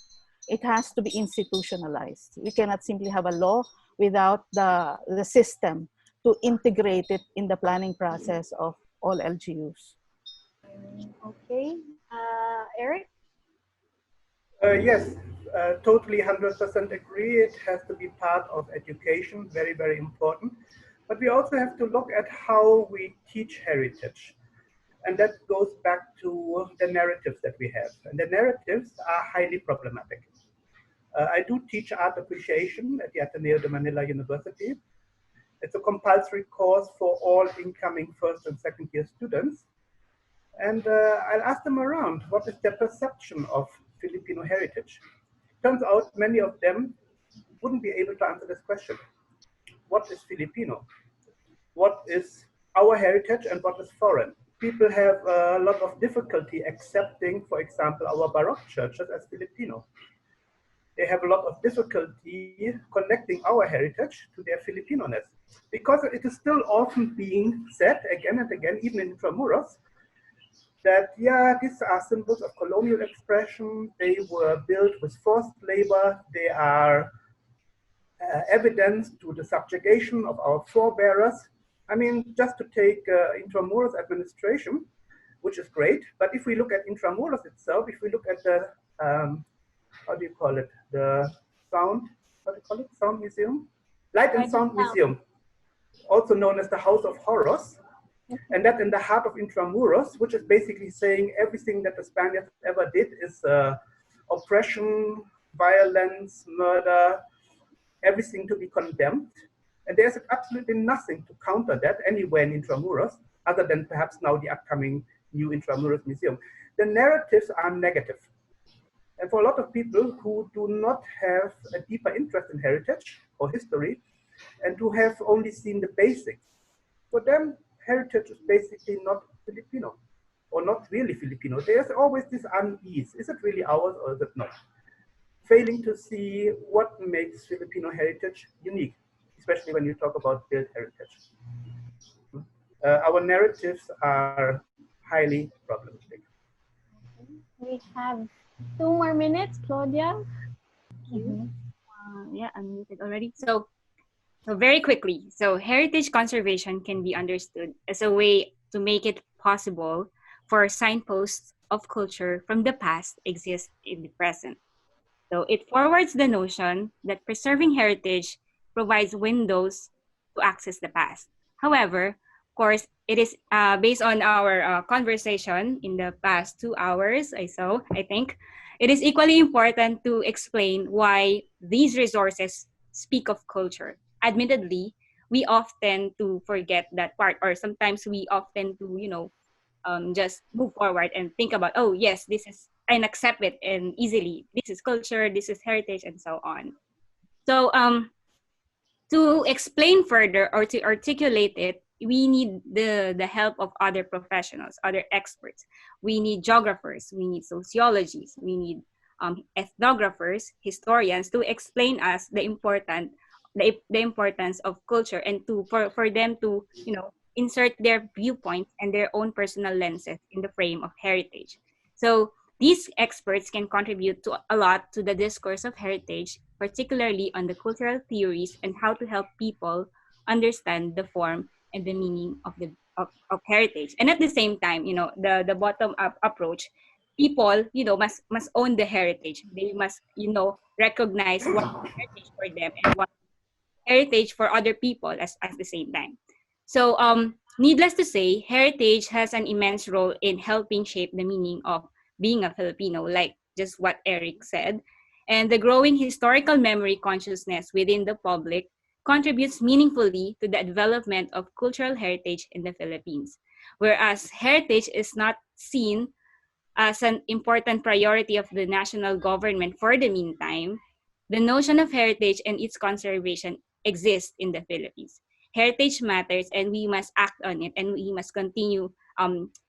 it has to be institutionalized. We cannot simply have a law without the system to integrate it in the planning process of all LGUs. Okay. Eric? Yes, totally 100% agree. It has to be part of education, very, very important. But we also have to look at how we teach heritage. And that goes back to the narratives that we have. And the narratives are highly problematic. I do teach art appreciation at the Ateneo de Manila University. It's a compulsory course for all incoming first and second year students. And I'll ask them around, what is their perception of Filipino heritage? Turns out many of them wouldn't be able to answer this question. What is Filipino? What is our heritage and what is foreign? People have a lot of difficulty accepting, for example, our Baroque churches as Filipino. They have a lot of difficulty connecting our heritage to their Filipino-ness, because it is still often being said again and again, even in Intramuros, that, yeah, these are symbols of colonial expression, they were built with forced labor, they are evidence to the subjugation of our forebearers. I mean, just to take Intramuros Administration, which is great, but if we look at Intramuros itself, if we look at the, how do you call it, the sound, what do you call it, sound museum? Light and Sound Museum, also known as the House of Horrors, and that in the heart of Intramuros, which is basically saying everything that the Spaniards ever did is oppression, violence, murder, everything to be condemned. And there's absolutely nothing to counter that anywhere in Intramuros, other than perhaps now the upcoming new Intramuros Museum. The narratives are negative. And for a lot of people who do not have a deeper interest in heritage or history, and who have only seen the basics, for them, heritage is basically not Filipino, or not really Filipino. There's always this unease. Is it really ours or is it not? Failing to see what makes Filipino heritage unique, especially when you talk about built heritage. Our narratives are highly problematic. We have 2 more minutes, Claudia. Yeah, unmuted already. So very quickly, so heritage conservation can be understood as a way to make it possible for signposts of culture from the past exist in the present. So it forwards the notion that preserving heritage provides windows to access the past. However, of course, it is based on our conversation in the past 2 hours, I think, it is equally important to explain why these resources speak of culture. Admittedly, we often to forget that part, or sometimes we often to, just move forward and think about, oh yes, this is, and accept it and easily. This is culture, this is heritage, and so on. So to explain further or to articulate it, we need the help of other professionals, other experts. We need geographers, we need sociologists, we need ethnographers, historians to explain us the importance of culture, and for them to insert their viewpoints and their own personal lenses in the frame of heritage. So these experts can contribute to a lot to the discourse of heritage, particularly on the cultural theories and how to help people understand the form and the meaning of heritage. And at the same time, the bottom up approach, people must own the heritage. They must recognize what heritage for them and what heritage for other people at the same time. So needless to say, heritage has an immense role in helping shape the meaning of being a Filipino, like just what Eric said. And the growing historical memory consciousness within the public contributes meaningfully to the development of cultural heritage in the Philippines. Whereas heritage is not seen as an important priority of the national government for the meantime, the notion of heritage and its conservation exists in the Philippines. Heritage matters, and we must act on it, and we must continue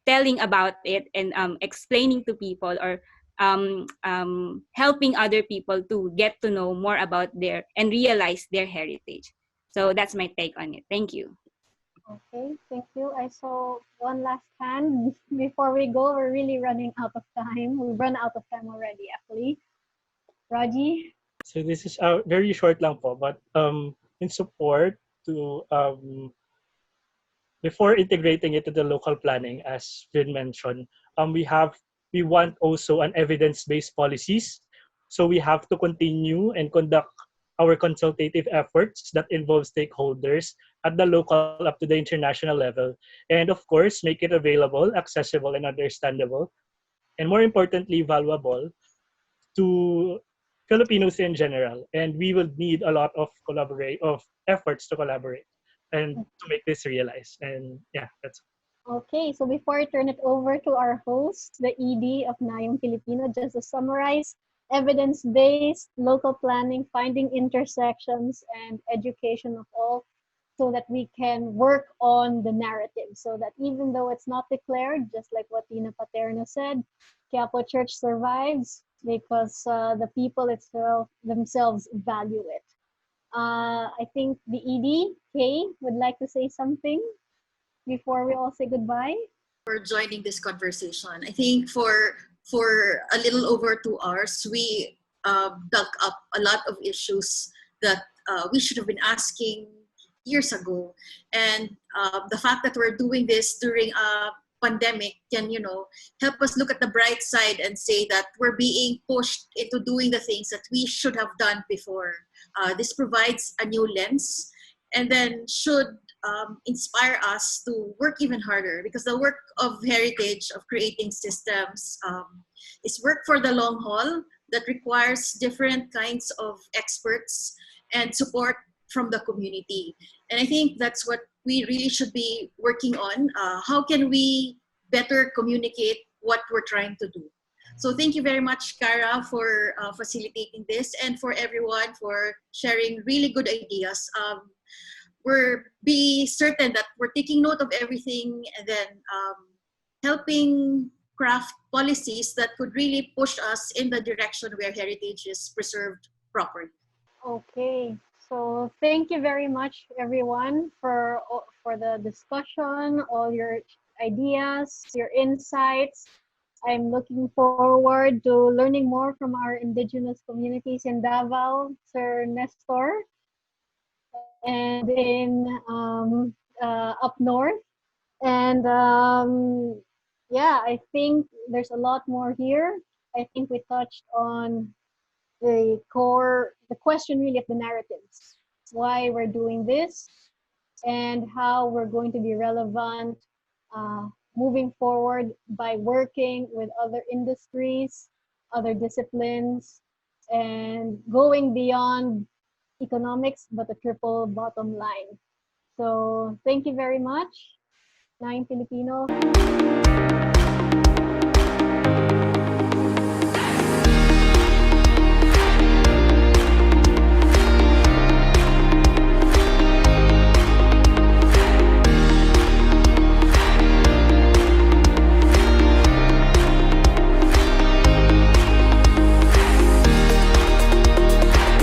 telling about it and explaining to people, or helping other people to get to know more about their and realize their heritage. So that's my take on it. Thank you. Okay, thank you. I saw one last hand before we go. We're really running out of time. We've run out of time already, actually. Raji? So this is very short lang po, but in support to before integrating it to the local planning, as Vin mentioned, we want also an evidence-based policies. So we have to continue and conduct our consultative efforts that involve stakeholders at the local up to the international level. And of course, make it available, accessible, and understandable. And more importantly, valuable to Filipinos in general. And we will need a lot of efforts to collaborate and to make this realized. And yeah, that's Okay, so before I turn it over to our host, the ED of Nayong Pilipino, just to summarize, evidence-based, local planning, finding intersections, and education of all, so that we can work on the narrative, so that even though it's not declared, just like what Tina Paterno said, Quiapo Church survives because the people themselves value it. I think the ED, Kay, would like to say something before we all say goodbye. For joining this conversation. I think for a little over 2 hours, we dug up a lot of issues that we should have been asking years ago. And the fact that we're doing this during a pandemic can, help us look at the bright side and say that we're being pushed into doing the things that we should have done before. This provides a new lens and then should inspire us to work even harder, because the work of heritage, of creating systems, is work for the long haul that requires different kinds of experts and support from the community. And I think that's what we really should be working on. How can we better communicate what we're trying to do? So thank you very much, Cara, for facilitating this, and for everyone for sharing really good ideas. Be certain that we're taking note of everything, and then helping craft policies that could really push us in the direction where heritage is preserved properly. Okay, so thank you very much, everyone, for the discussion, all your ideas, your insights. I'm looking forward to learning more from our indigenous communities in Davao, Sir Nestor, and in up north. And yeah, I think there's a lot more here. I think we touched on the question really of the narratives, why we're doing this, and how we're going to be relevant moving forward by working with other industries, other disciplines, and going beyond economics, but a triple bottom line. So thank you very much, Nayong Pilipino.